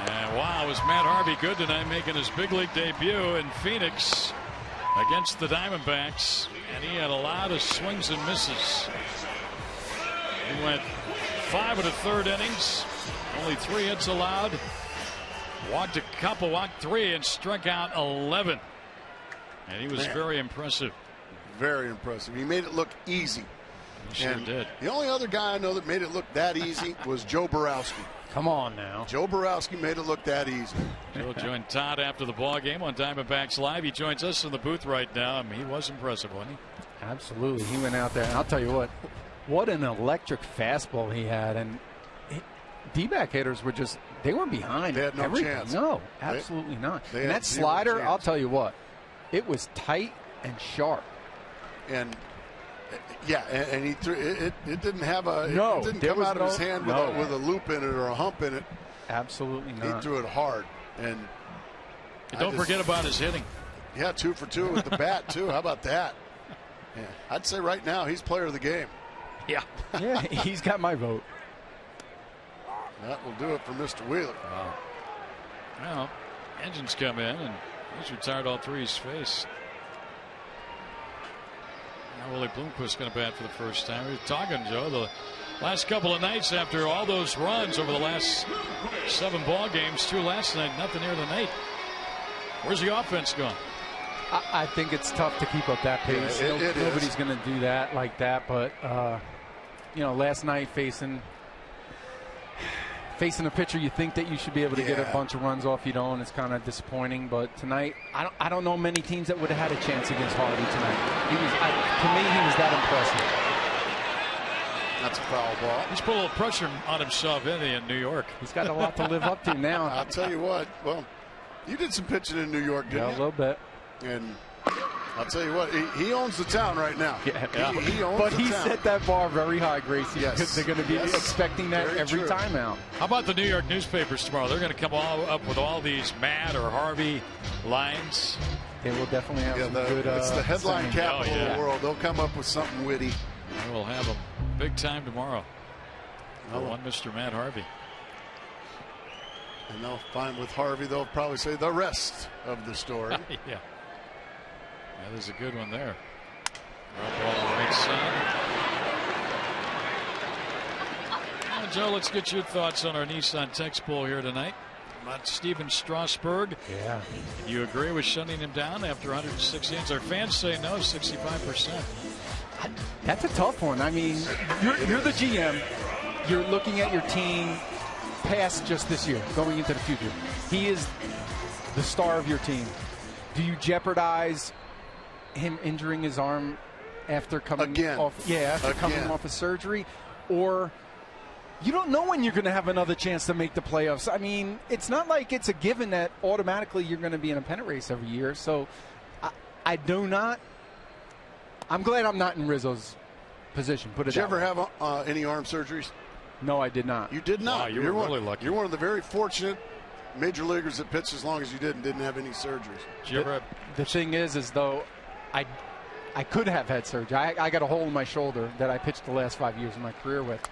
And wow, was Matt Harvey good tonight, making his big league debut in Phoenix against the Diamondbacks. And he had a lot of swings and misses. He went 5 1/3 innings, only 3 hits allowed. Walked a couple, walked 3, and struck out 11. And he was very impressive. Very impressive. He made it look easy. He sure did. The only other guy I know that made it look that easy was Joe Borowski. Come on now. Joe Borowski made it look that easy. Joe joined Todd after the ball game on Diamondbacks Live. He joins us in the booth right now. I mean, he was impressive, wasn't he? Absolutely. He went out there, and I'll tell you what an electric fastball he had. And D-back hitters were just, they were behind. They had no everything. chance. No, absolutely not. And that slider, I'll tell you what, it was tight and sharp. And yeah, and he threw it. It didn't have a. No, it didn't come out of his hand with a loop in it or a hump in it. Absolutely not. He threw it hard, and don't forget about his hitting. Yeah, 2 for 2 with the bat too. How about that? Yeah, I'd say right now he's player of the game. Yeah, yeah, he's got my vote. That will do it for Mr. Wheeler. Wow. Well, engines come in, and he's retired all 3 he's faced. Now Willie Bloomquist's going to bat for the first time. We were talking, Joe, the last couple of nights after all those runs over the last 7 ball games, 2 last night, nothing here tonight. Where's the offense going? I think it's tough to keep up that pace. Yeah, nobody's going to do that like that. But last night facing a pitcher you think that you should be able to get a bunch of runs off, you don't. It's kind of disappointing. But tonight, I don't know many teams that would have had a chance against Harvey tonight. To me, he was that impressive. That's a foul ball. He's put a little pressure on himself in New York. He's got a lot to live up to now. I'll tell you what. Well, you did some pitching in New York, didn't you? Yeah, a little bit. And I'll tell you what, he owns the town right now. Yeah. He owns but the he town. set that bar very high, Gracie. Yes. Because they're going to be expecting that Very every true. time out. How about the New York newspapers tomorrow? They're going to come up with all these Matt or Harvey lines. They will definitely have some good. It's the headline capital of the world. They'll come up with something witty. We'll have them big time tomorrow. One Mr. Matt Harvey. And they'll find with Harvey, they'll probably say the rest of the story. Yeah, there's a good one there. Right ball on the right side. Joe, let's get your thoughts on our Nissan text poll here tonight. About Steven Strasburg. Yeah. You agree with shutting him down after 106 innings? Our fans say no, 65%. That's a tough one. I mean, you're the GM. You're looking at your team past just this year, going into the future. He is the star of your team. Do you jeopardize him injuring his arm after coming off of surgery, or you don't know when you're going to have another chance to make the playoffs? I mean, it's not like it's a given that automatically you're going to be in a pennant race every year. So I do not. I'm glad I'm not in Rizzo's position. Did you ever have any arm surgeries? No, I did not. You did not. Wow, you're really lucky. You're one of the very fortunate major leaguers that pitched as long as you did and didn't have any surgeries. The thing is though, I could have had surgery. I got a hole in my shoulder that I pitched the last 5 years of my career with.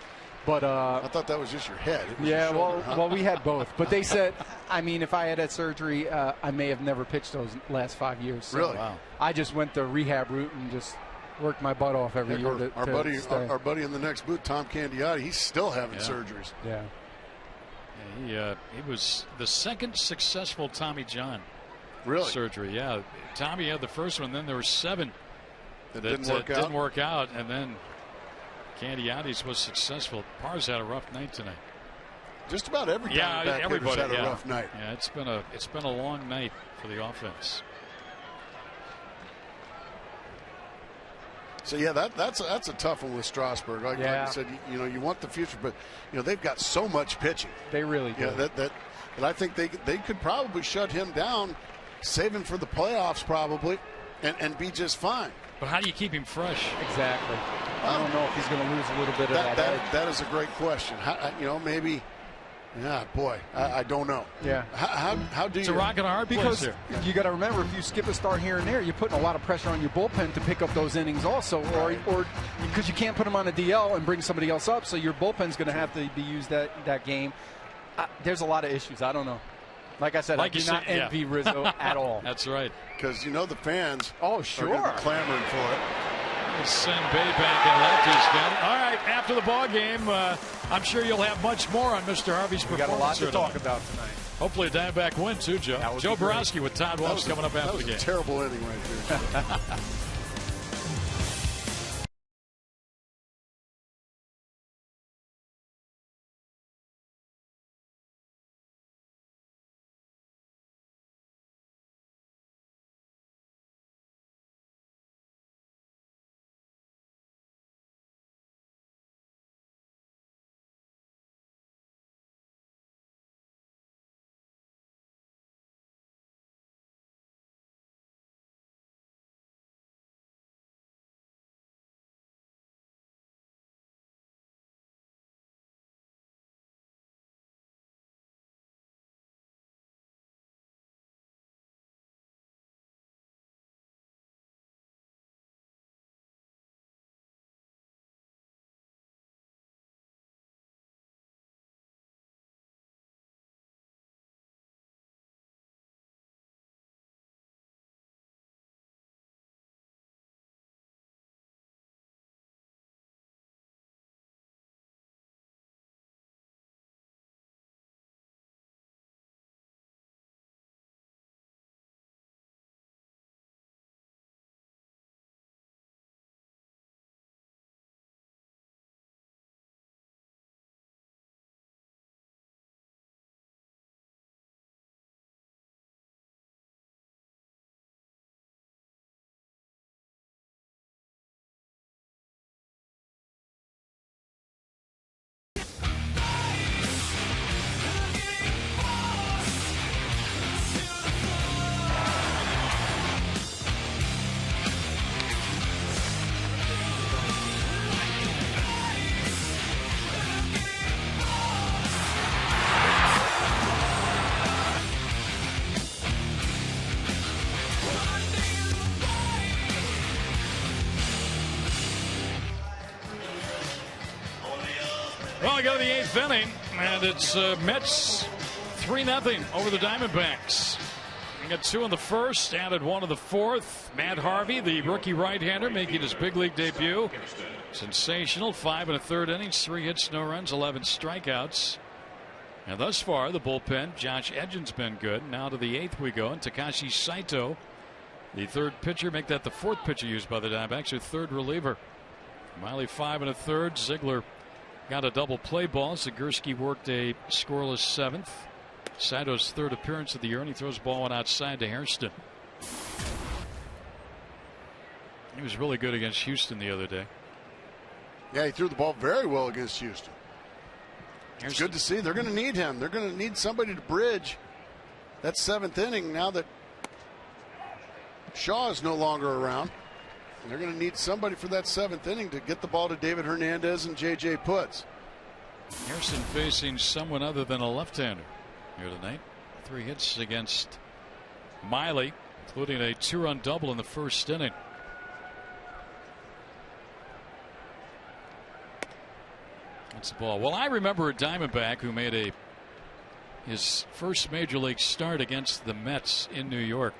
But I thought that was just your head. Yeah, your shoulder, well, we had both. But they said, I mean, if I had surgery, I may have never pitched those last 5 years. So really? Wow. I just went the rehab route and just worked my butt off every year. Our buddy in the next booth, Tom Candiotti, he's still having surgeries. Yeah. He was the second successful Tommy John surgery. Yeah, Tommy had the first one. Then there were 7 that didn't work out, and then Candiotti's was successful. Parr's had a rough night tonight. Just about everybody had a rough night. Yeah, it's been a long night for the offense. So yeah, that's a tough one with Strasburg. Like you said, you want the future, but they've got so much pitching. They really do. Yeah, that I think they could probably shut him down, save him for the playoffs probably, and be just fine. But how do you keep him fresh? Exactly. I don't know if he's going to lose a little bit of that edge. That is a great question. Maybe Yeah, boy, I don't know. Yeah. How do you? It's a rock and a hard place Because here. you got to remember, if you skip a start here and there, you're putting a lot of pressure on your bullpen to pick up those innings also, or because you can't put them on a DL and bring somebody else up, so your bullpen's going to have to be used that game. There's a lot of issues. I don't know. Like I said, I do not envy Rizzo at all. That's right. Because the fans. Oh, are sure. gonna be clamoring for it. Send Baybank and lefties down. All right, after the ball game, I'm sure you'll have much more on Mr. Harvey's We performance. got a lot to tonight. talk about tonight. Hopefully a Diamondback win too, Joe. Joe Borowski with Todd Wells coming up after the game. A terrible inning right there. Well, we go to the 8th inning, and it's Mets 3-0 over the Diamondbacks. We got 2 in the first, added 1 in the fourth. Matt Harvey, the rookie right-hander, making his big league debut. Sensational, 5 1/3 innings, 3 hits, no runs, 11 strikeouts. And thus far, the bullpen, Josh Edgin's been good. Now to the 8th we go, and Takashi Saito, the 3rd pitcher, make that the 4th pitcher used by the Diamondbacks, their 3rd reliever. Miley 5 1/3, Ziegler got a double play ball. Zagurski worked a scoreless 7th. Saito's 3rd appearance of the year, and he throws ball one outside to Hairston. He was really good against Houston the other day. Yeah, he threw the ball very well against Houston. It's Hairston. good to see. They're going to need him. They're going to need somebody to bridge that 7th inning now that Shaw is no longer around. They're going to need somebody for that 7th inning to get the ball to David Hernandez and J.J. Putz. Hairston facing someone other than a left-hander here tonight. 3 hits against Miley, including a 2-run double in the first inning. That's the ball. Well, I remember a Diamondback who made his first major league start against the Mets in New York.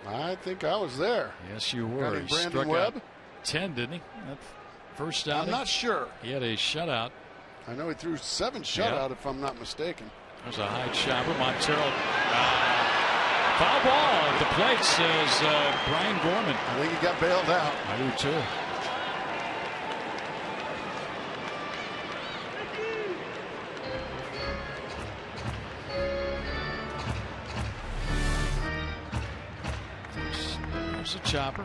I think I was there. Yes, you were. He Brandon struck Webb? out 10, didn't he? That first outing. I'm not sure. He had a shutout. I know he threw 7 shutout, if I'm not mistaken. There's a high chopper. Montero. Foul ball at the plate, says Brian Gorman. I think he got bailed out. I do too. There's a chopper.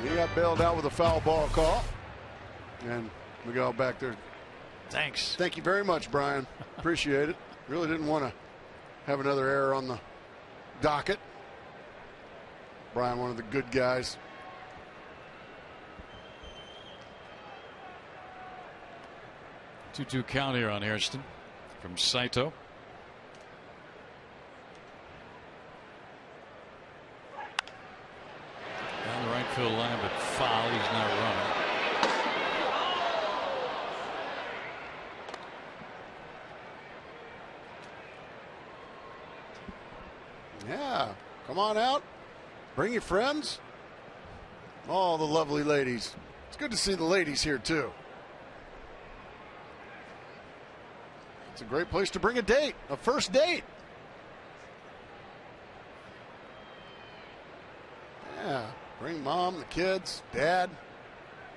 He got bailed out with a foul ball call. And we go back there. Thanks. Thank you very much, Brian. Appreciate it. Really didn't want to have another error on the docket. Brian, one of the good guys. 2-2 count here on Hairston from Saito. Down the right field line, but foul. He's not running. Yeah, come on out. Bring your friends. All the lovely ladies. It's good to see the ladies here, too. It's a great place to bring a date, a first date. Yeah, bring mom, the kids, dad.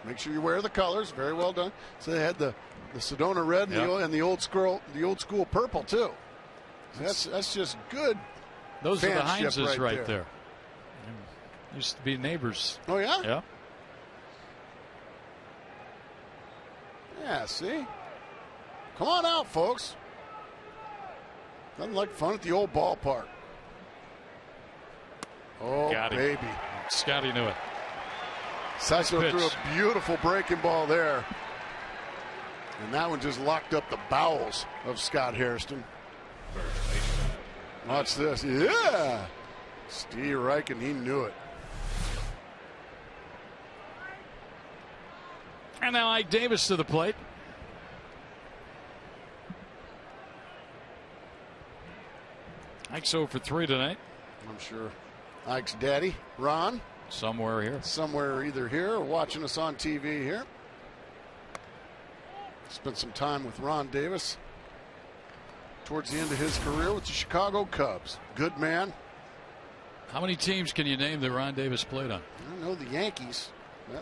Make sure you wear the colors. Very well done. So they had the Sedona red and the old school purple, too. That's just good. Those are the Hineses right there. Used to be neighbors. Oh, yeah? Yeah. Yeah, see? Come on out, folks. Nothing like fun at the old ballpark. Oh, baby. Scotty knew it. Saito threw a beautiful breaking ball there. And that one just locked up the bowels of Scott Hairston. Watch this. Yeah. Steve Reichen, he knew it. And now Ike Davis to the plate. Ike's 0 for 3 tonight. I'm sure Ike's daddy, Ron. Somewhere here. Somewhere either here or watching us on TV here. Spent some time with Ron Davis towards the end of his career with the Chicago Cubs. Good man. How many teams can you name that Ron Davis played on? I know the Yankees.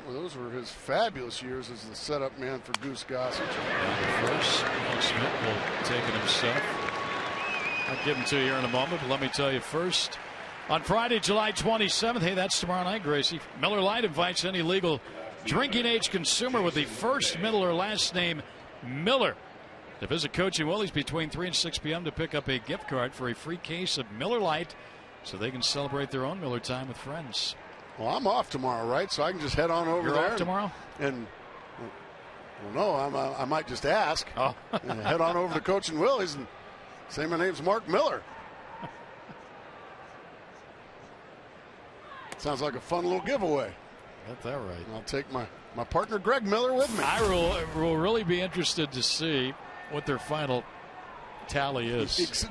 Those were his fabulous years as the setup man for Goose Gossage. First, Mike Smith will take it himself. I'll give him to you here in a moment, but let me tell you first. On Friday, July 27th, hey, that's tomorrow night, Gracie. Miller Lite invites any legal drinking age consumer with the first middle or last name Miller to visit Coach and Willie's between 3 and 6 p.m. to pick up a gift card for a free case of Miller Lite so they can celebrate their own Miller time with friends. Well, I'm off tomorrow, right? So I can just head on over there. You're off tomorrow? And well, no, I might just ask. Oh. And head on over to Coach and Willie's and say my name's Mark Miller. Sounds like a fun little giveaway. Got that right. And I'll take my partner Greg Miller with me. I will really be interested to see what their final tally is.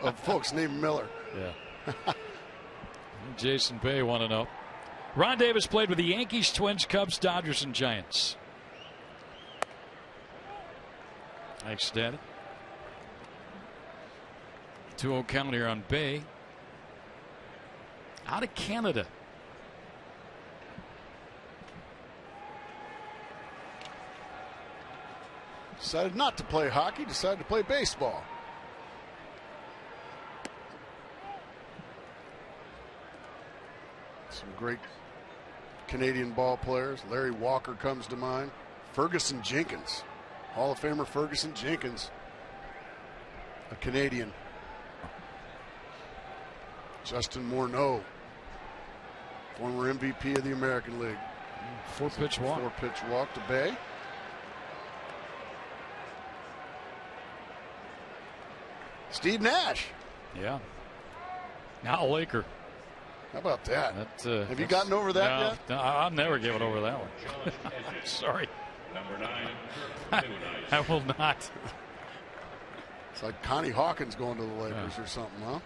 Of folks named Miller. Yeah. Jason Bay want to know. Ron Davis played with the Yankees, Twins, Cubs, Dodgers, and Giants. Thanks, Daddy. 2-0 count here on Bay. Out of Canada. Decided not to play hockey, decided to play baseball. Some great Canadian ball players. Larry Walker comes to mind. Ferguson Jenkins. Hall of Famer Ferguson Jenkins. A Canadian. Justin Morneau. Former MVP of the American League. 4-pitch walk. 4-pitch walk to Bay. Steve Nash. Yeah. Now a Laker. How about that? Have you gotten over that yet? No, I've never given over that one. Sorry. Number 9. I will not. It's like Connie Hawkins going to the Lakers or something, huh?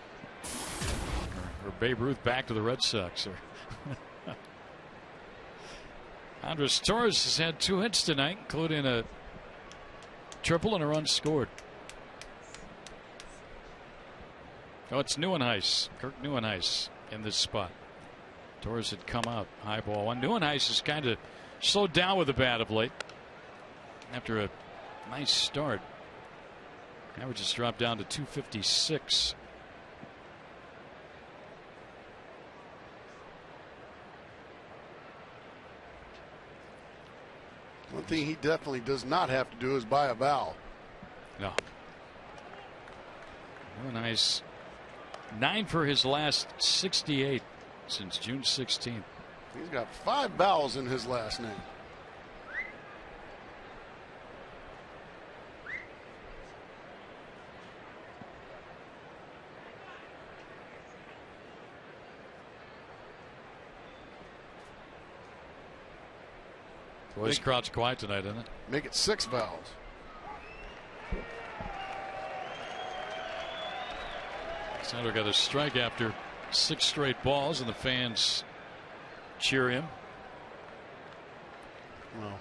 Or Babe Ruth back to the Red Sox. Andres Torres has had 2 hits tonight, including a triple and a run scored. Oh, it's Nieuwenhuis, Kirk Nieuwenhuis in this spot. Torres had come out high ball one. Nieuwenhuis has kind of slowed down with the bat of late after a nice start. Average has dropped down to 256. One thing he definitely does not have to do is buy a vowel. No. Nieuwenhuis 9 for his last 68 since June 16th. He's got 5 vowels in his last name. Boy's crowd's quiet tonight, isn't it? Make it 6 fouls. Sandro got a strike after 6 straight balls, and the fans cheer him. Well,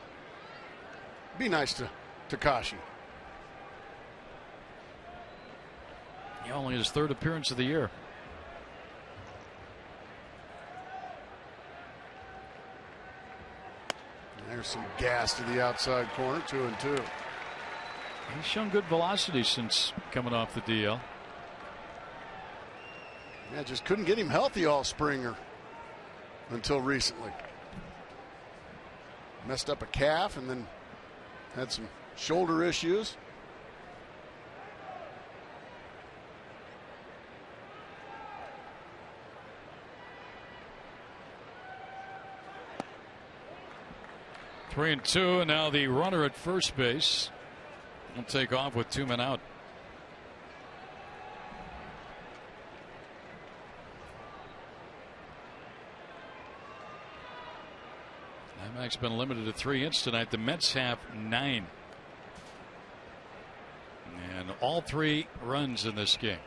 be nice to Takashi. Only his 3rd appearance of the year. There's some gas to the outside corner, 2-2. He's shown good velocity since coming off the DL. Yeah, just couldn't get him healthy all spring or until recently. Messed up a calf and then had some shoulder issues. Three and two, and now the runner at first base will take off with 2 men out. Diamondbacks been limited to 3 hits tonight. The Mets have 9. And all 3 runs in this game.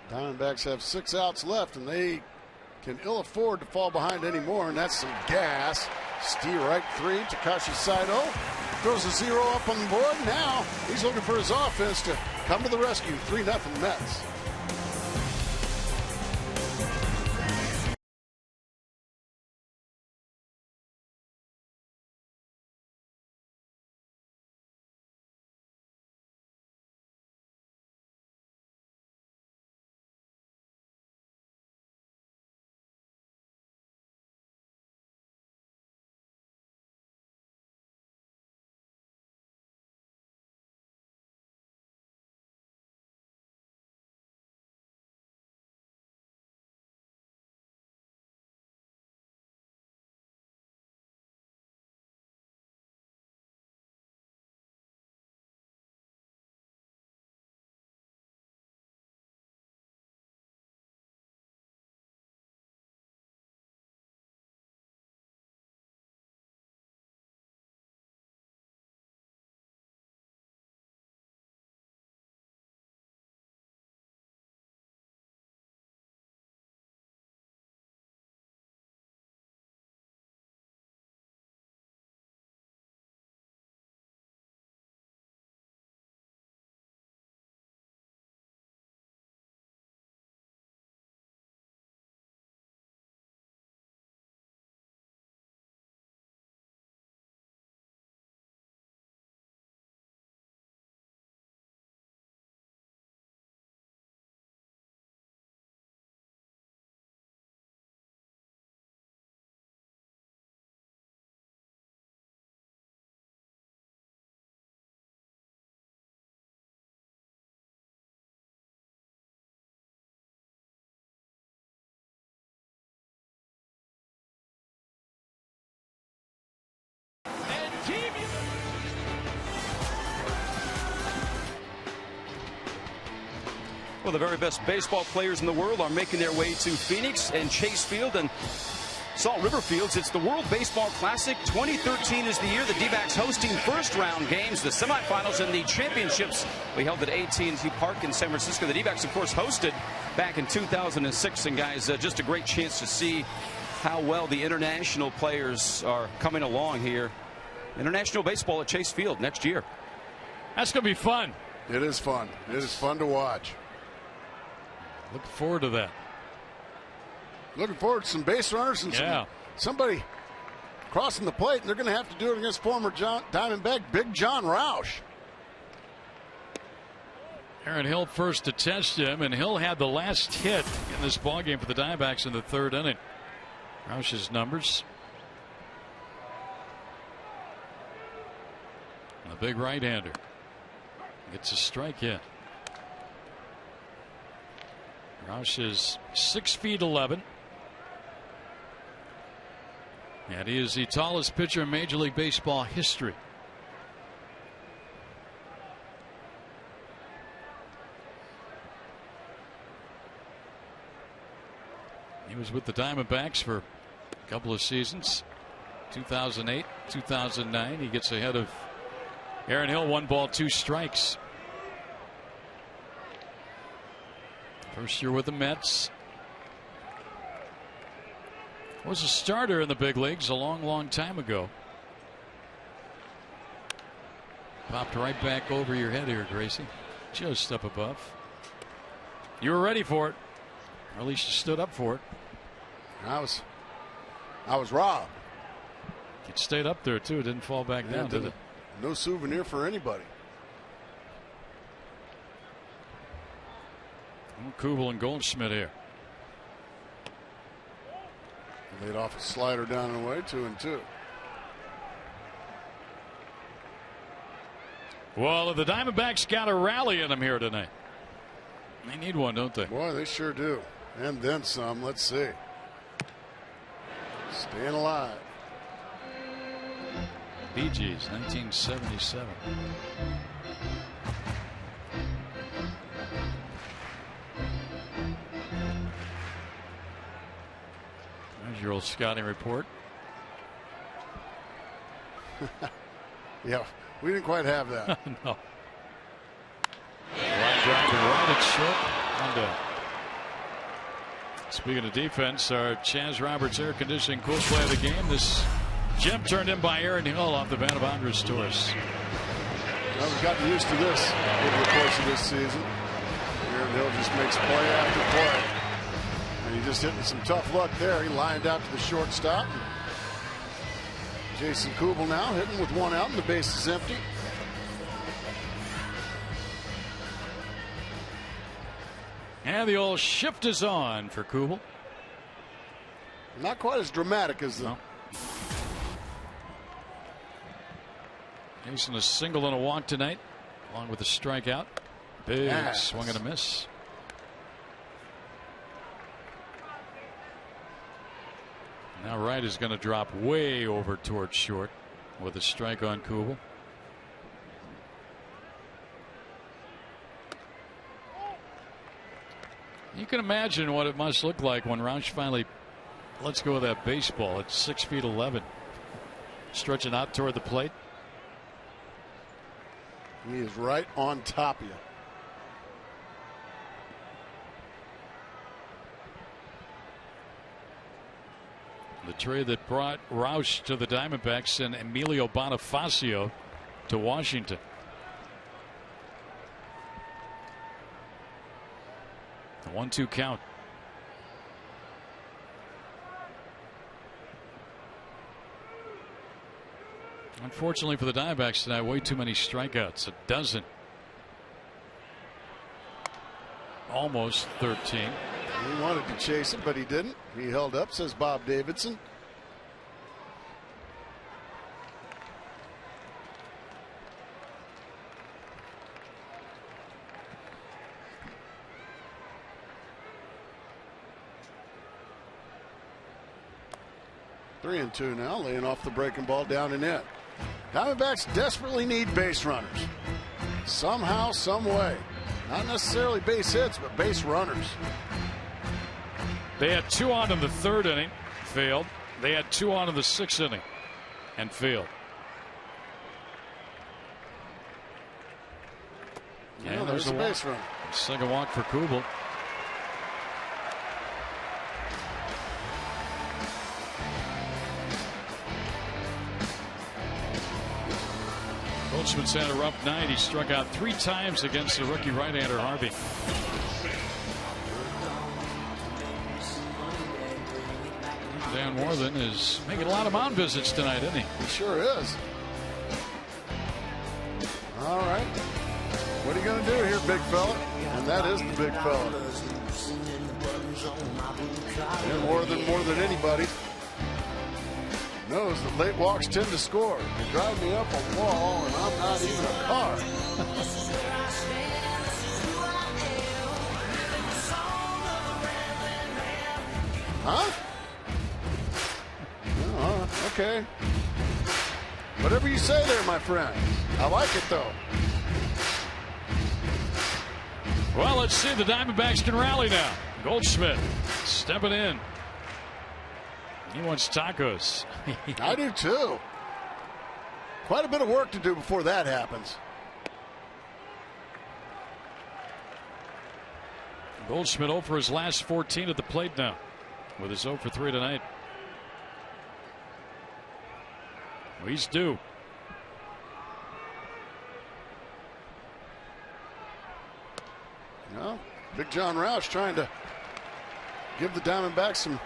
Diamondbacks have 6 outs left, and they can ill afford to fall behind anymore, and that's some gas. Steve right 3, Takashi Saito throws a 0 up on the board. Now he's looking for his offense to come to the rescue. 3-0 Mets. Well, the very best baseball players in the world are making their way to Phoenix and Chase Field and Salt River Fields. It's the World Baseball Classic. 2013 is the year. The D-backs hosting first-round games, the semifinals, and the championships. We held at AT&T Park in San Francisco. The D-backs, of course, hosted back in 2006. And, guys, just a great chance to see how well the international players are coming along here. International baseball at Chase Field next year. That's going to be fun. It is fun. It is fun to watch. Looking forward to that. Looking forward to some base runners and somebody crossing the plate, and they're going to have to do it against former Diamondback Big John Roush. Aaron Hill first to test him, and Hill had the last hit in this ballgame for the Diamondbacks in the 3rd inning. Roush's numbers. A big right-hander. Gets a strike hit. Roush is 6'11". And he is the tallest pitcher in Major League Baseball history. He was with the Diamondbacks for a couple of seasons. 2008, 2009. He gets ahead of Aaron Hill, 1 ball, 2 strikes. First year with the Mets. Was a starter in the big leagues a long time ago. Popped right back over your head here, Gracie. Just up above. You were ready for it. Or at least you stood up for it. I was robbed. It stayed up there too. It didn't fall back down, did it? No souvenir for anybody. Kubel and Goldschmidt here. Laid off a slider down and away, 2-2. Well, the Diamondbacks got a rally in them here tonight. They need one, don't they? Boy, they sure do. And then some. Let's see. Staying alive. Bee Gees, 1977. There's your old scouting report. Yeah, we didn't quite have that. No. Line drive to right at short. And speaking of defense, our Chaz Roberts air conditioning cool play of the game. This gem turned in by Aaron Hill off the bat of Andres Torres. Well, we've gotten used to this over the course of this season. Aaron Hill just makes play after play. And he just hitting some tough luck there. He lined out to the shortstop. Jason Kubel now hitting with 1 out and the base is empty. And the old shift is on for Kubel. Not quite as dramatic as the. No. Facing a single and a walk tonight, along with a strikeout. Big swing and a miss. Now right is going to drop way over towards short with a strike on Kubel. You can imagine what it must look like when Rausch finally lets go of that baseball at 6'11", stretching out toward the plate. He is right on top of you. The trade that brought Rausch to the Diamondbacks and Emilio Bonifacio to Washington. The 1-2 count. Unfortunately for the Diamondbacks tonight, way too many strikeouts. 12. Almost 13. He wanted to chase it, but he didn't. He held up, says Bob Davidson. Three and two now, laying off the breaking ball down and in. Diamondbacks desperately need base runners. Somehow, some way. Not necessarily base hits, but base runners. They had 2 on in the 3rd inning, failed. They had 2 on in the 6th inning and failed. Yeah, there's a base run. Second walk for Kubel. Goldschmidt's had a rough night. He struck out 3 times against the rookie right-hander Harvey. Dan Worthen is making a lot of mound visits tonight, isn't he? He sure is. All right. What are you going to do here, big fella? And that is the big fella. And more than anybody knows that late walks tend to score. They drive me up a wall, and I'm not even a car. Huh? Oh, okay. Whatever you say there, my friend. I like it, though. Well, let's see. The Diamondbacks can rally now. Goldschmidt stepping in. He wants tacos. I do too. Quite a bit of work to do before that happens. Goldschmidt 0 for his last 14 at the plate now, with his 0 for 3 tonight. Well, he's due. Well, Big John Roush trying to give the Diamondbacks some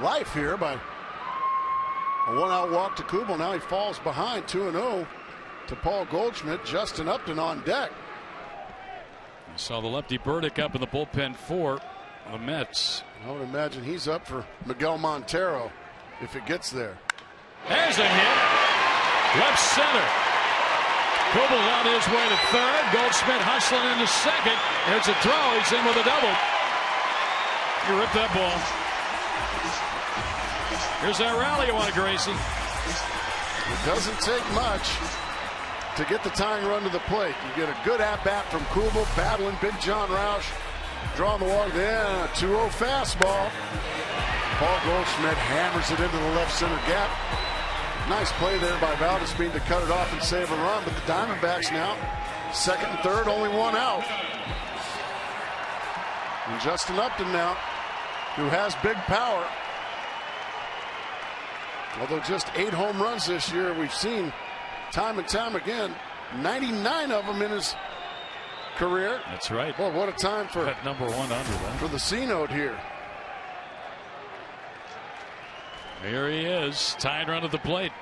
life here by a 1-out walk to Kubel. Now he falls behind 2-0 to Paul Goldschmidt. Justin Upton on deck. You saw the lefty Burdick up in the bullpen for the Mets. I would imagine he's up for Miguel Montero if it gets there. There's a hit. Left center. Kubel's on his way to third. Goldschmidt hustling into second. There's a throw. He's in with a double. You ripped that ball. Here's that rally you wanted, Gracie. It doesn't take much to get the tying run to the plate. You get a good at-bat from Kubel, battling Big John Roush, drawing the walk. Then a 2-0 fastball. Paul Goldschmidt hammers it into the left center gap. Nice play there by Valdespin to cut it off and save a run. But the Diamondbacks now, second and third, only 1 out. And Justin Upton now, who has big power. Although just 8 home runs this year, we've seen time and time again, 99 of them in his career. That's right. Boy, what a time for that number 1 under that. For the C note here. Here he is, tied run at the plate.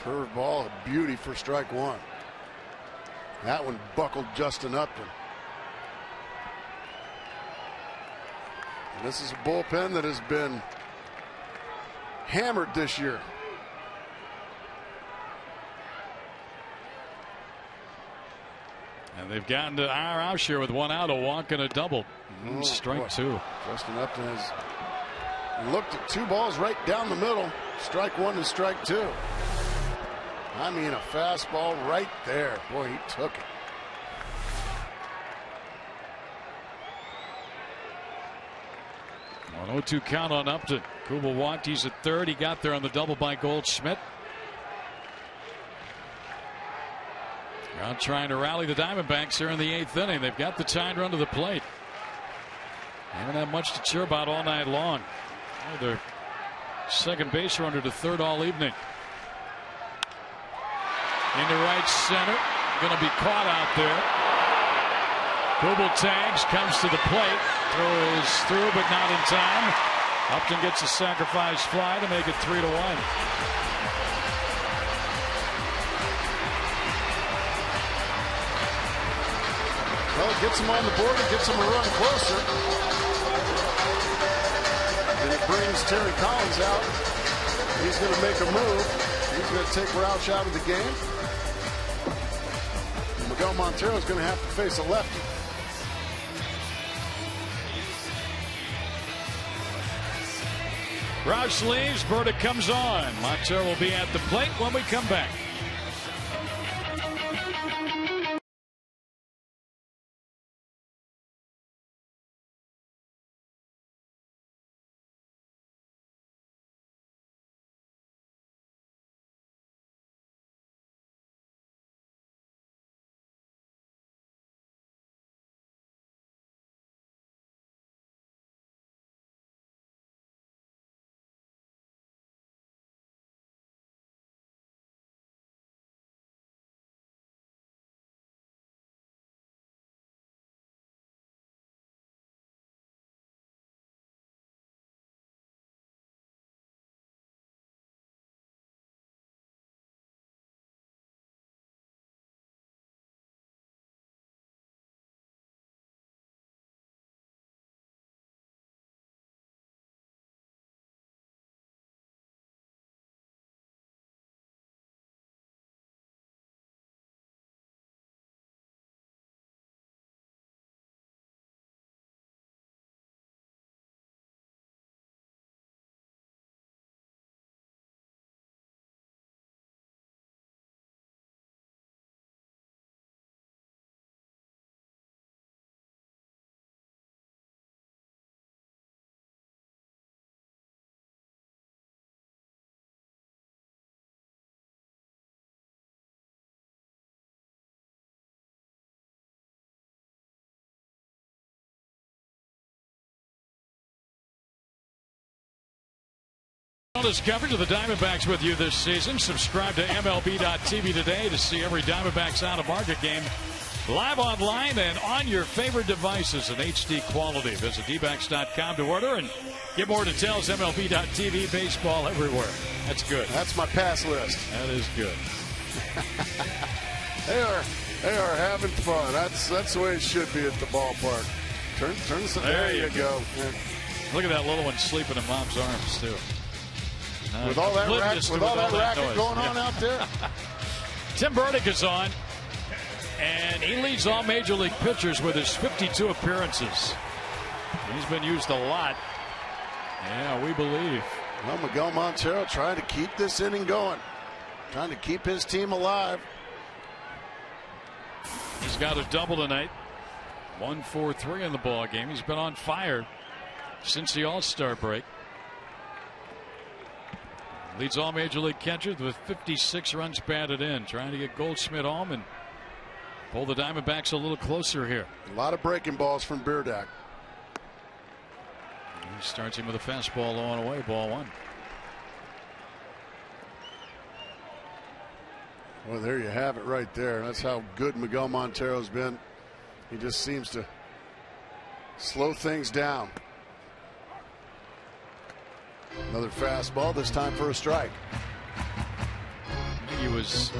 Curve ball, a beauty for strike 1. That one buckled Justin Upton. And this is a bullpen that has been hammered this year. And they've gotten to our house here with 1 out, a walk and a double. Strike 2. Justin Upton has looked at 2 balls right down the middle. Strike 1 and strike 2. I mean, a fastball right there. Boy, he took it. An 0-2 count on Upton. Kubel walked. He's at third. He got there on the double by Goldschmidt. Now trying to rally the Diamondbacks here in the 8th inning. They've got the tying run to the plate. Haven't had much to cheer about all night long. Their second base runner to third all evening. Into right center. Going to be caught out there. Kubel tags, comes to the plate. Throw is through, but not in time. Upton gets a sacrifice fly to make it 3-1. Well, it gets him on the board. It gets him a run closer. And it brings Terry Collins out. He's going to make a move. He's going to take Roush out of the game. And Miguel Montero is going to have to face a lefty. Roush leaves. Burdick comes on. Montero will be at the plate when we come back. Arizona's coverage of the Diamondbacks with you this season. Subscribe to MLB.tv today to see every Diamondbacks out-of-market game live online and on your favorite devices in HD quality. Visit dbacks.com to order and get more details. MLB.tv, baseball everywhere. That's good. That's my pass list. That is good. They are having fun. That's the way it should be at the ballpark. There you go. Yeah. Look at that little one sleeping in Mom's arms too. With all that racket going on out there. Tim Burdick is on, and he leads all Major League pitchers with his 52 appearances. He's been used a lot. Yeah, we believe. Well, Miguel Montero trying to keep this inning going, trying to keep his team alive. He's got a double tonight. 1-4-3 in the ball game. He's been on fire since the All-Star break. Leads all Major League catchers with 56 runs batted in. Trying to get Goldschmidt home and pull the Diamondbacks a little closer here. A lot of breaking balls from Burdick. He starts him with a fastball low and away. Ball one. Well, there you have it right there. That's how good Miguel Montero's been. He just seems to slow things down. Another fastball, this time for a strike. He was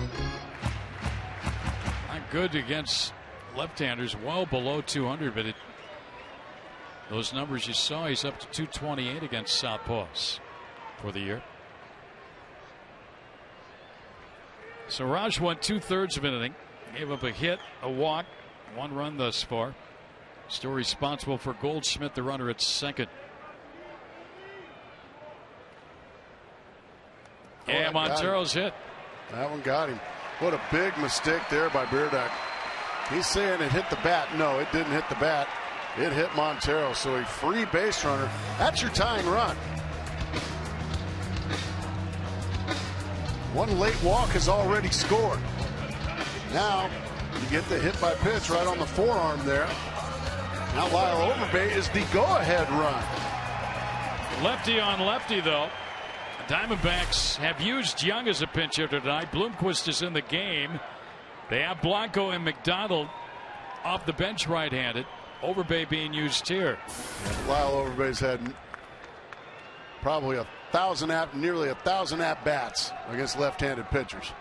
not good against left-handers, well below 200, but those numbers you saw, he's up to 228 against southpaws for the year. So Raj went 2/3 of an inning, gave up a hit, a walk, 1 run thus far. Still responsible for Goldschmidt, the runner at second. Yeah, Montero's hit. That one got him. What a big mistake there by Burdick. He's saying it hit the bat. No, it didn't hit the bat. It hit Montero. So a free base runner. That's your tying run. One late walk has already scored. Now you get the hit by pitch right on the forearm there. Now Lyle Overbay is the go-ahead run. Lefty on lefty, though. Diamondbacks have used Young as a pinch hitter tonight. Bloomquist is in the game. They have Blanco and McDonald off the bench right-handed. Overbay being used here. Lyle Overbay's had probably nearly 1,000 at-bats against left-handed pitchers.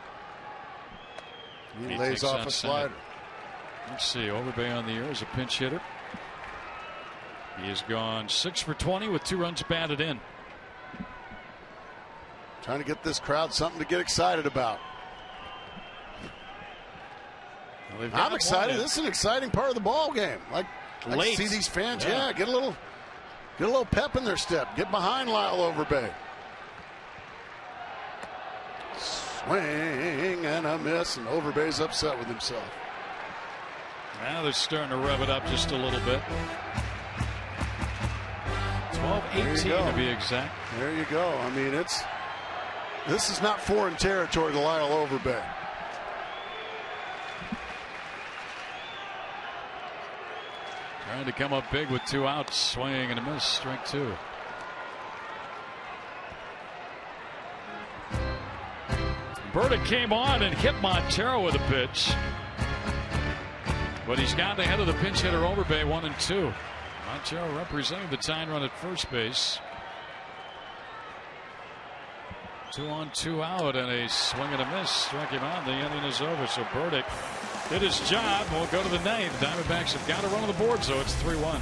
He lays off a slider. Let's see, Overbay on the year as a pinch hitter. He has gone 6 for 20 with 2 runs batted in. Trying to get this crowd something to get excited about. Well, I'm excited. This is an exciting part of the ball game. Like to see these fans, get a little pep in their step. Get behind Lyle Overbay. Swing and a miss, and Overbay's upset with himself. Now they're starting to rev it up just a little bit. 12-18 to be exact. There you go. I mean, this is not foreign territory to Lyle Overbay. Trying to come up big with 2 outs. Swing and a miss. Strike 2. Burdick came on and hit Montero with a pitch. But he's gotten ahead of the pinch hitter Overbay, 1-2. Montero representing the tying run at first base. 2 on, 2 out, and a swing and a miss. Struck him out. The inning is over. So Burdick did his job. We'll go to the 9th. Diamondbacks have got a run on the board, so it's 3-1.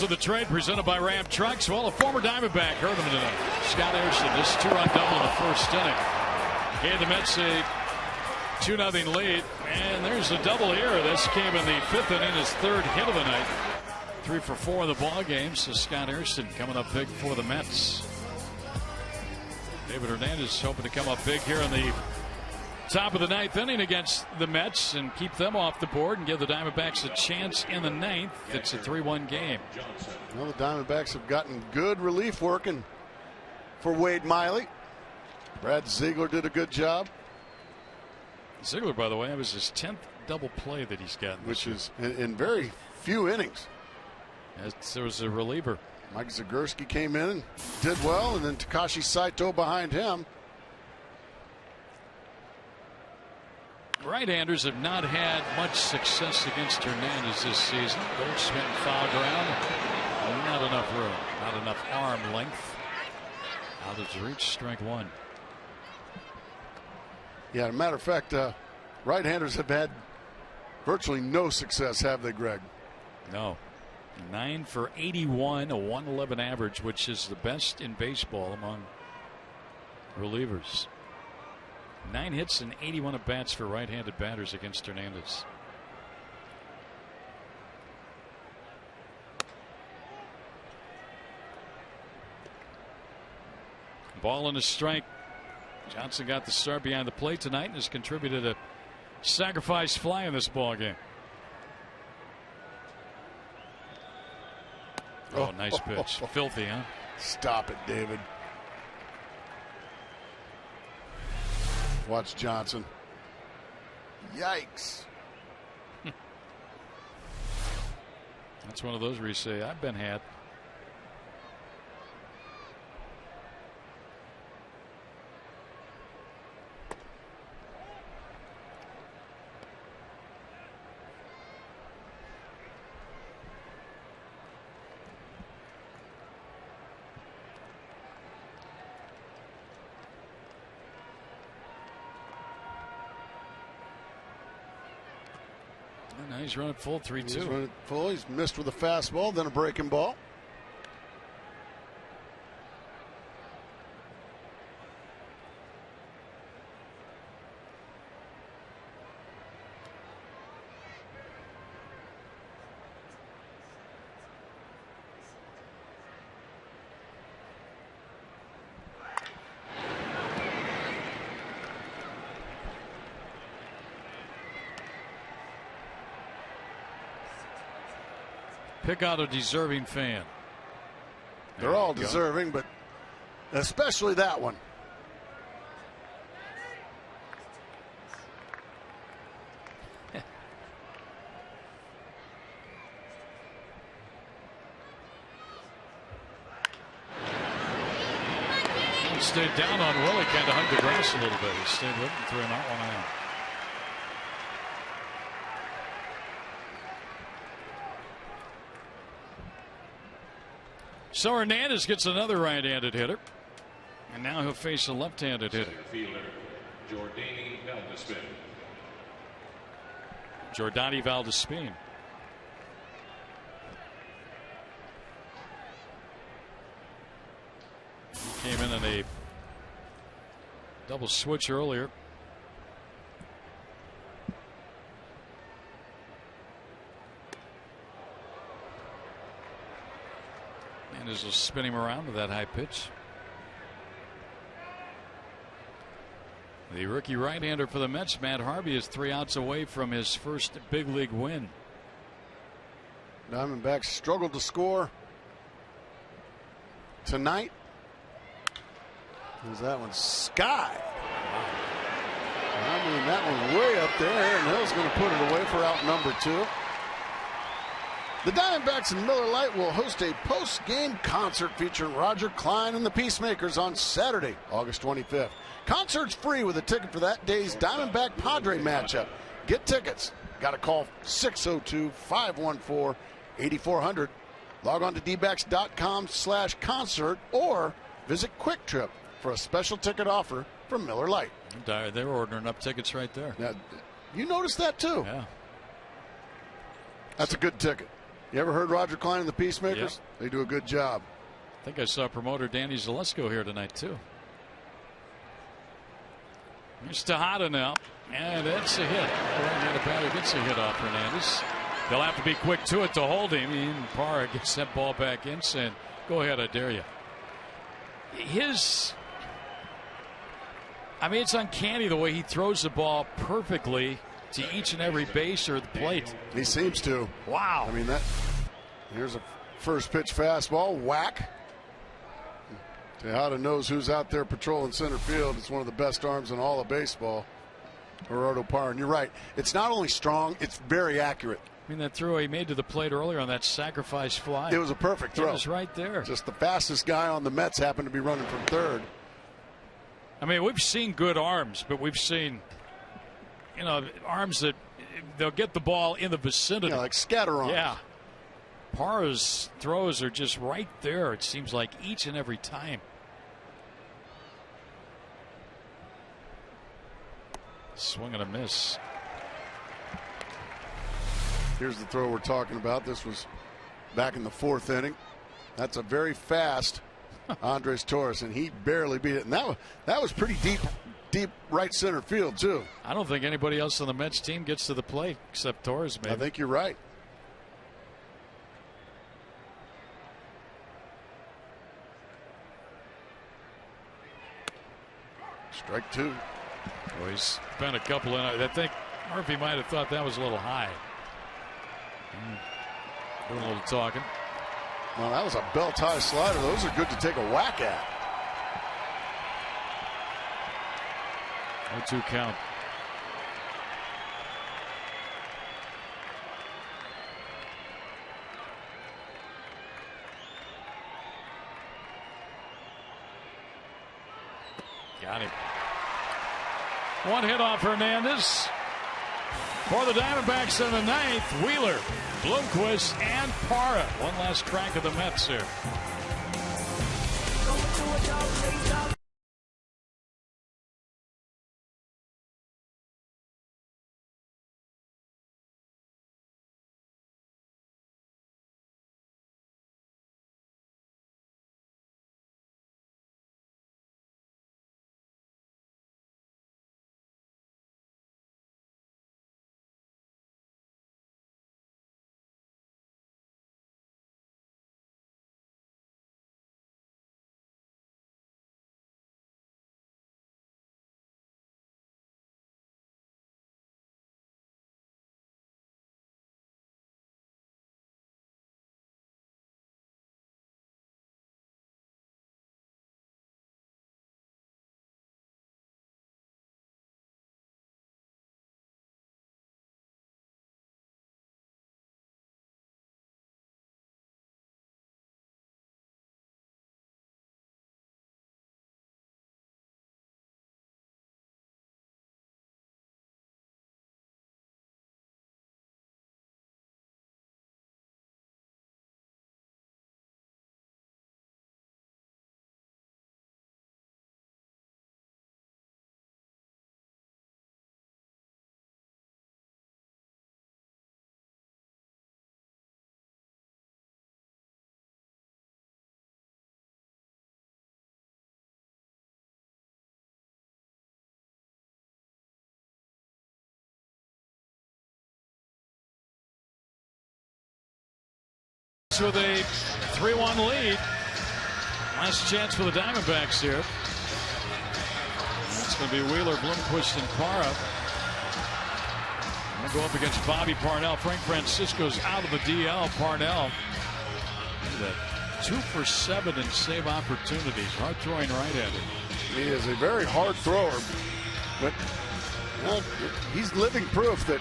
of the trade presented by Ram Trucks. Well, a former Diamondback hurt him tonight. Scott Harrison, this 2-run double in the first inning, gave the Mets a 2-0 lead. And there's a double here. This came in the 5th inning, his 3rd hit of the night. 3 for 4 in the ball game. So Scott Harrison coming up big for the Mets. David Hernandez hoping to come up big here in the top of the 9th inning against the Mets and keep them off the board and give the Diamondbacks a chance in the 9th. It's a 3-1 game. Well, the Diamondbacks have gotten good relief working for Wade Miley. Brad Ziegler did a good job. Ziegler, by the way, that was his 10th double play that he's gotten. Which is in very few innings. There was a reliever. Mike Zagorski came in and did well, and then Takashi Saito behind him. Right-handers have not had much success against Hernandez this season. They're spitting foul ground. Not enough room. Not enough arm length. Out of his reach, strike 1. Yeah, as a matter of fact, right-handers have had virtually no success, have they, Greg? No. 9 for 81, a 111 average, which is the best in baseball among relievers. 9 hits and 81 at bats for right-handed batters against Hernandez. Ball and a strike. Johnson got the start behind the plate tonight and has contributed a sacrifice fly in this ball game. Oh, nice pitch. Filthy, huh? Stop it, David. Watch Johnson. Yikes. That's one of those where you say, I've been had. He's running full 3-2. He's running full. He's missed with a fastball, then a breaking ball. Pick out a deserving fan. They're all deserving, but especially that one. He stayed down on Willie, kind of hugged the grass a little bit. He stayed with him, threw him out 1 out. So Hernandez gets another right-handed hitter, and now he'll face a left-handed hitter. Jordani Valdespin. Came in a double switch earlier. Hernandez will spin him around with that high pitch. The rookie right-hander for the Mets, Matt Harvey, is 3 outs away from his first big league win. Diamondbacks struggled to score tonight. Who's that one? Sky. I mean, that one's way up there. Aaron Hill's going to put it away for out number 2. The Diamondbacks and Miller Lite will host a post-game concert featuring Roger Clyne and the Peacemakers on Saturday, August 25th. Concert's free with a ticket for that day's Diamondback-Padre matchup. Get tickets. Got to call 602-514-8400. Log on to dbacks.com/concert or visit Quick Trip for a special ticket offer from Miller Lite. They were ordering up tickets right there. Now, you noticed that too? Yeah. That's a good ticket. You ever heard Roger Klein and the Peacemakers? Yep. They do a good job. I think I saw promoter Danny Zalesko here tonight, too. Here's Tejada now, and that's a hit. Right-handed batter gets a hit off Hernandez. They'll have to be quick to it to hold him. And Parra gets that ball back in, saying, go ahead, I dare you. It's uncanny the way he throws the ball perfectly to each and every base or the plate. He seems to. Wow. Here's a first pitch fastball, whack. Tejada knows who's out there patrolling center field. It's one of the best arms in all of baseball. Gerardo Parra. And you're right. It's not only strong, it's very accurate. That throw he made to the plate earlier on that sacrifice fly. It was a perfect throw. It was right there. Just the fastest guy on the Mets happened to be running from third. We've seen good arms, but we've seen, arms that they'll get the ball in the vicinity. Yeah, like scatter arms. Yeah. Parra's throws are just right there, it seems like, each and every time. Swing and a miss. Here's the throw we're talking about. This was back in the 4th inning. That's a very fast Andres Torres, and he barely beat it. And that was pretty deep right center field, too. I don't think anybody else on the Mets team gets to the plate except Torres, maybe. I think you're right. Strike 2. Well, he's been a couple in. I think Harvey might have thought that was a little high. Doing a little talking. Well, that was a belt-high slider. Those are good to take a whack at. 0-2 count. Got him. One hit off Hernandez. For the Diamondbacks in the 9th, Wheeler, Bloomquist, and Parra. One last crack of the Mets here. With a 3-1 lead. Last chance for the Diamondbacks here. It's going to be Wheeler, Bloomquist, and Parra. Going to go up against Bobby Parnell. Frank Francisco's out of the DL. Parnell, look at that, 2 for 7 in save opportunities. Hard throwing right-handed. He is a very hard thrower, but he's living proof that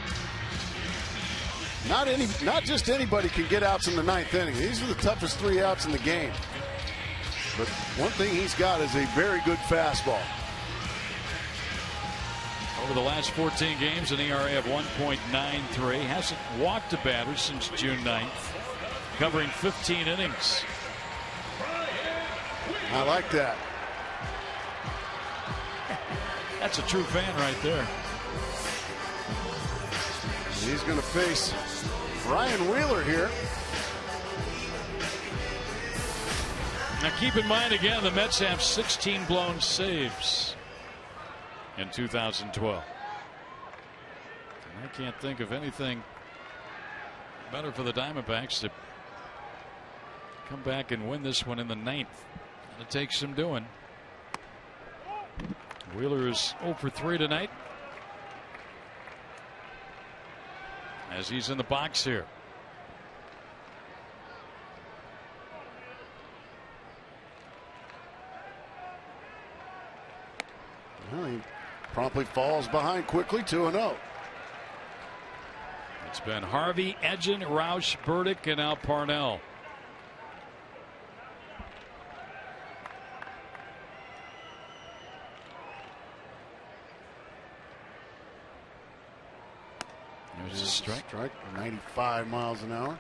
not just anybody can get outs in the 9th inning. These are the toughest 3 outs in the game. But one thing he's got is a very good fastball. Over the last 14 games, an ERA of 1.93. Hasn't walked a batter since June 9th. Covering 15 innings. I like that. That's a true fan right there. He's going to face Ryan Wheeler here. Now keep in mind again, the Mets have 16 blown saves in 2012. And I can't think of anything better for the Diamondbacks to come back and win this one in the 9th. And it takes some doing. Wheeler is 0 for 3 tonight as he's in the box here. Well, he promptly falls behind quickly, 2-0. It's been Harvey, Edgin, Roush, Burdick, and now Parnell. There's a strike. 95 miles an hour.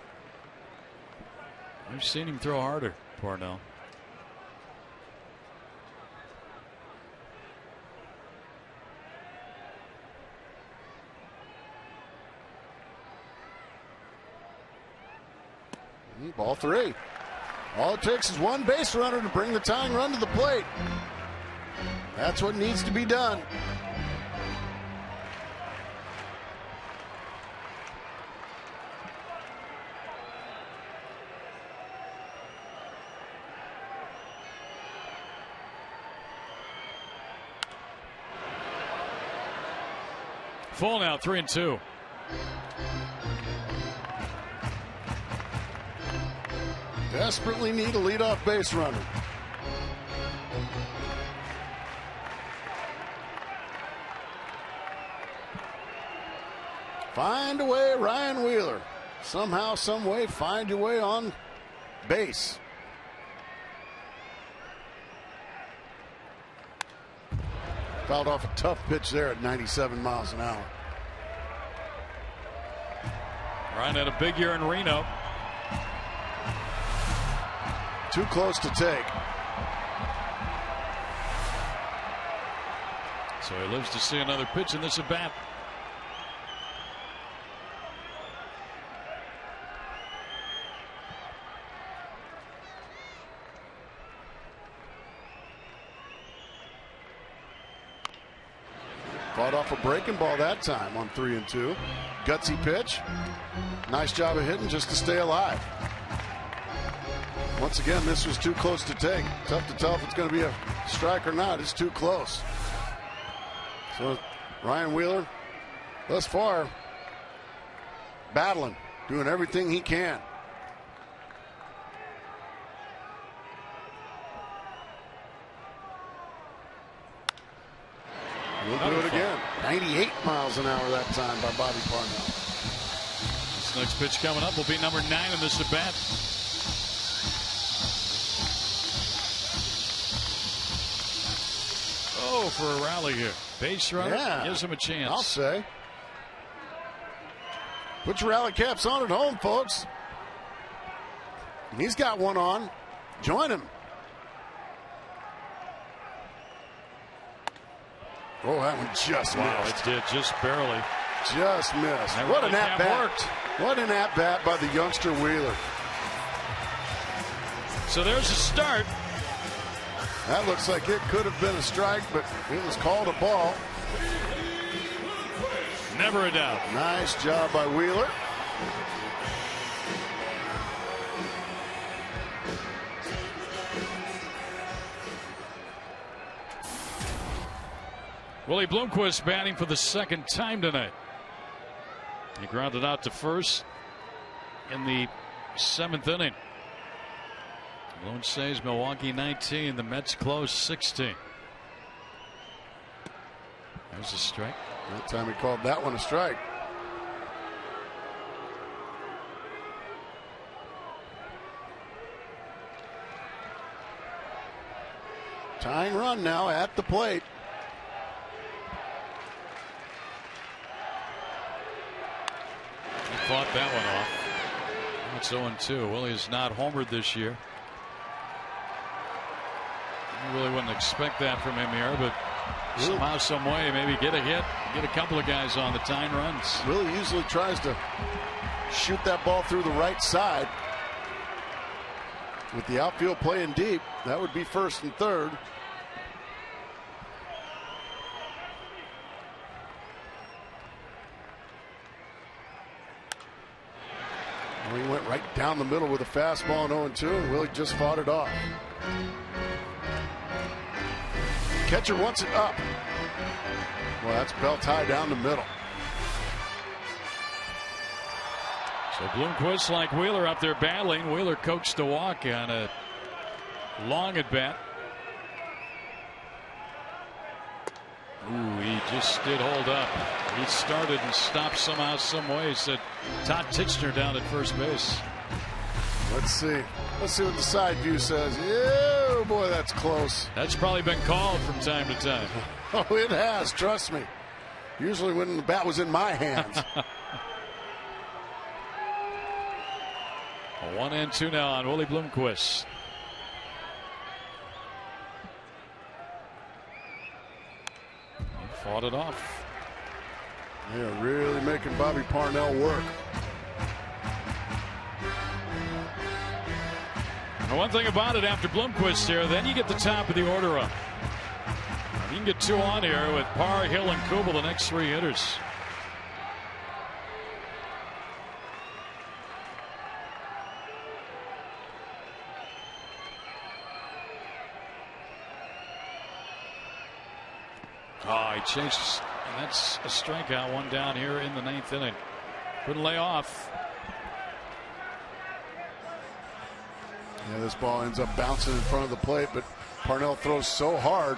I've seen him throw harder, Parnell. Ball 3. All it takes is one base runner to bring the tying run to the plate. That's what needs to be done. Full now, 3-2. Desperately need a leadoff base runner. Find a way, Ryan Wheeler. Somehow, some way, find your way on base. Fouled off a tough pitch there at 97 miles an hour. Ryan had a big year in Reno. Too close to take. So he lives to see another pitch in this at bat. Fought off a breaking ball that time on 3-2. Gutsy pitch. Nice job of hitting just to stay alive. Once again, this was too close to take. Tough to tell if it's going to be a strike or not. It's too close. So Ryan Wheeler, thus far, battling, doing everything he can. We'll do it again. 98 miles an hour that time by Bobby Parnell. This next pitch coming up will be number 9 in this at bat. Oh, for a rally here. Base runner gives him a chance. I'll say. Put your rally caps on at home, folks. He's got one on. Join him. Oh, that one just missed. It did, just barely. Just missed. What an at-bat. What an at-bat by the youngster Wheeler. So there's a start. That looks like it could have been a strike, but it was called a ball. Never a doubt. Nice job by Wheeler. Willie Bloomquist batting for the second time tonight. He grounded out to first in the 7th inning. Bloom saves Milwaukee 19. The Mets close 16. There's a strike. That time he called that one a strike. Tying run now at the plate. He fought that one off. It's 0-2. Willie has not homered this year. I really wouldn't expect that from him here, but somehow, some way, maybe get a hit, get a couple of guys on the tying runs. Willie usually tries to shoot that ball through the right side. With the outfield playing deep, that would be first and third. Well, he went right down the middle with a fastball in 0-2, and Willie just fought it off. Catcher wants it up. Well, that's belt high down the middle. So Bloomquist, like Wheeler, up there battling. Wheeler coached to walk on a long at bat. Ooh, he just did hold up. He started and stopped somehow, some way. Said Todd Titchener down at first base. Let's see. Let's see what the side view says. Oh boy, that's close. That's probably been called from time to time. Oh, it has. Trust me. Usually when the bat was in my hands. A 1-2 now on Willie Bloomquist. He fought it off. Yeah, really making Bobby Parnell work. And one thing about it, after Bloomquist here, then you get the top of the order up. You can get two on here with Parr, Hill, and Kubel, the next three hitters. Oh, he changed, and that's a strikeout, one down here in the 9th inning. Couldn't lay off. Yeah, this ball ends up bouncing in front of the plate, but Parnell throws so hard.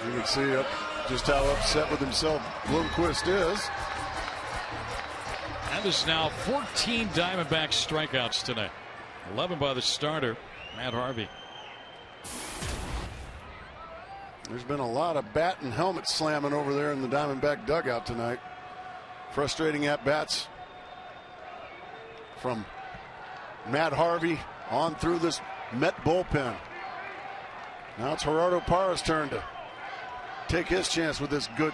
You can see just how upset with himself Bloomquist is. That is now 14 Diamondbacks strikeouts tonight. 11 by the starter, Matt Harvey. There's been a lot of bat and helmet slamming over there in the Diamondback dugout tonight. Frustrating at-bats from Matt Harvey on through this Met bullpen. Now it's Gerardo Parra's turn to take his chance with this good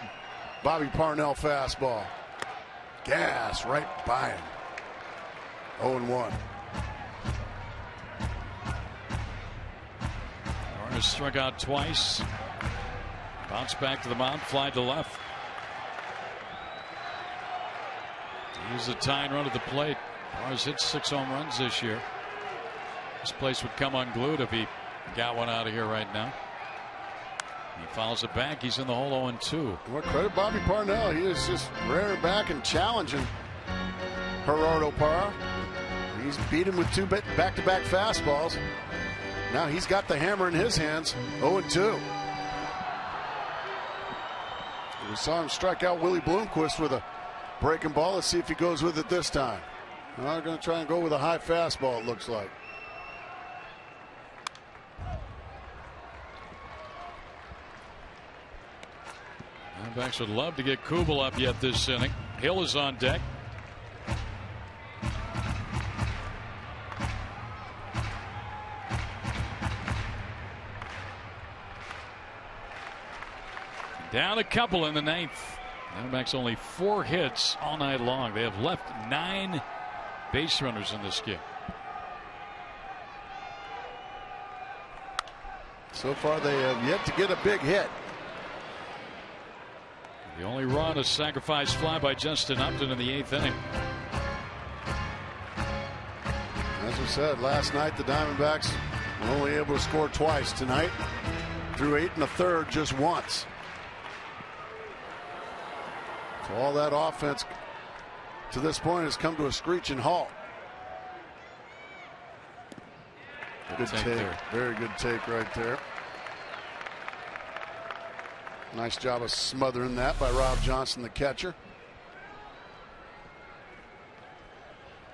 Bobby Parnell fastball. Gas right by him. 0-1. Parra struck out twice. Bounce back to the mound, fly to left. He's a tying run at the plate. Parra's hit 6 home runs this year. This place would come unglued if he got one out of here right now. He fouls it back. He's in the hole 0-2. Well, credit Bobby Parnell. He is just rearing back and challenging Gerardo Parra. He's beat him with 2 back-to-back fastballs. Now he's got the hammer in his hands. 0-2. We saw him strike out Willie Bloomquist with a breaking ball. Let's see if he goes with it this time. Well, going to try and go with a high fastball, it looks like. Diamondbacks would love to get Kubel up yet this inning. Hill is on deck. Down a couple in the 9th. Diamondbacks only 4 hits all night long. They have left 9 base runners in this game. So far they have yet to get a big hit. The only run, a sacrifice fly by Justin Upton in the 8th inning. As we said last night, the Diamondbacks were only able to score twice tonight. Through 8 1/3 just once. So all that offense to this point has come to a screeching halt. Good take. Very good take right there. Nice job of smothering that by Rob Johnson, the catcher.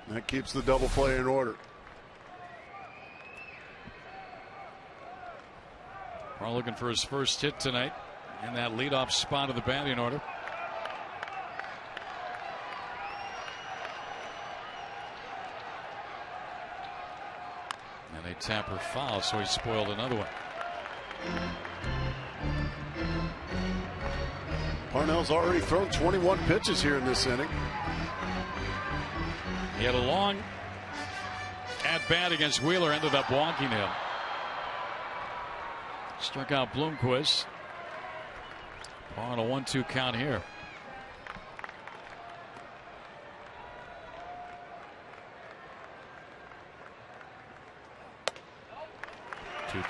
That keeps the double play in order. We're looking for his first hit tonight in that leadoff spot of the batting order. And a tapper foul, so he spoiled another one. Parnell's already thrown 21 pitches here in this inning. He had a long at bat against Wheeler ended up walking him. Struck out Bloomquist. On a 1-2 count here.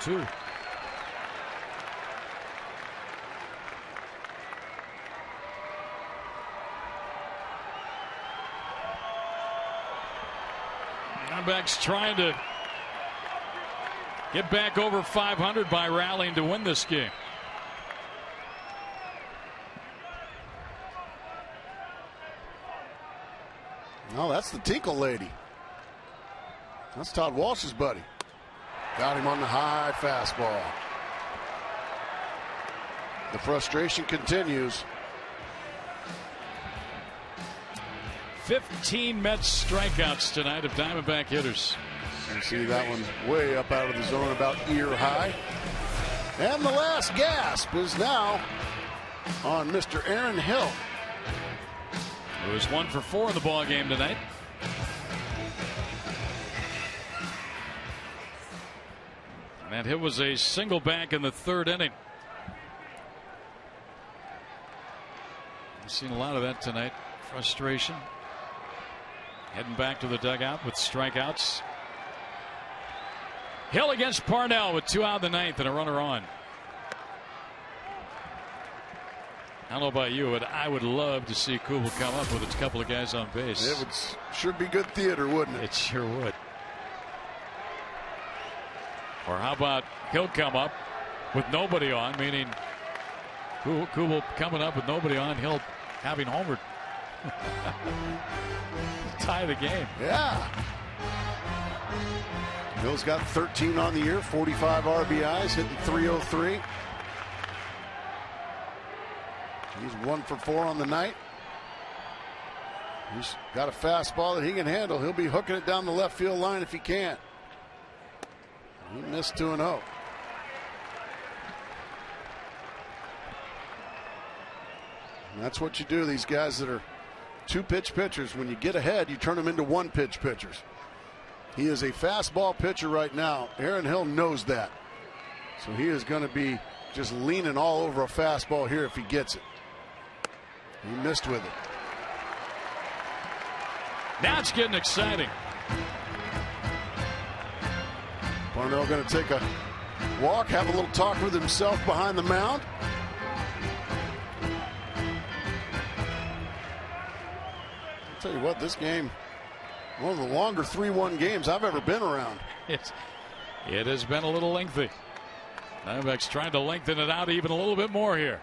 Two. Diamondbacks trying to get back over 500 by rallying to win this game. No, that's the Tinkle lady. That's Todd Walsh's buddy. Got him on the high fastball. The frustration continues. 15 Mets strikeouts tonight of Diamondback hitters. You see that one way up out of the zone, about ear high. And the last gasp is now on Mr. Aaron Hill. It was 1 for 4 in the ball game tonight. And that hit was a single back in the 3rd inning. We've seen a lot of that tonight. Frustration. Heading back to the dugout with strikeouts. Hill against Parnell with 2 out in the 9th and a runner on. I don't know about you, but I would love to see Kubel come up with a couple of guys on base. It would sure be good theater, wouldn't it? It sure would. Or how about he'll come up with nobody on, meaning Kubel coming up with nobody on, Hill having homered. Tie the game. Yeah. Hill's got 13 on the year, 45 RBIs, hitting .303. He's 1 for 4 on the night. He's got a fastball that he can handle. He'll be hooking it down the left field line if he can. He missed 2-0. And that's what you do. These guys that are 2-pitch pitchers, when you get ahead, you turn them into 1-pitch pitchers. He is a fastball pitcher right now. Aaron Hill knows that. So he is going to be just leaning all over a fastball here if he gets it. He missed with it. Now it's getting exciting. Parnell going to take a walk, have a little talk with himself behind the mound. I'll tell you what, this game, one of the longer 3-1 games I've ever been around. It has been a little lengthy. Diamondbacks trying to lengthen it out even a little bit more here.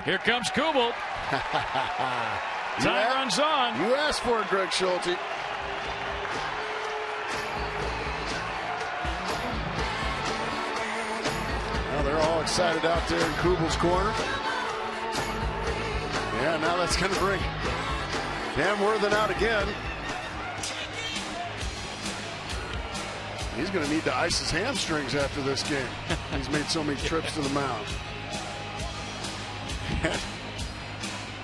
Here comes Kubel. Time runs on. You asked for it, Greg Schulte. Well, they're all excited out there in Kubel's corner. Yeah, now that's going to bring Cam Worthen out again. He's going to need to ice his hamstrings after this game. He's made so many trips to the mound.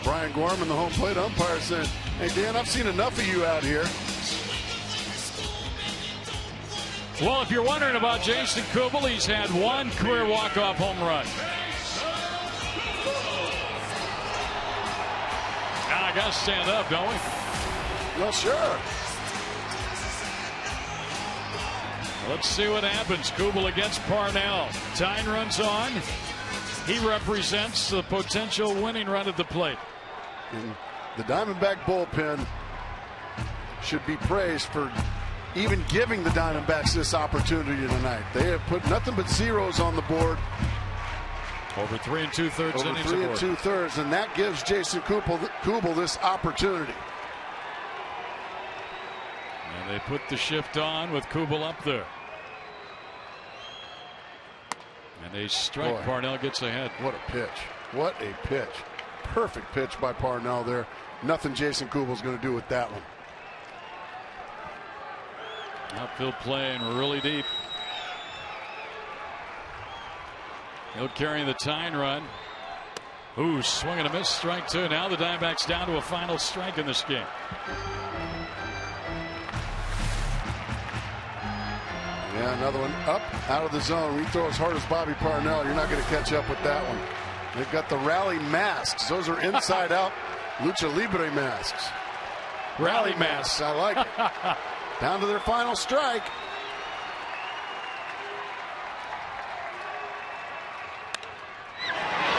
Brian Gorman, the home plate umpire, said, "Hey, Dan, I've seen enough of you out here." Well, if you're wondering about Jason Kubel, he's had 1 career walk-off home run. Now I got to stand up, don't we? Well, sure. Let's see what happens. Kubel against Parnell. Tyne runs on. He represents the potential winning run at the plate. And the Diamondback bullpen should be praised for even giving the Diamondbacks this opportunity tonight. They have put nothing but zeros on the board. Over 3 2/3 Over innings 3 aboard. 2/3, and that gives Jason Kubel this opportunity. And they put the shift on with Kubel up there. And a strike. Boy. Parnell gets ahead. What a pitch. What a pitch. Perfect pitch by Parnell there. Nothing Jason Kubel's going to do with that one. Outfield playing really deep. Hill carrying the Tyne run. Ooh, swing and a miss, strike two. Now the Diamondbacks down to a final strike in this game. Yeah, another one up out of the zone. We throw as hard as Bobby Parnell. You're not going to catch up with that one. They've got the rally masks. Those are inside out lucha libre masks. Rally masks. I like it. Down to their final strike.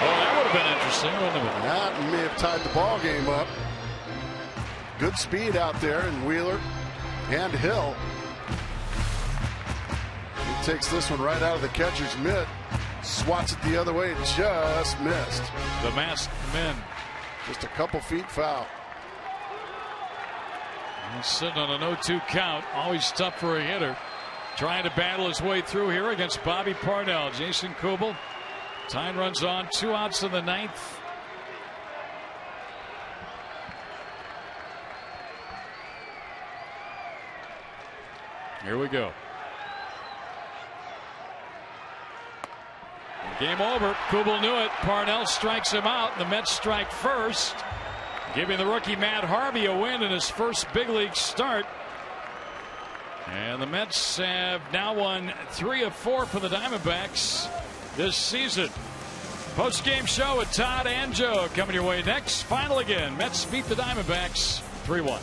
Oh, that would have been interesting, wouldn't it? That may have tied the ball game up. Good speed out there in Wheeler and Hill. He takes this one right out of the catcher's mitt. Swats it the other way. Just missed. The masked men. Just a couple feet foul. He's sitting on an 0-2 count. Always tough for a hitter. Trying to battle his way through here against Bobby Parnell. Jason Kubel. Time runs on. 2 outs in the 9th. Here we go. Game over. Kubel knew it. Parnell strikes him out. The Mets strike first, giving the rookie Matt Harvey a win in his first big league start. And the Mets have now won 3 of 4 for the Diamondbacks this season. Post-game show with Todd and Joe coming your way next. Final again. Mets beat the Diamondbacks 3-1.